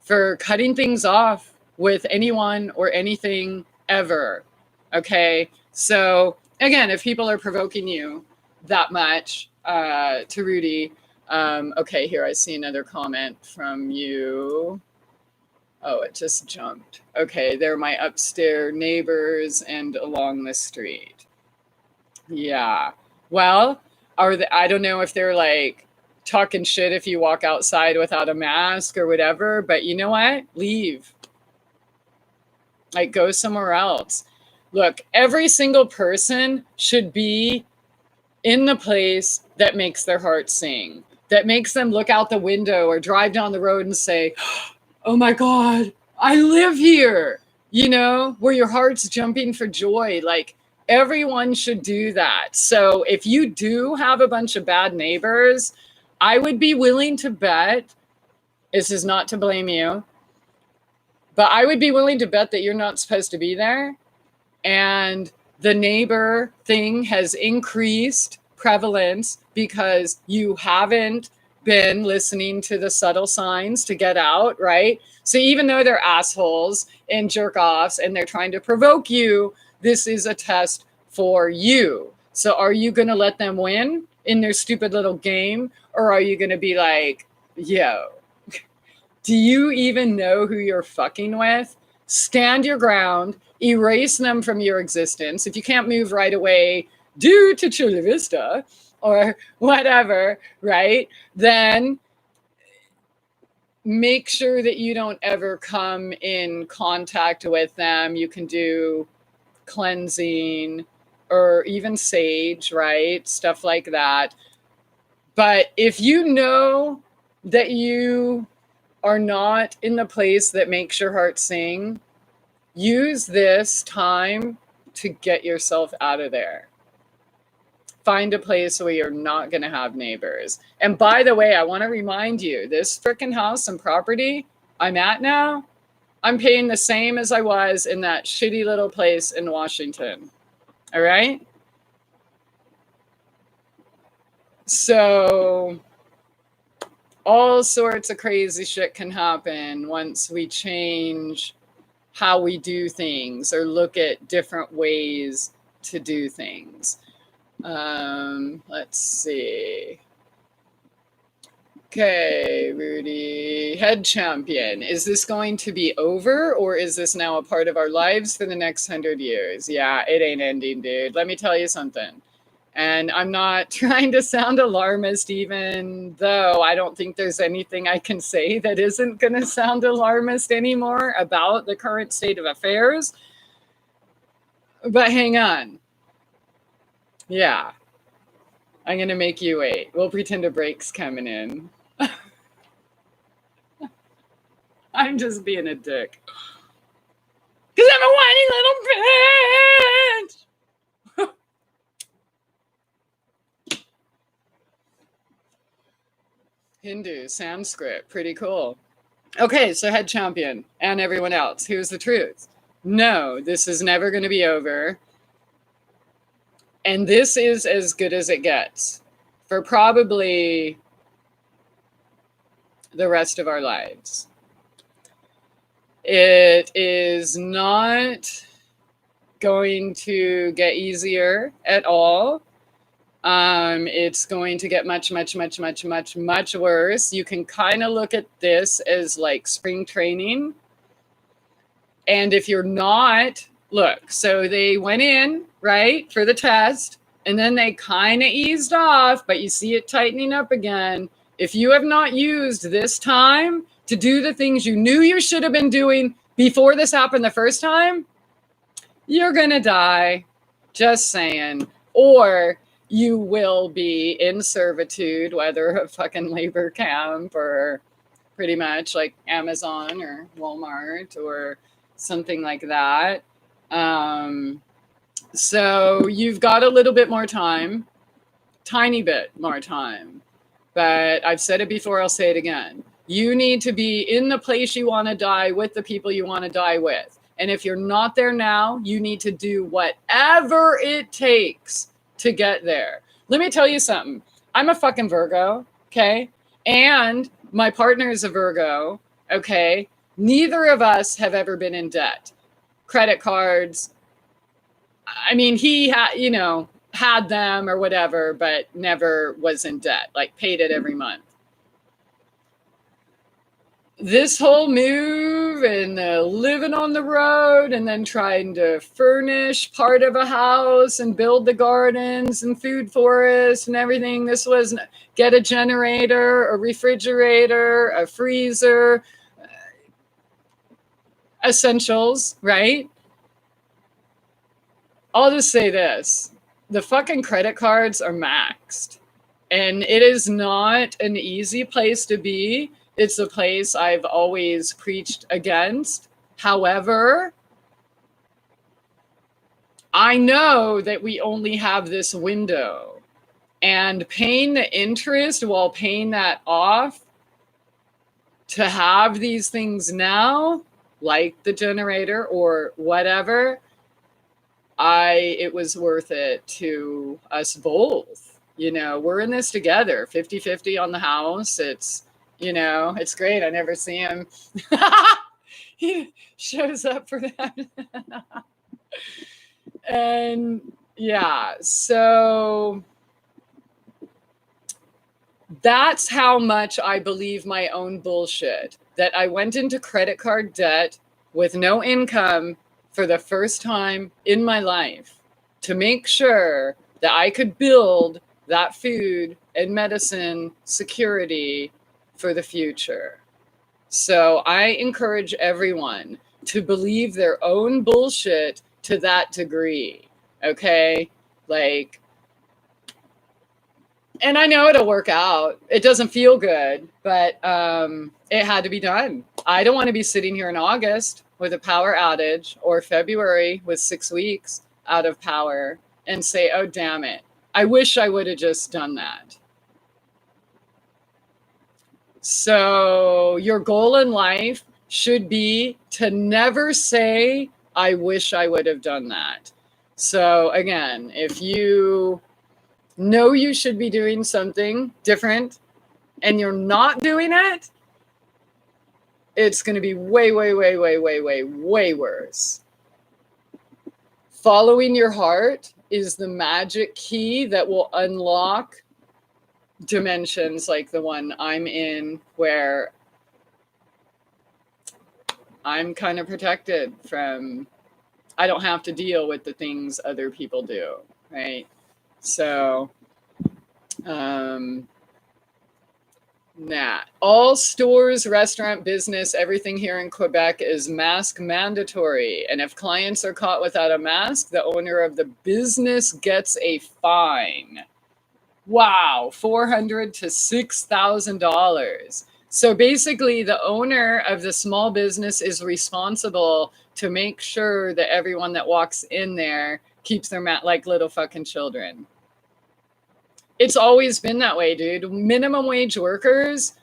for cutting things off with anyone or anything ever. Okay. So again, if people are provoking you that much, to Rudy, okay, here I see another comment from you. Oh, it just jumped. Okay, they're my upstairs neighbors and along the street. Yeah. Well, I don't know if they're like talking shit if you walk outside without a mask or whatever, but you know what? Leave. Like, go somewhere else. Look, every single person should be in the place that makes their heart sing, that makes them look out the window or drive down the road and say, oh my God, I live here, you know, where your heart's jumping for joy. Like, everyone should do that. So if you do have a bunch of bad neighbors, I would be willing to bet, this is not to blame you, but I would be willing to bet that you're not supposed to be there. And the neighbor thing has increased prevalence because you haven't been listening to the subtle signs to get out, right? So even though they're assholes and jerk offs and they're trying to provoke you, this is a test for you. So are you going to let them win in their stupid little game? Or are you going to be like, yo, do you even know who you're fucking with? Stand your ground, erase them from your existence. If you can't move right away due to Chula Vista or whatever, right? Then make sure that you don't ever come in contact with them. You can do cleansing or even sage, right? Stuff like that. But if you know that you are not in the place that makes your heart sing, use this time to get yourself out of there. Find a place where you're not going to have neighbors. And by the way, I want to remind you, this freaking house and property I'm at now, I'm paying the same as I was in that shitty little place in Washington. All right? So all sorts of crazy shit can happen once we change how we do things or look at different ways to do things. Let's see. Okay, Rudy, head champion. Is this going to be over or is this now a part of our lives for the next 100 years? Yeah, it ain't ending, dude. Let me tell you something. And I'm not trying to sound alarmist, even though I don't think there's anything I can say that isn't going to sound alarmist anymore about the current state of affairs. But hang on. Yeah. I'm going to make you wait. We'll pretend a break's coming in. I'm just being a dick. Because I'm a whiny little bitch. Hindu, Sanskrit, pretty cool. Okay, so head champion and everyone else, here's the truth. No, this is never going to be over. And this is as good as it gets for probably the rest of our lives. It is not going to get easier at all. It's going to get much, much, much, much, much, much worse. You can kind of look at this as like spring training. And if you're not, look, so they went in, right, for the test, and then they kind of eased off, but you see it tightening up again. If you have not used this time to do the things you knew you should have been doing before this happened the first time, you're going to die. Just saying. Or you will be in servitude, whether a fucking labor camp or pretty much like Amazon or Walmart or something like that. So you've got a little bit more time, tiny bit more time. But I've said it before, I'll say it again. You need to be in the place you want to die with the people you want to die with. And if you're not there now, you need to do whatever it takes to get there. Let me tell you something. I'm a fucking Virgo, okay? And my partner is a Virgo, okay? Neither of us have ever been in debt. Credit cards. I mean, he had them or whatever, but never was in debt, like paid it every month. This whole move and living on the road and then trying to furnish part of a house and build the gardens and food forests and everything. This was get a generator, a refrigerator, a freezer, essentials, right? I'll just say this. The fucking credit cards are maxed. And it is not an easy place to be. It's a place I've always preached against. However, I know that we only have this window. And paying the interest while paying that off to have these things now, like the generator or whatever, it was worth it to us both. You know, we're in this together, 50-50 on the house. It's, it's great. I never see him. He shows up for that. And yeah, so that's how much I believe my own bullshit, that I went into credit card debt with no income for the first time in my life to make sure that I could build that food and medicine security for the future. So I encourage everyone to believe their own bullshit to that degree. Okay? Like, and I know it'll work out. It doesn't feel good, but it had to be done. I don't want to be sitting here in August with a power outage or February with 6 weeks out of power and say, oh, damn it. I wish I would have just done that. So your goal in life should be to never say, I wish I would have done that. So again, if you know you should be doing something different and you're not doing it, it's going to be way, way, way, way, way, way, way worse. Following your heart is the magic key that will unlock dimensions like the one I'm in, where I'm kind of protected from, I don't have to deal with the things other people do, right? So Nah. All stores, restaurant, business, everything here in Quebec is mask mandatory. And if clients are caught without a mask, the owner of the business gets a fine. Wow, $400 to $6,000. So basically, the owner of the small business is responsible to make sure that everyone that walks in there keeps their mat like little fucking children. It's always been that way, dude. Minimum wage workers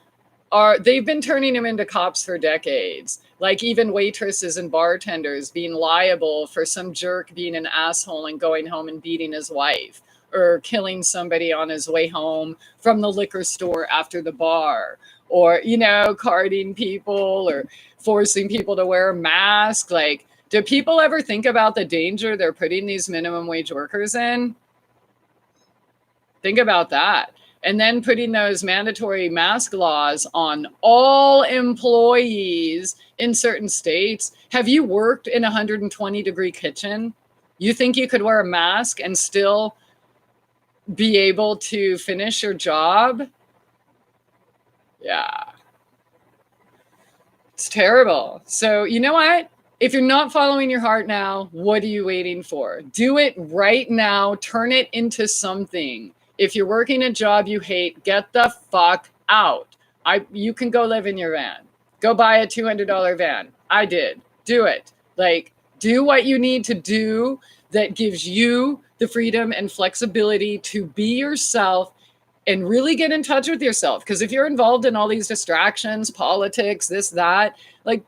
they've been turning them into cops for decades. Like even waitresses and bartenders being liable for some jerk being an asshole and going home and beating his wife, or killing somebody on his way home from the liquor store after the bar, or, carding people or forcing people to wear a mask. Like, do people ever think about the danger they're putting these minimum wage workers in? Think about that. And then putting those mandatory mask laws on all employees in certain states. Have you worked in a 120-degree kitchen? You think you could wear a mask and still be able to finish your job? Yeah. It's terrible. So you know what? If you're not following your heart now, what are you waiting for? Do it right now. Turn it into something. If you're working a job you hate, get the fuck out. You can go live in your van. Go buy a $200 van. I did. Do it. Like, do what you need to do that gives you the freedom and flexibility to be yourself and really get in touch with yourself. Because if you're involved in all these distractions, politics, this, that, like,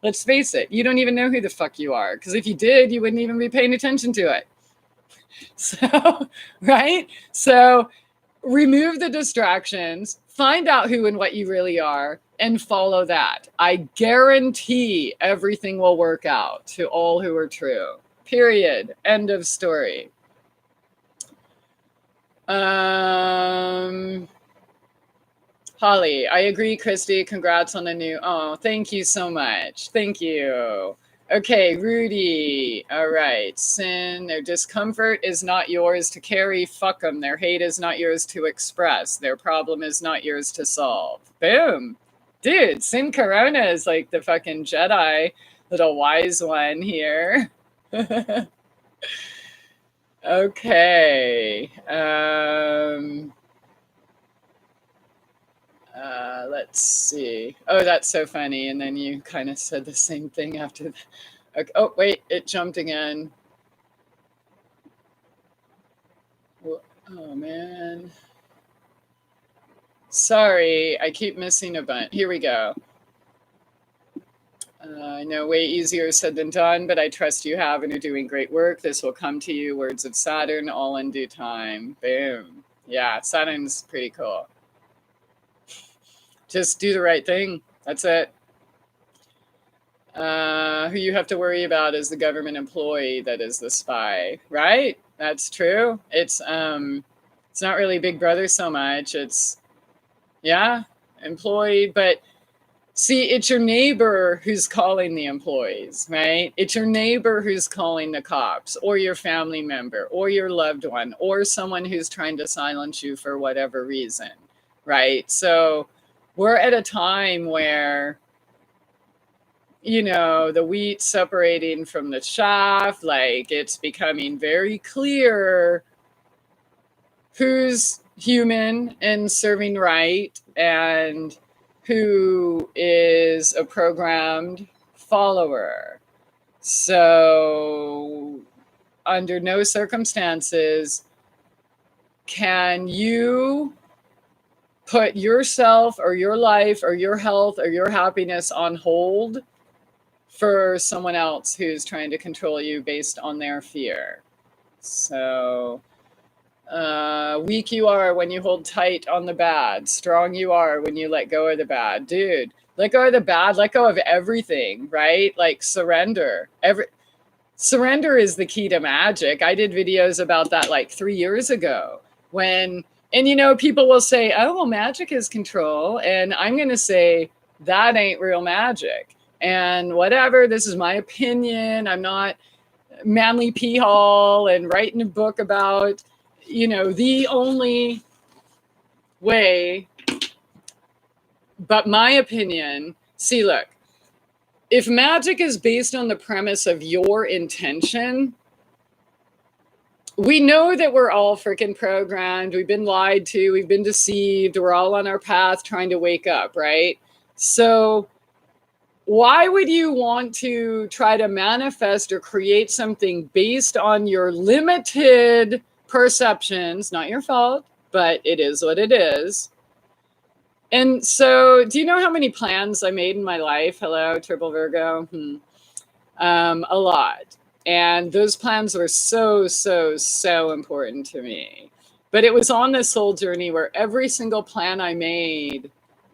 let's face it, you don't even know who the fuck you are. Because if you did, you wouldn't even be paying attention to it. So, right? So remove the distractions, find out who and what you really are, and follow that. I guarantee everything will work out to all who are true. Period. End of story. Holly, I agree, Christie. Congrats on the new. Oh, thank you so much. Thank you. Okay, Rudy. All right. Sin, their discomfort is not yours to carry. Fuck them. Their hate is not yours to express. Their problem is not yours to solve. Boom. Dude, Sin Corona is like the fucking Jedi, little wise one here. Okay. Let's see. Oh, that's so funny. And then you kind of said the same thing after that. Okay. Oh, wait, it jumped again. Oh, man. Sorry, I keep missing a bunch. Here we go. I know way easier said than done, but I trust you have and are doing great work. This will come to you. Words of Saturn, all in due time. Boom. Yeah, Saturn's pretty cool. Just do the right thing. That's it. Who you have to worry about is the government employee that is the spy, right? That's true. It's not really Big Brother so much. It's, yeah, employee, but see, it's your neighbor who's calling the employees, right? It's your neighbor who's calling the cops, or your family member, or your loved one, or someone who's trying to silence you for whatever reason, right? So we're at a time where, the wheat separating from the chaff, like it's becoming very clear who's human and serving right and who is a programmed follower. So under no circumstances can you put yourself or your life or your health or your happiness on hold for someone else who's trying to control you based on their fear. So weak you are when you hold tight on the bad. Strong you are when you let go of the bad. Dude, let go of the bad. Let go of everything, right? Like surrender. Surrender is the key to magic. I did videos about that like 3 years ago and people will say, oh, well, magic is control. And I'm going to say that ain't real magic. And whatever, this is my opinion. I'm not Manly P. Hall and writing a book about, the only way But my opinion, see, look, if magic is based on the premise of your intention, we know that we're all freaking programmed. We've been lied to. We've been deceived. We're all on our path trying to wake up, right? So why would you want to try to manifest or create something based on your limited perceptions? Not your fault, but it is what it is. And so, do you know how many plans I made in my life? Hello, Triple Virgo. A lot. And those plans were so, so, so important to me. But it was on this whole journey where every single plan I made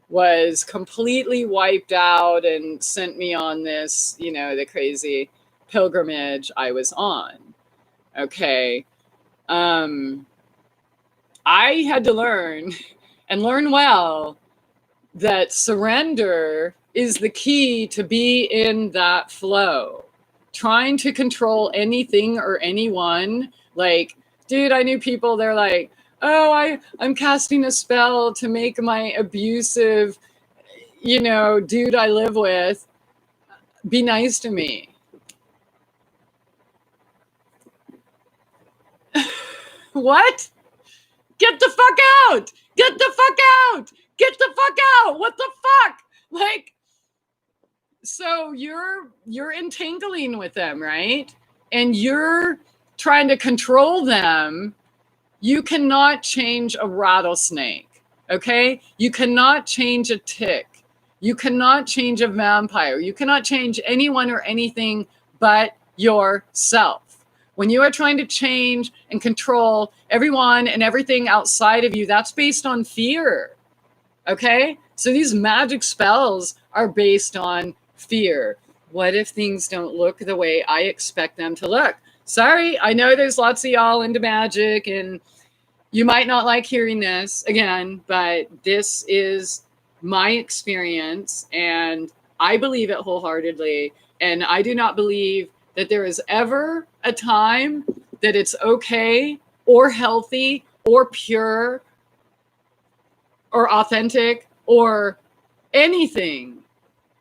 was completely wiped out and sent me on this, the crazy pilgrimage I was on. Okay. I had to learn and learn well that surrender is the key to be in that flow. Trying to control anything or anyone, like, dude, I knew people, they're like, oh, I'm casting a spell to make my abusive, dude I live with be nice to me. What? Get the fuck out! Get the fuck out! Get the fuck out! What the fuck? Like, so you're entangling with them, right? And you're trying to control them. You cannot change a rattlesnake, okay? You cannot change a tick. You cannot change a vampire. You cannot change anyone or anything but yourself. When you are trying to change and control everyone and everything outside of you, that's based on fear, okay? So these magic spells are based on fear. What if things don't look the way I expect them to look? Sorry, I know there's lots of y'all into magic and you might not like hearing this again, but this is my experience and I believe it wholeheartedly. And I do not believe that there is ever a time that it's okay or healthy or pure or authentic or anything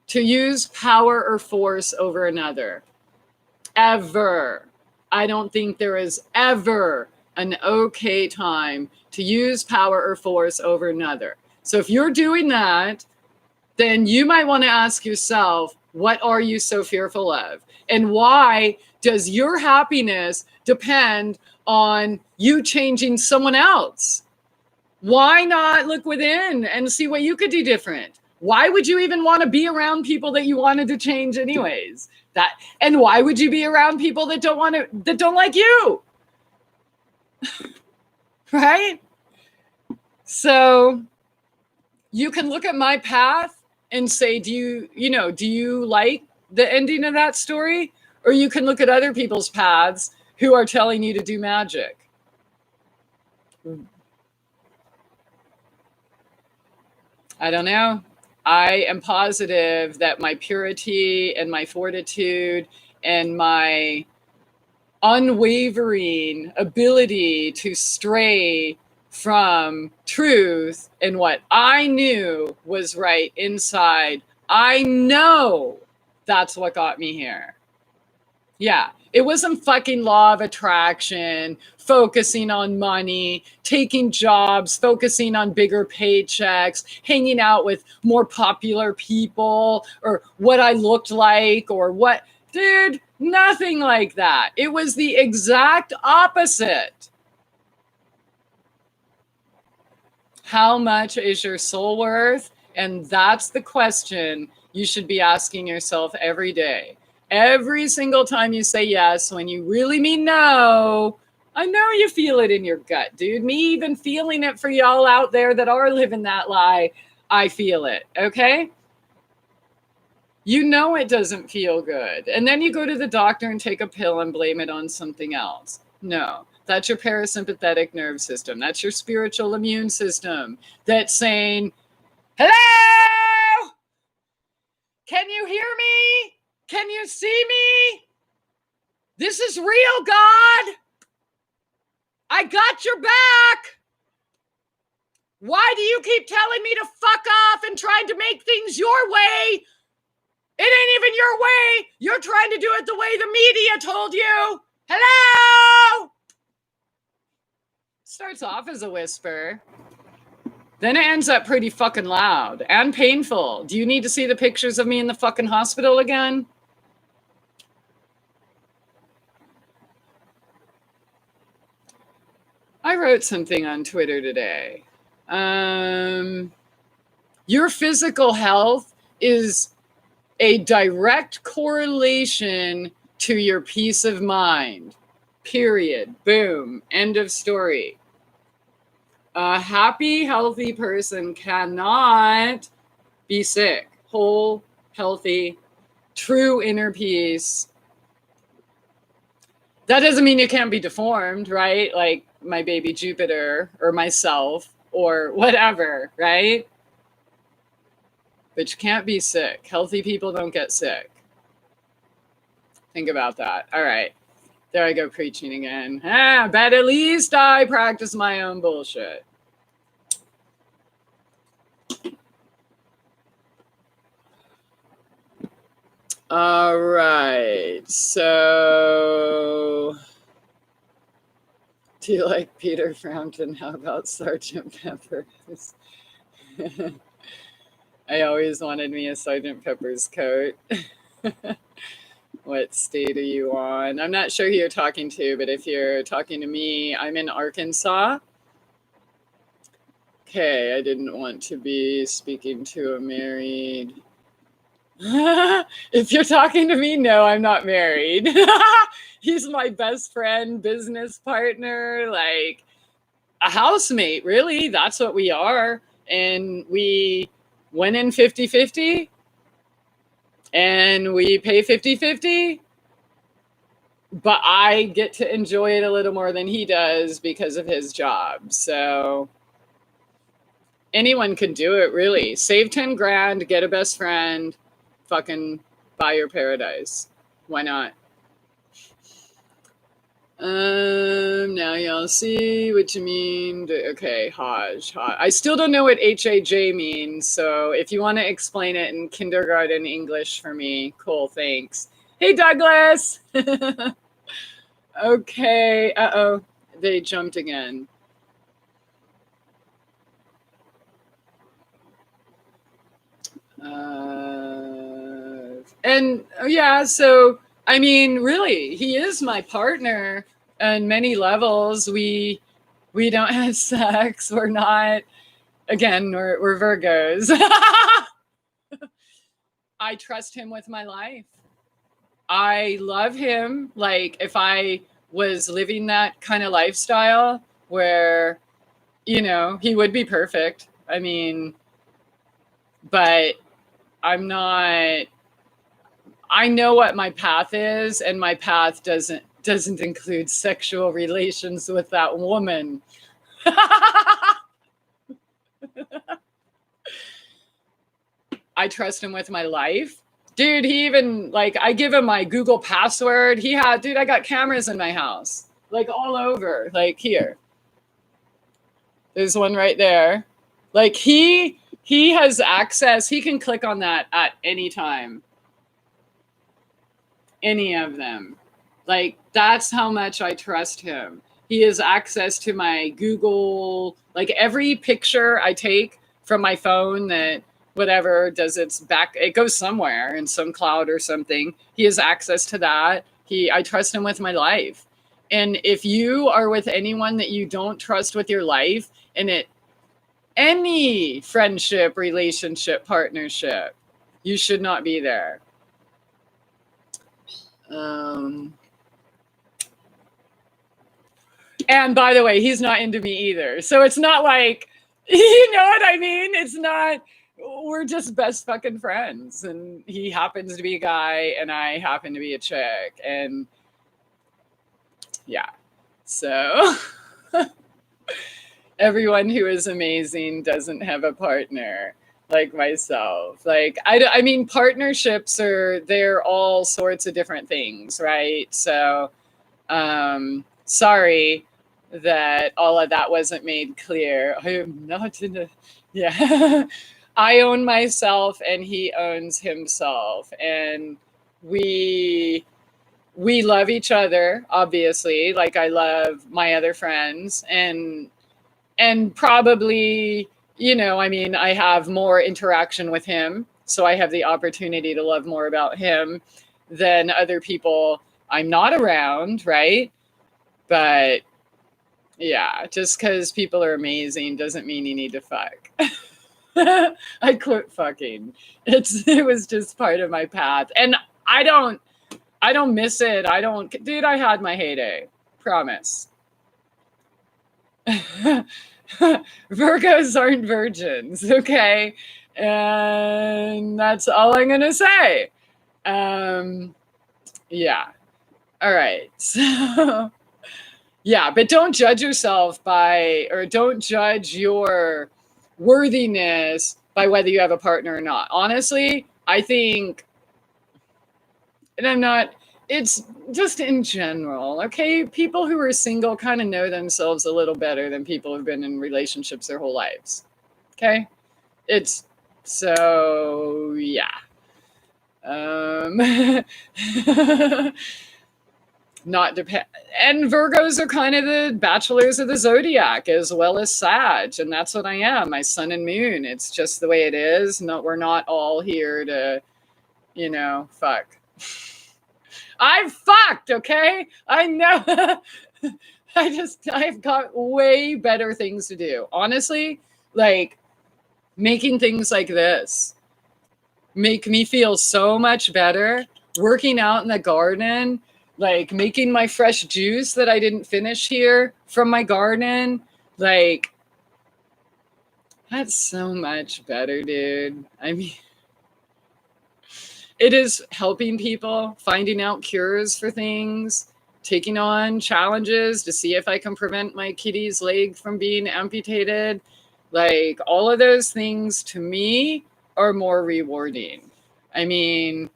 to use power or force over another. Ever. I don't think there is ever an okay time to use power or force over another. So if you're doing that, then you might want to ask yourself, what are you so fearful of? And why does your happiness depend on you changing someone else? Why not look within and see what you could do different? Why would you even want to be around people that you wanted to change anyways? And why would you be around people that don't like you? Right? So you can look at my path and say, do you like the ending of that story? Or you can look at other people's paths who are telling you to do magic. I don't know. I am positive that my purity and my fortitude and my unwavering ability to stray from truth and what I knew was right inside, I know that's what got me here. Yeah, it wasn't fucking law of attraction, focusing on money, taking jobs, focusing on bigger paychecks, hanging out with more popular people, or what I looked like, or what. Dude, nothing like that. It was the exact opposite. How much is your soul worth? And that's the question you should be asking yourself every day. Every single time you say yes, when you really mean no, I know you feel it in your gut, dude. Me even feeling it for y'all out there that are living that lie, I feel it, okay? You know it doesn't feel good. And then you go to the doctor and take a pill and blame it on something else. No, that's your parasympathetic nerve system. That's your spiritual immune system that's saying, hello? Can you hear me? Can you see me? This is real, God. I got your back. Why do you keep telling me to fuck off and trying to make things your way? It ain't even your way. You're trying to do it the way the media told you. Hello? Starts off as a whisper. Then it ends up pretty fucking loud and painful. Do you need to see the pictures of me in the fucking hospital again? I wrote something on Twitter today. Your physical health is a direct correlation to your peace of mind. Period. Boom. End of story. A happy, healthy person cannot be sick. Whole, healthy, true inner peace. That doesn't mean you can't be deformed, right? Like my baby Jupiter or myself or whatever, right? But you can't be sick. Healthy people don't get sick. Think about that. All right. There I go preaching again. But at least I practice my own bullshit. All right. So, do you like Peter Frampton? How about Sergeant Pepper's? I always wanted me a Sergeant Pepper's coat. What state are you on? I'm not sure who you're talking to, but if you're talking to me, I'm in Arkansas. Okay, I didn't want to be speaking to a married. If you're talking to me, no, I'm not married. He's my best friend, business partner, like a housemate, really. That's what we are. And we went in 50-50. And we pay 50-50, but I get to enjoy it a little more than he does because of his job. So anyone can do it, really. Save 10 grand, get a best friend, fucking buy your paradise. Why not? Now y'all see what you mean. Okay, Hajj. I still don't know what HAJ means, so if you want to explain it in kindergarten English for me, cool, thanks. Hey, Douglas! Okay, uh-oh, they jumped again. And yeah, so I mean, really, he is my partner on many levels. We don't have sex. We're not. Again, we're Virgos. I trust him with my life. I love him. Like if I was living that kind of lifestyle where, you know, he would be perfect. I mean, but I'm not. I know what my path is, and my path doesn't include sexual relations with that woman. I trust him with my life. Dude, he even, like, I give him my Google password. Dude, I got cameras in my house, like all over, like here. There's one right there. Like he has access. He can click on that at any time. Any of them. Like, that's how much I trust him. He has access to my Google, like every picture I take from my phone that whatever does its back, it goes somewhere in some cloud or something. He has access to that. I trust him with my life. And if you are with anyone that you don't trust with your life, and any friendship, relationship, partnership, you should not be there. And by the way, he's not into me either. So it's not like, you know what I mean? It's not, we're just best fucking friends. And he happens to be a guy and I happen to be a chick. And yeah, so everyone who is amazing doesn't have a partner like myself. Like, I mean, partnerships they're all sorts of different things, right? So, sorry, that all of that wasn't made clear. I am not in a, yeah. I own myself and he owns himself. And we we love each other, obviously, like I love my other friends, and probably, I mean, I have more interaction with him, so I have the opportunity to love more about him than other people I'm not around, right? But yeah, just because people are amazing doesn't mean you need to fuck. I quit fucking. It was just part of my path. And I don't I don't miss it. I don't, dude, I had my heyday. Promise. Virgos aren't virgins, okay? And that's all I'm going to say. Um, yeah. All right. So, yeah, but don't judge yourself or don't judge your worthiness by whether you have a partner or not. Honestly, I think, and I'm not, it's just in general, okay? People who are single kind of know themselves a little better than people who've been in relationships their whole lives, okay? It's so, yeah. Not depend, and Virgos are kind of the bachelors of the zodiac as well as Sag, and that's what I am. My sun and moon. It's just the way it is. No, we're not all here to, fuck. I've fucked, okay? I know. I've got way better things to do. Honestly, like making things like this make me feel so much better. Working out in the garden, like making my fresh juice that I didn't finish here from my garden. Like, that's so much better, dude. I mean, it is helping people, finding out cures for things, taking on challenges to see if I can prevent my kitty's leg from being amputated. Like, all of those things to me are more rewarding. I mean,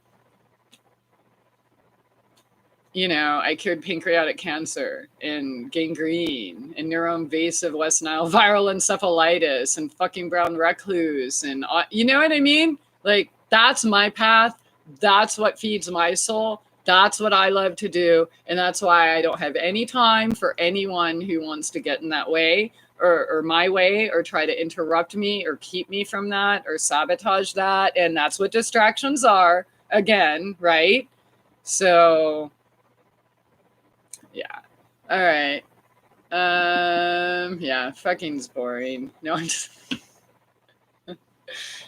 I cured pancreatic cancer and gangrene and neuroinvasive West Nile viral encephalitis and fucking brown recluse. And you know what I mean? Like, that's my path. That's what feeds my soul. That's what I love to do. And that's why I don't have any time for anyone who wants to get in that way or my way or try to interrupt me or keep me from that or sabotage that. And that's what distractions are, again, right? So, yeah. All right. Yeah, fucking's boring. No, I'm just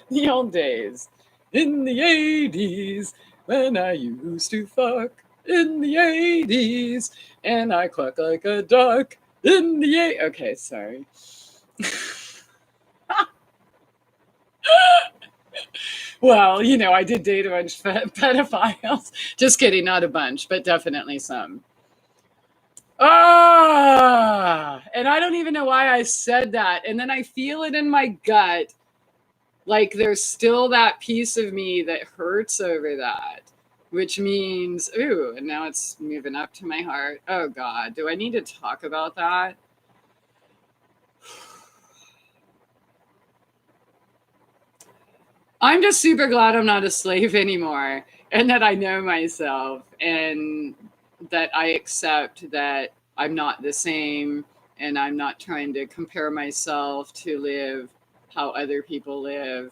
the old days. In the 80s, when I used to fuck in the 80s, and I quack like a duck in the 80s. Okay, sorry. Well, I did date a bunch of pedophiles. Just kidding, not a bunch, but definitely some. And I don't even know why I said that. And then I feel it in my gut. Like there's still that piece of me that hurts over that, which means, ooh, and now it's moving up to my heart. Oh God, do I need to talk about that? I'm just super glad I'm not a slave anymore and that I know myself and that I accept that I'm not the same and I'm not trying to compare myself to live how other people live.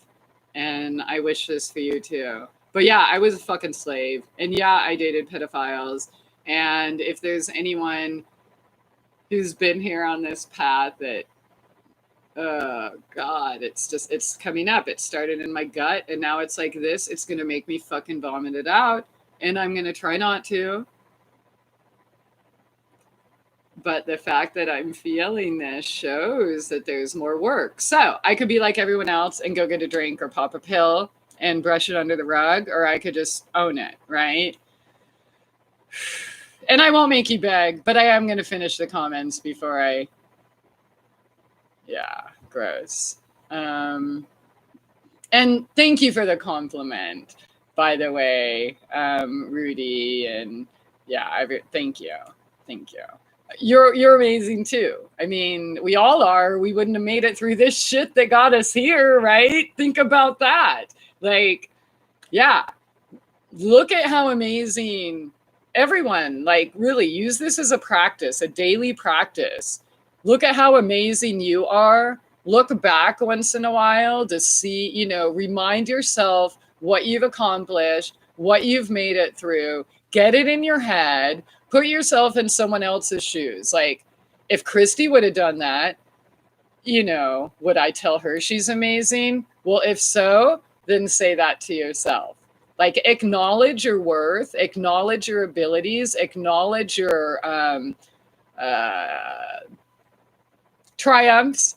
And I wish this for you too. But yeah, I was a fucking slave. And yeah, I dated pedophiles. And if there's anyone who's been here on this path that, oh God, it's coming up. It started in my gut and now it's like this. It's going to make me fucking vomit it out. And I'm going to try not to. But the fact that I'm feeling this shows that there's more work. So I could be like everyone else and go get a drink or pop a pill and brush it under the rug, or I could just own it, right? And I won't make you beg, but I am going to finish the comments before yeah, gross. And thank you for the compliment, by the way, Rudy. And yeah, thank you. Thank you. You're amazing too. I mean, we all are. We wouldn't have made it through this shit that got us here, right? Think about that. Like, yeah, look at how amazing everyone, like, really use this as a practice, a daily practice. Look at how amazing you are. Look back once in a while to see, remind yourself what you've accomplished, what you've made it through. Get it in your head. Put yourself in someone else's shoes. Like, if Christie would have done that, would I tell her she's amazing? Well, if so, then say that to yourself. Like, acknowledge your worth, acknowledge your abilities, acknowledge your uh, triumphs,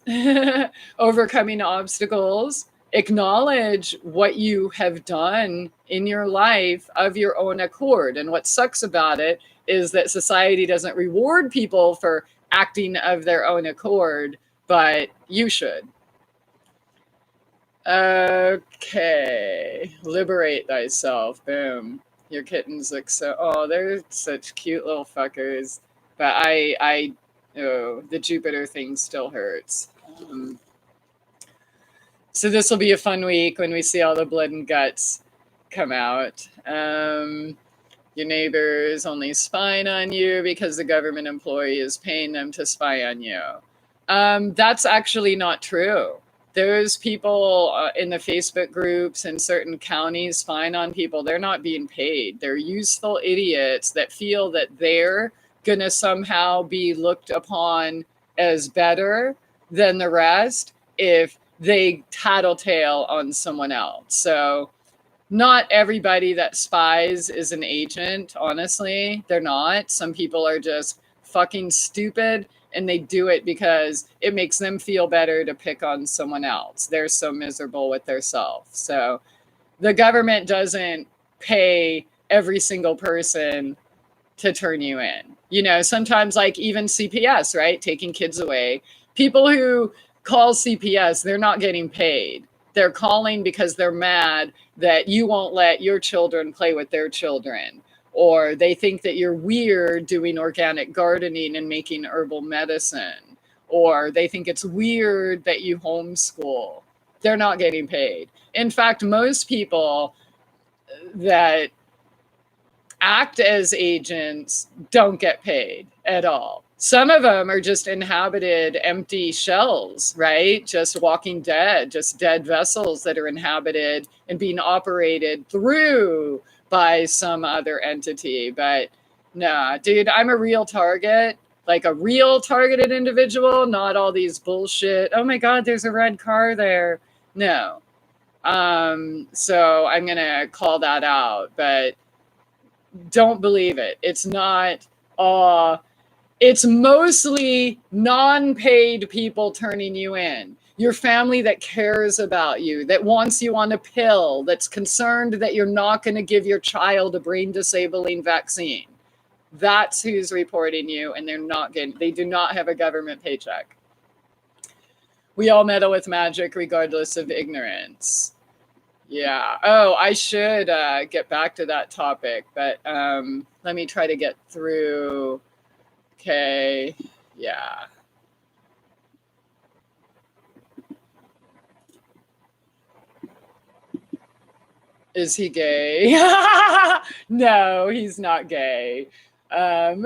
overcoming obstacles. Acknowledge what you have done in your life of your own accord. And what sucks about it is that society doesn't reward people for acting of their own accord, but you should. Okay. Liberate thyself. Boom. Your kittens look they're such cute little fuckers. But the Jupiter thing still hurts. So this will be a fun week when we see all the blood and guts come out. Your neighbors only spying on you because the government employee is paying them to spy on you. That's actually not true. There's people in the Facebook groups in certain counties spying on people. They're not being paid. They're useful idiots that feel that they're going to somehow be looked upon as better than the rest if they tattletale on someone else. So not everybody that spies is an agent, honestly. They're not. Some people are just fucking stupid, and they do it because it makes them feel better to pick on someone else. They're so miserable with themselves. So the government doesn't pay every single person to turn you in. Sometimes, like, even CPS, right? Taking kids away. People who call CPS, they're not getting paid. They're calling because they're mad that you won't let your children play with their children. Or they think that you're weird doing organic gardening and making herbal medicine. Or they think it's weird that you homeschool. They're not getting paid. In fact, most people that act as agents don't get paid at all. Some of them are just inhabited empty shells, right? Just walking dead, just dead vessels that are inhabited and being operated through by some other entity. But nah, dude, I'm a real target, like a real targeted individual, not all these bullshit. Oh my God, there's a red car there. No. So I'm going to call that out, but don't believe it. It's not, it's mostly non-paid people turning you in. Your family that cares about you, that wants you on a pill, that's concerned that you're not going to give your child a brain disabling vaccine. That's who's reporting you, and they do not have a government paycheck. We all meddle with magic regardless of ignorance. Yeah. Oh, I should get back to that topic, but let me try to get through. Okay. Yeah. Is he gay? No, he's not gay. Um,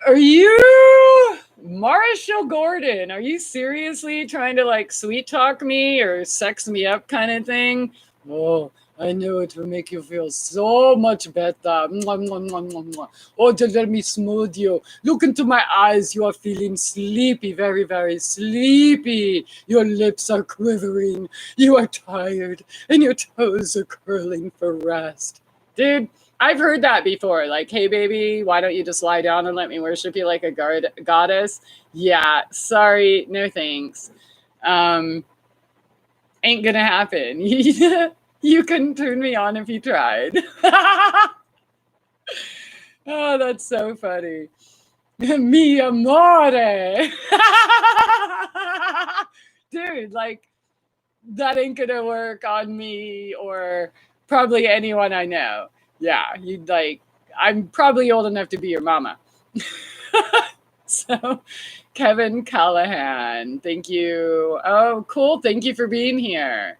Are you Marshall Gordon? Are you seriously trying to, like, sweet talk me or sex me up kind of thing? Oh, I know it will make you feel so much better. Mwah, mwah, mwah, mwah, mwah. Oh, just let me smooth you. Look into my eyes. You are feeling sleepy, very, very sleepy. Your lips are quivering. You are tired, and your toes are curling for rest. Dude, I've heard that before. Like, hey, baby, why don't you just lie down and let me worship you like a goddess? Yeah, sorry, no thanks. Ain't gonna happen. You couldn't turn me on if you tried. Oh, that's so funny. Mi amore. Dude, like, that ain't gonna work on me or probably anyone I know. Yeah, you'd like, I'm probably old enough to be your mama. So, Kevin Callahan, thank you. Oh, cool. Thank you for being here.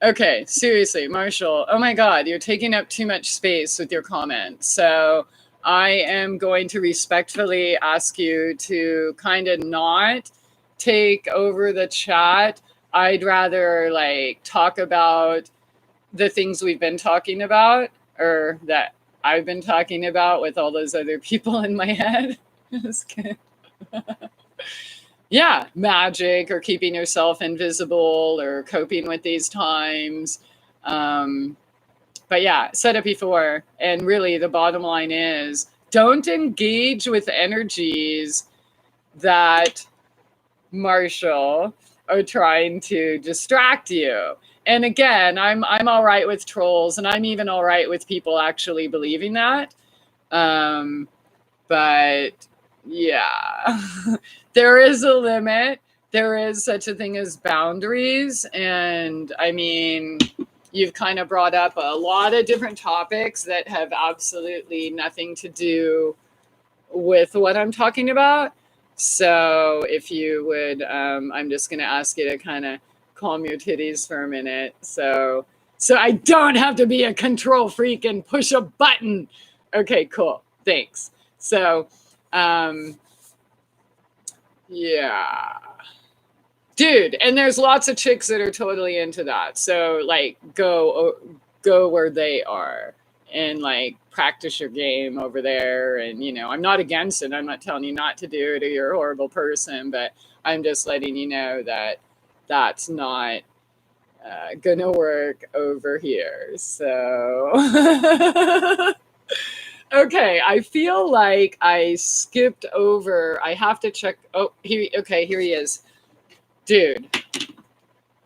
Okay, seriously, Marshall. Oh my God, you're taking up too much space with your comments. So, I am going to respectfully ask you to kind of not take over the chat. I'd rather like talk about the things we've been talking about, or that I've been talking about with all those other people in my head. Just kidding. Yeah, magic or keeping yourself invisible or coping with these times. Um, but yeah, said it before. And really, the bottom line is don't engage with energies that, Marshall, are trying to distract you. And again, I'm all right with trolls, and I'm even all right with people actually believing that. Um, but yeah, there is a limit. There is such a thing as boundaries. And I mean, you've kind of brought up a lot of different topics that have absolutely nothing to do with what I'm talking about. So if you would, I'm just going to ask you to kind of calm your titties for a minute. So I don't have to be a control freak and push a button. Okay, cool. Thanks. So, yeah. Dude, and there's lots of chicks that are totally into that. So like go where they are and like practice your game over there. And you know, I'm not against it. I'm not telling you not to do it or you're a horrible person, but I'm just letting you know that that's not gonna work over here. So okay, I feel like I skipped over. I have to check. Oh, here. Okay, here he is, dude.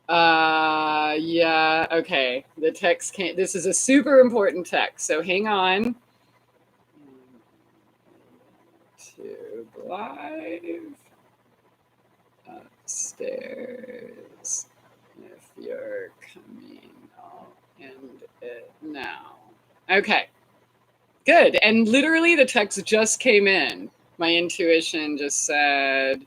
Yeah. Okay, the text can't. This is a super important text. So hang on. To live upstairs. If you're coming, I'll end it now. Okay. Good. And literally the text just came in. My intuition just said,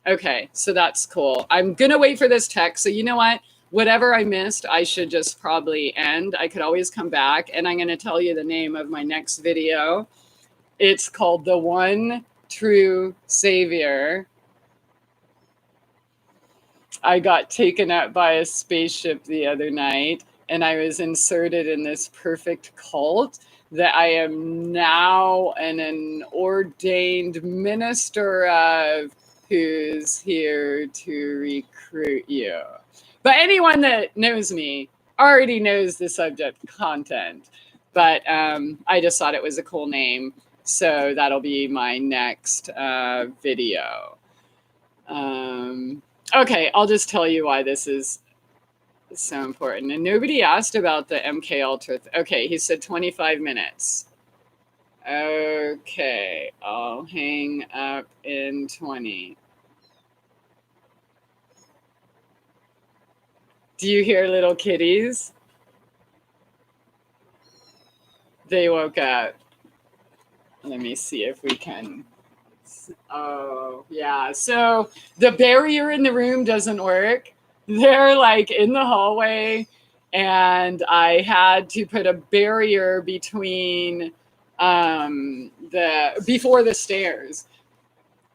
okay, so that's cool. I'm going to wait for this text. So you know what? Whatever I missed, I should just probably end. I could always come back. And I'm going to tell you the name of my next video. It's called The One True Savior. I got taken up by a spaceship the other night, and I was inserted in this perfect cult that I am now an ordained minister of, who's here to recruit you. But anyone that knows me already knows the subject content. But I just thought it was a cool name. So that'll be my next video. Okay, I'll just tell you why this is so important. And nobody asked about the MK Ultra. Okay, he said 25 minutes. Okay, I'll hang up in 20. Do you hear little kitties? They woke up. Let me see if we can. Oh, yeah. So the barrier in the room doesn't work. They're like in the hallway, and I had to put a barrier between before the stairs.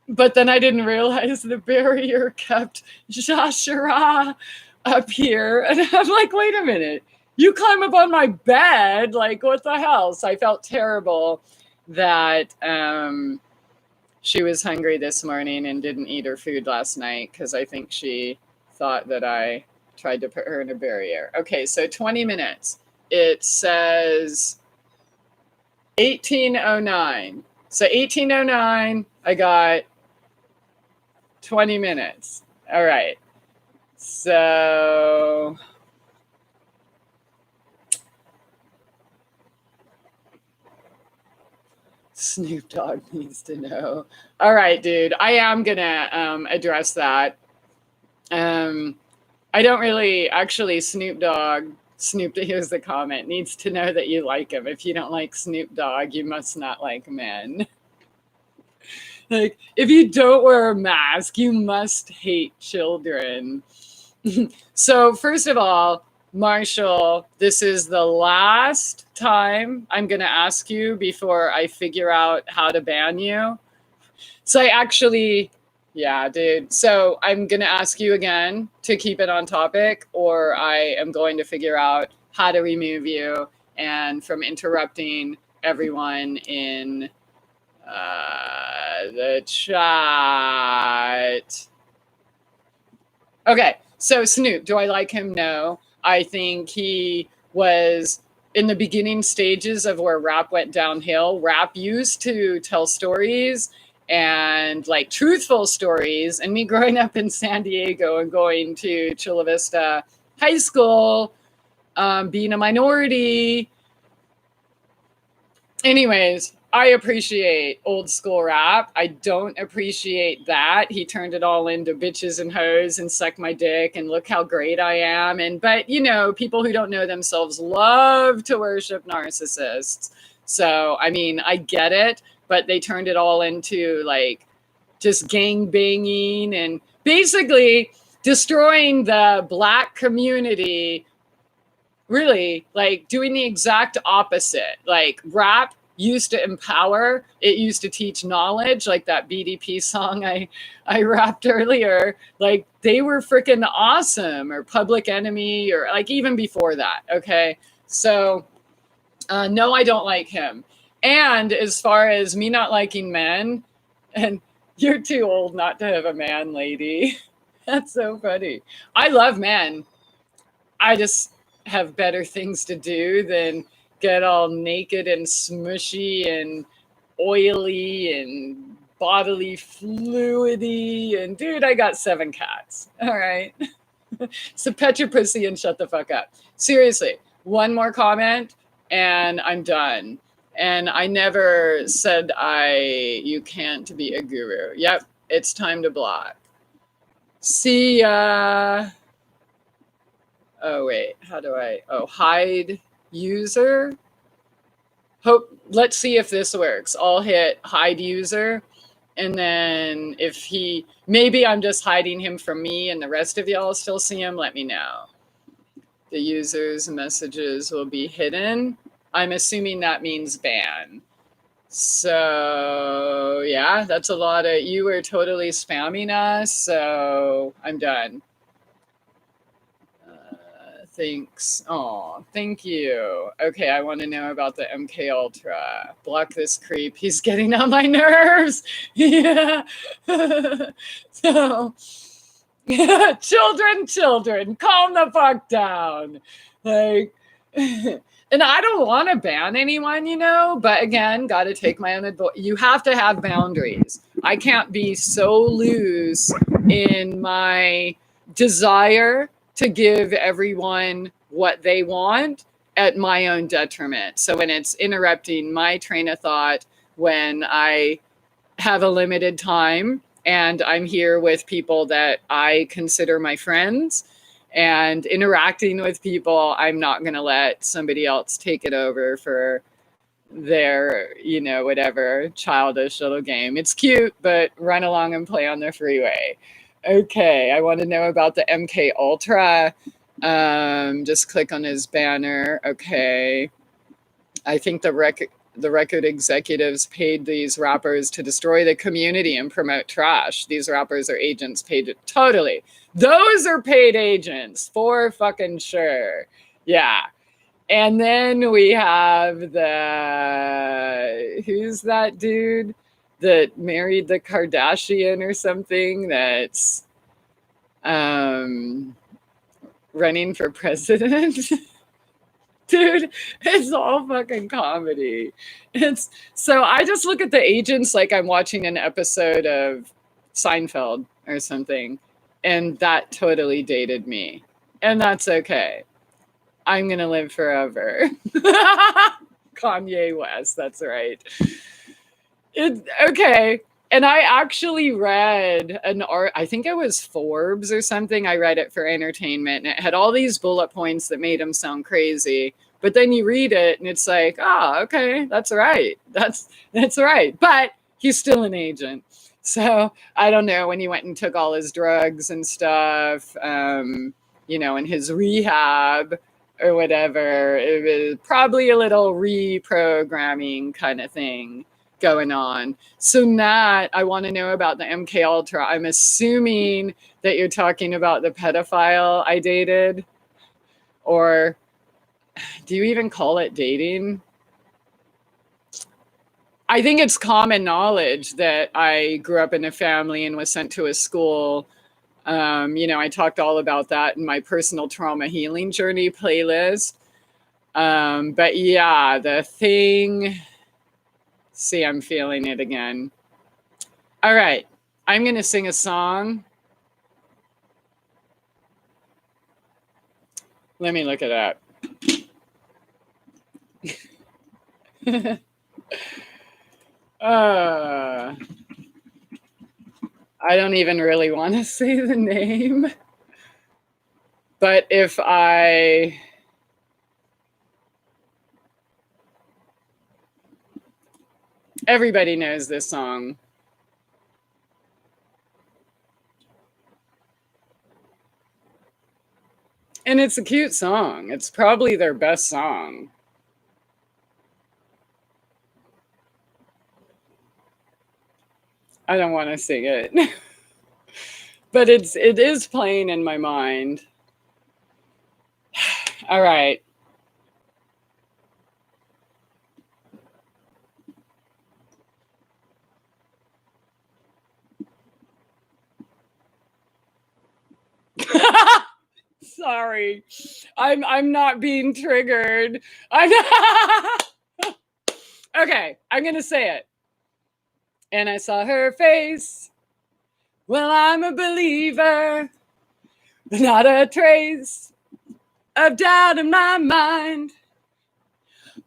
But then I didn't realize the barrier kept Jashara up here. And I'm like, wait a minute. You climb up on my bed? Like, what the hell? So I felt terrible that she was hungry this morning and didn't eat her food last night because I think she thought that I tried to put her in a barrier. Okay, so 20 minutes. It says 1809. So 1809, I got 20 minutes. All right. So Snoop Dogg needs to know. All right, dude. I am going to address that. I don't really actually Snoop, here's the comment, needs to know that you like him. If you don't like Snoop Dogg, you must not like men. Like, if you don't wear a mask, you must hate children. So, first of all, Marshall, this is the last time I'm going to ask you before I figure out how to ban you. So, I actually, yeah, dude. So, I'm going to ask you again to keep it on topic, or I am going to figure out how to remove you and from interrupting everyone in the chat. Okay, so Snoop, do I like him? No. I think he was in the beginning stages of where rap went downhill. Rap used to tell stories and like truthful stories. And me growing up in San Diego and going to Chula Vista High School, being a minority. Anyways, I appreciate old school rap. I don't appreciate that. He turned it all into bitches and hoes and suck my dick and look how great I am. But you know, people who don't know themselves love to worship narcissists. So, I mean, I get it, but they turned it all into like just gang banging and basically destroying the Black community, really like doing the exact opposite. Like rap used to empower, it used to teach knowledge, like that BDP song I rapped earlier. Like they were freaking awesome, or Public Enemy, or like even before that. Okay, so no, I don't like him. And as far as me not liking men, and you're too old not to have a man, lady. That's so funny. I love men. I just have better things to do than get all naked and smushy and oily and bodily fluidy. And dude, I got 7 cats. All right. So pet your pussy and shut the fuck up. Seriously, one more comment and I'm done. And I never said you can't be a guru. Yep, it's time to block. See ya. Oh, wait, how do hide user? Let's see if this works. I'll hit hide user. And then if maybe I'm just hiding him from me and the rest of y'all still see him, let me know. The user's messages will be hidden. I'm assuming that means ban. So yeah, that's a lot of, you were totally spamming us. So I'm done. Thanks. Oh, thank you. Okay, I want to know about the MK Ultra. Block this creep. He's getting on my nerves. Yeah. So, yeah, children, calm the fuck down. Like, and I don't want to ban anyone, you know, but again, got to take my own advice. You have to have boundaries. I can't be so loose in my desire to give everyone what they want at my own detriment. So when it's interrupting my train of thought, when I have a limited time and I'm here with people that I consider my friends and interacting with people, I'm not going to let somebody else take it over for their, you know, whatever childish little game. It's cute, but run along and play on the freeway. Okay, I want to know about the MK Ultra. Just click on his banner. Okay. I think the record executives paid these rappers to destroy the community and promote trash. These rappers are agents paid to, totally. Those are paid agents for fucking sure. Yeah. And then we have who's that dude that married the Kardashian or something that's running for president? Dude, it's all fucking comedy. So I just look at the agents like I'm watching an episode of Seinfeld or something, and that totally dated me. And that's okay. I'm going to live forever. Kanye West, that's right. Okay. And I actually read an art, I think it was Forbes or something. I read it for entertainment, and it had all these bullet points that made him sound crazy. But then you read it and it's like, oh, okay, that's right. That's right. But he's still an agent. So I don't know, when he went and took all his drugs and stuff, in his rehab or whatever, it was probably a little reprogramming kind of thing going on. So Nat, I want to know about the MK Ultra. I'm assuming that you're talking about the pedophile I dated, or do you even call it dating? I think it's common knowledge that I grew up in a family and was sent to a school. I talked all about that in my personal trauma healing journey playlist. But yeah, the thing, see, I'm feeling it again. All right, I'm going to sing a song. Let me look it up. I don't even really want to say the name. But everybody knows this song. And it's a cute song. It's probably their best song. I don't want to sing it. But it is playing in my mind. All right. Sorry. I'm not being triggered. Okay, I'm going to say it. And I saw her face. Well, I'm a believer. Not a trace of doubt in my mind.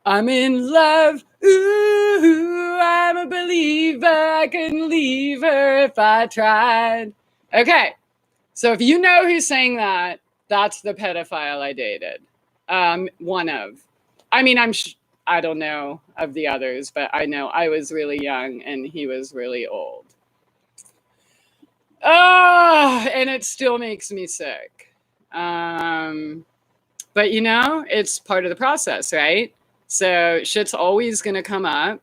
I'm in love. Ooh, I'm a believer. I couldn't leave her if I tried. Okay, so if you know who sang that, that's the pedophile I dated. One of. I mean, I don't know of the others, but I know I was really young and he was really old. Oh, and it still makes me sick. But it's part of the process, right? So shit's always going to come up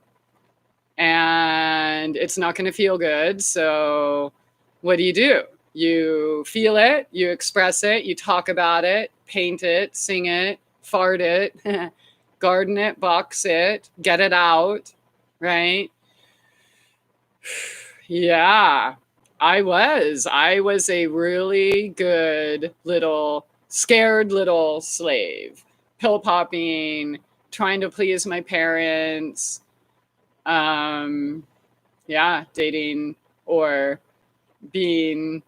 and it's not going to feel good. So what do? You feel it, you express it, you talk about it, paint it, sing it, fart it, garden it, box it, get it out, right? Yeah, I was a really good scared little slave, pill popping, trying to please my parents, dating or being,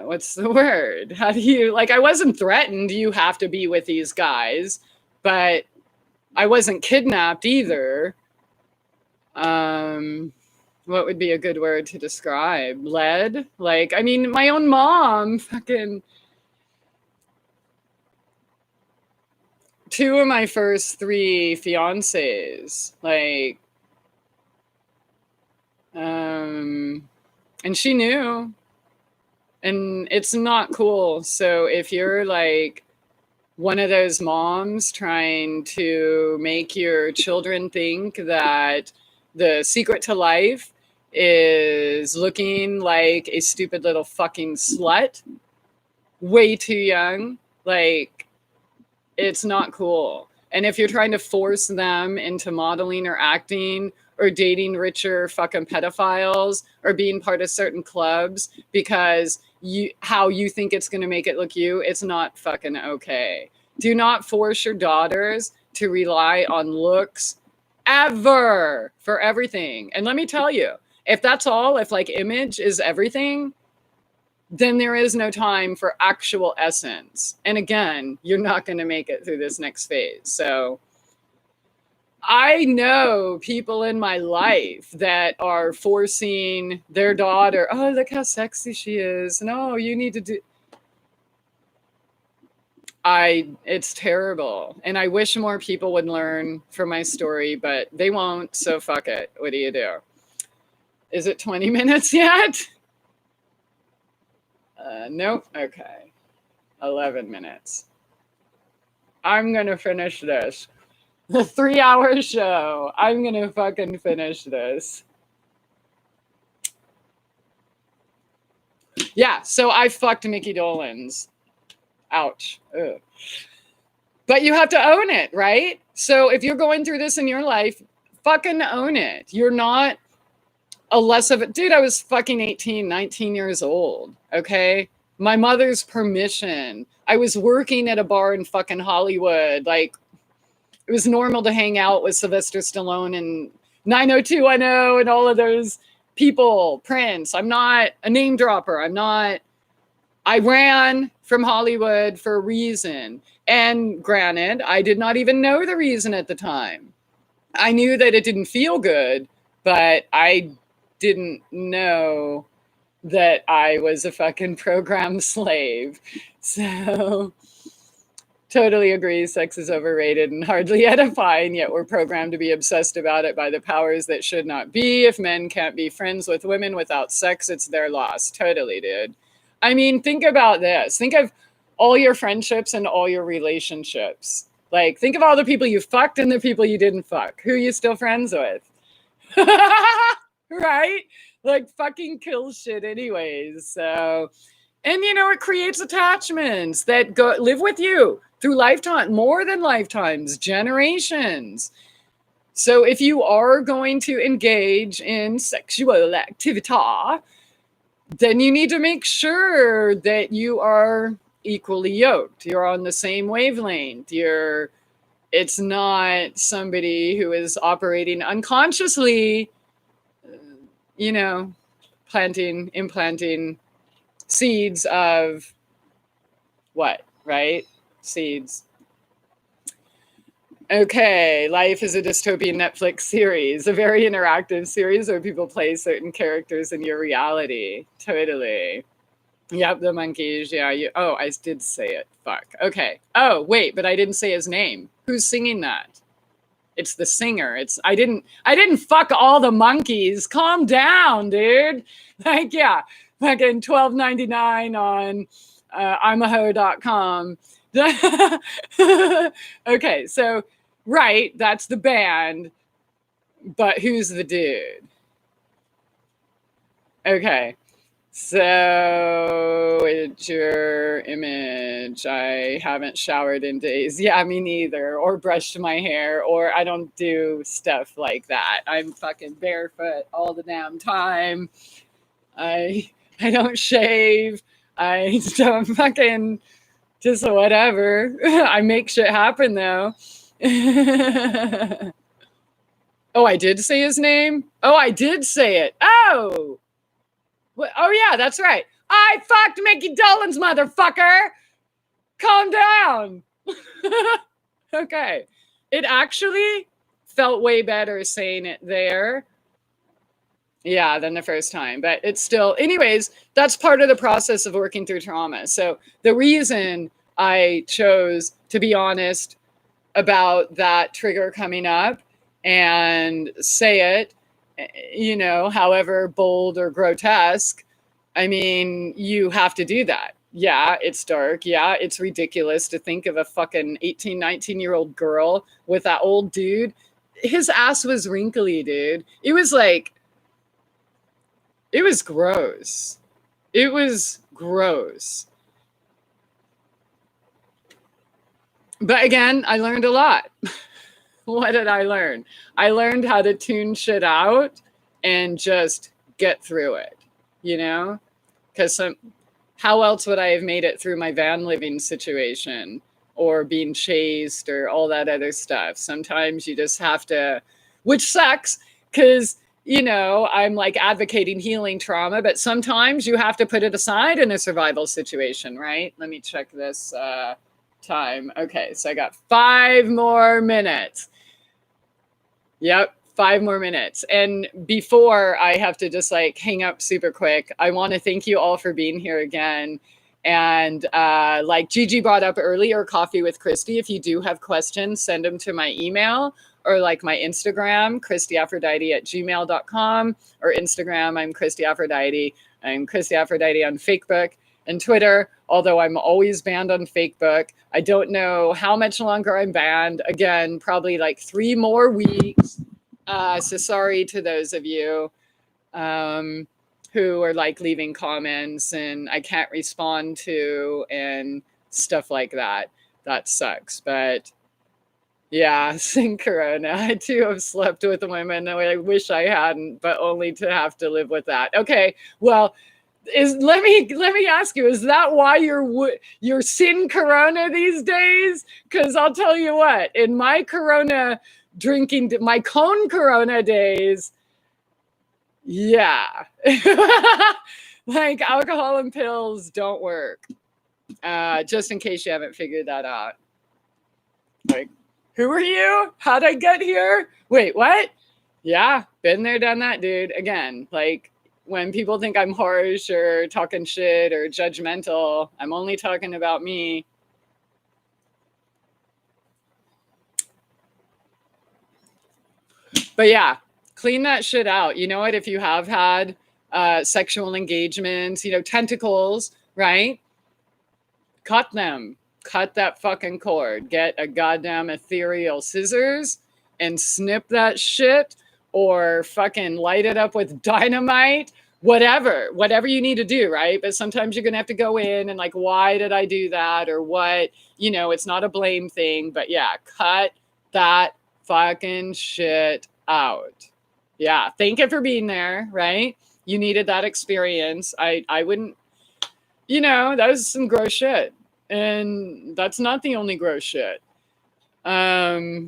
what's the word? How do you, I wasn't threatened, you have to be with these guys, but I wasn't kidnapped either. What would be a good word to describe? Led? My own mom, fucking, two of my first 3 fiancés, and she knew, and it's not cool. So if you're one of those moms trying to make your children think that the secret to life is looking like a stupid little fucking slut way too young, it's not cool. And if you're trying to force them into modeling or acting or dating richer fucking pedophiles or being part of certain clubs because how you think it's going to make it look you, it's not fucking okay. Do not force your daughters to rely on looks ever for everything. And let me tell you, if that's all, if image is everything, then there is no time for actual essence. And again, you're not going to make it through this next phase. So I know people in my life that are forcing their daughter, oh, look how sexy she is. No, you need to do. It's terrible. And I wish more people would learn from my story, but they won't. So fuck it. What do you do? Is it 20 minutes yet? Nope. Okay. 11 minutes. I'm going to finish this. The 3-hour show. I'm going to fucking finish this. Yeah. So I fucked Mickey Dolenz. Ouch. Ugh. But you have to own it, right? So if you're going through this in your life, fucking own it. You're not a less of it. Dude, I was fucking 18, 19 years old. Okay. My mother's permission. I was working at a bar in fucking Hollywood. Like, it was normal to hang out with Sylvester Stallone and 90210 and all of those people, Prince. I'm not a name dropper. I ran from Hollywood for a reason. And granted, I did not even know the reason at the time. I knew that it didn't feel good, but I didn't know that I was a fucking program slave. So totally agree, sex is overrated and hardly edifying, yet we're programmed to be obsessed about it by the powers that should not be. If men can't be friends with women without sex, it's their loss. Totally, dude. I mean, think about this. Think of all your friendships and all your relationships. Like, think of all the people you fucked and the people you didn't fuck. Who are you still friends with? Right? Like, fucking kill shit anyways. So, and it creates attachments that live with you through lifetime, more than lifetimes, generations. So if you are going to engage in sexual activity, then you need to make sure that you are equally yoked. You're on the same wavelength. It's not somebody who is operating unconsciously, implanting seeds of what, right? Seeds. Okay, Life is a Dystopian Netflix series, a very interactive series where people play certain characters in your reality. Totally. Yep, the monkeys. Yeah, I did say it. Fuck. Okay. Oh, wait, but I didn't say his name. Who's singing that? It's the singer. I didn't fuck all the monkeys. Calm down, dude. Like, yeah, fucking $12.99 on imaho.com. Okay, so right, that's the band, but who's the dude? Okay, so it's your image. I haven't showered in days. Yeah, me neither. Or brushed my hair, or I don't do stuff like that. I'm fucking barefoot all the damn time. I don't shave. I don't fucking just whatever. I make shit happen though. Oh, I did say his name? Oh, I did say it. Oh. Oh, yeah, that's right. I fucked Mickey Dolenz, motherfucker. Calm down. Okay. It actually felt way better saying it there. Yeah, than the first time. But it's still, anyways, that's part of the process of working through trauma. So the reason I chose to be honest about that trigger coming up and say it, however bold or grotesque, I mean, you have to do that. Yeah, it's dark. Yeah, it's ridiculous to think of a fucking 18, 19-year-old girl with that old dude. His ass was wrinkly, dude. It was gross. It was gross. But again, I learned a lot. What did I learn? I learned how to tune shit out and just get through it, Because how else would I have made it through my van living situation or being chased or all that other stuff? Sometimes you just have to, which sucks because, I'm like advocating healing trauma, but sometimes you have to put it aside in a survival situation, right? Let me check this time. Okay, so I got 5 more minutes. Yep. 5 more minutes. And before I have to just like hang up super quick, I want to thank you all for being here again. And like Gigi brought up earlier, Coffee with Christie. If you do have questions, send them to my email or like my Instagram, ChristieAphrodite@gmail.com, or Instagram, I'm Christie Aphrodite. I'm Christie Aphrodite on Facebook and Twitter, although I'm always banned on Facebook. I don't know how much longer I'm banned. Again, probably like 3 more weeks. So sorry to those of you um, who are like leaving comments and I can't respond to and stuff like that. That sucks. But yeah, sing Corona. I too have slept with women. I wish I hadn't, but only to have to live with that. Okay, well, let me ask you, is that why you're sin Corona these days? Because I'll tell you what, in my Corona drinking, my cone Corona days, yeah, like alcohol and pills don't work. Just in case you haven't figured that out. Like, who are you? How'd I get here? Wait, what? Yeah, been there, done that, dude. Again, like when people think I'm harsh or talking shit or judgmental, I'm only talking about me. But yeah, clean that shit out. You know what? If you have had sexual engagements, tentacles, right? Cut them. Cut that fucking cord. Get a goddamn ethereal scissors and snip that shit, or fucking light it up with dynamite. Whatever you need to do, right? But sometimes you're gonna have to go in and like, why did I do that, or what? It's not a blame thing, but yeah, cut that fucking shit out. Yeah, thank you for being there, right? You needed that experience. I wouldn't, that was some gross shit. And that's not the only gross shit. But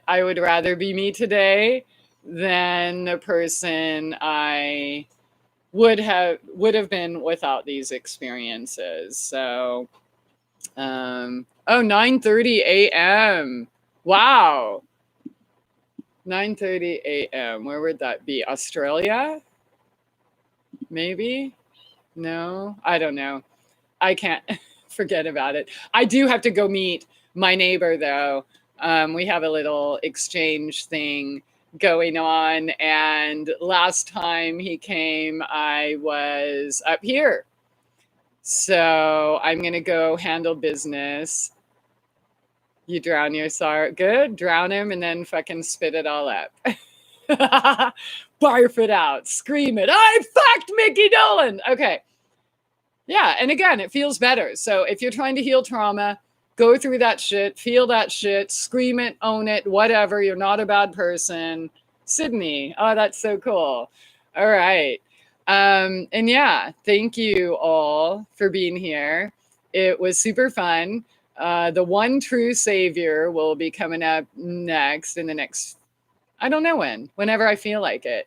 I would rather be me today than the person I would have been without these experiences. So, 9:30 a.m. Wow. 9:30 a.m. Where would that be? Australia? Maybe? No, I don't know. I can't forget about it. I do have to go meet my neighbor though. We have a little exchange thing going on. And last time he came, I was up here. So I'm going to go handle business. You drown your sorrow. Good. Drown him and then fucking spit it all up. Barf it out. Scream it. I fucked Mickey Dolan. Okay. Yeah. And again, it feels better. So if you're trying to heal trauma, go through that shit, feel that shit, scream it, own it, whatever. You're not a bad person. Sydney. Oh, that's so cool. All right. And yeah, thank you all for being here. It was super fun. The One True Savior will be coming up next in the next, I don't know whenever I feel like it.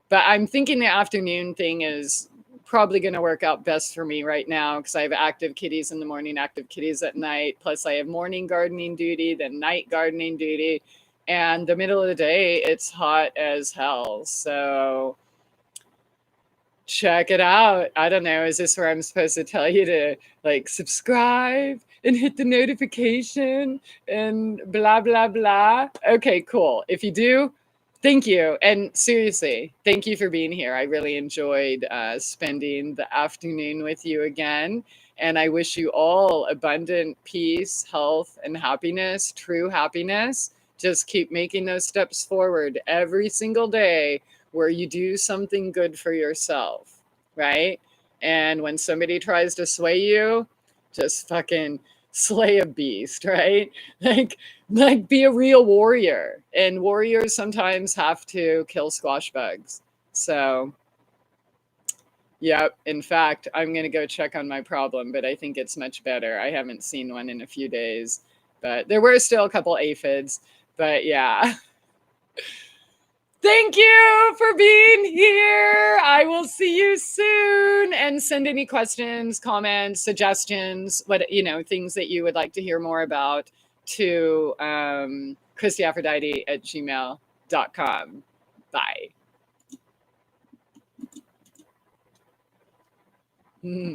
But I'm thinking the afternoon thing is probably going to work out best for me right now because I have active kitties in the morning, active kitties at night. Plus I have morning gardening duty, then night gardening duty. And the middle of the day, it's hot as hell. So check it out. I don't know. Is this where I'm supposed to tell you to like subscribe and hit the notification and blah, blah, blah? Okay, cool. If you do, thank you. And seriously, thank you for being here. I really enjoyed spending the afternoon with you again. And I wish you all abundant peace, health, and happiness, true happiness. Just keep making those steps forward every single day where you do something good for yourself, right? And when somebody tries to sway you, just fucking slay a beast, right? Like be a real warrior. And warriors sometimes have to kill squash bugs. So, yep. In fact, I'm going to go check on my problem, but I think it's much better. I haven't seen one in a few days, but there were still a couple aphids. But yeah. Thank you for being here. I will see you soon. And send any questions, comments, suggestions, things that you would like to hear more about to ChristieAphrodite@gmail.com. Bye.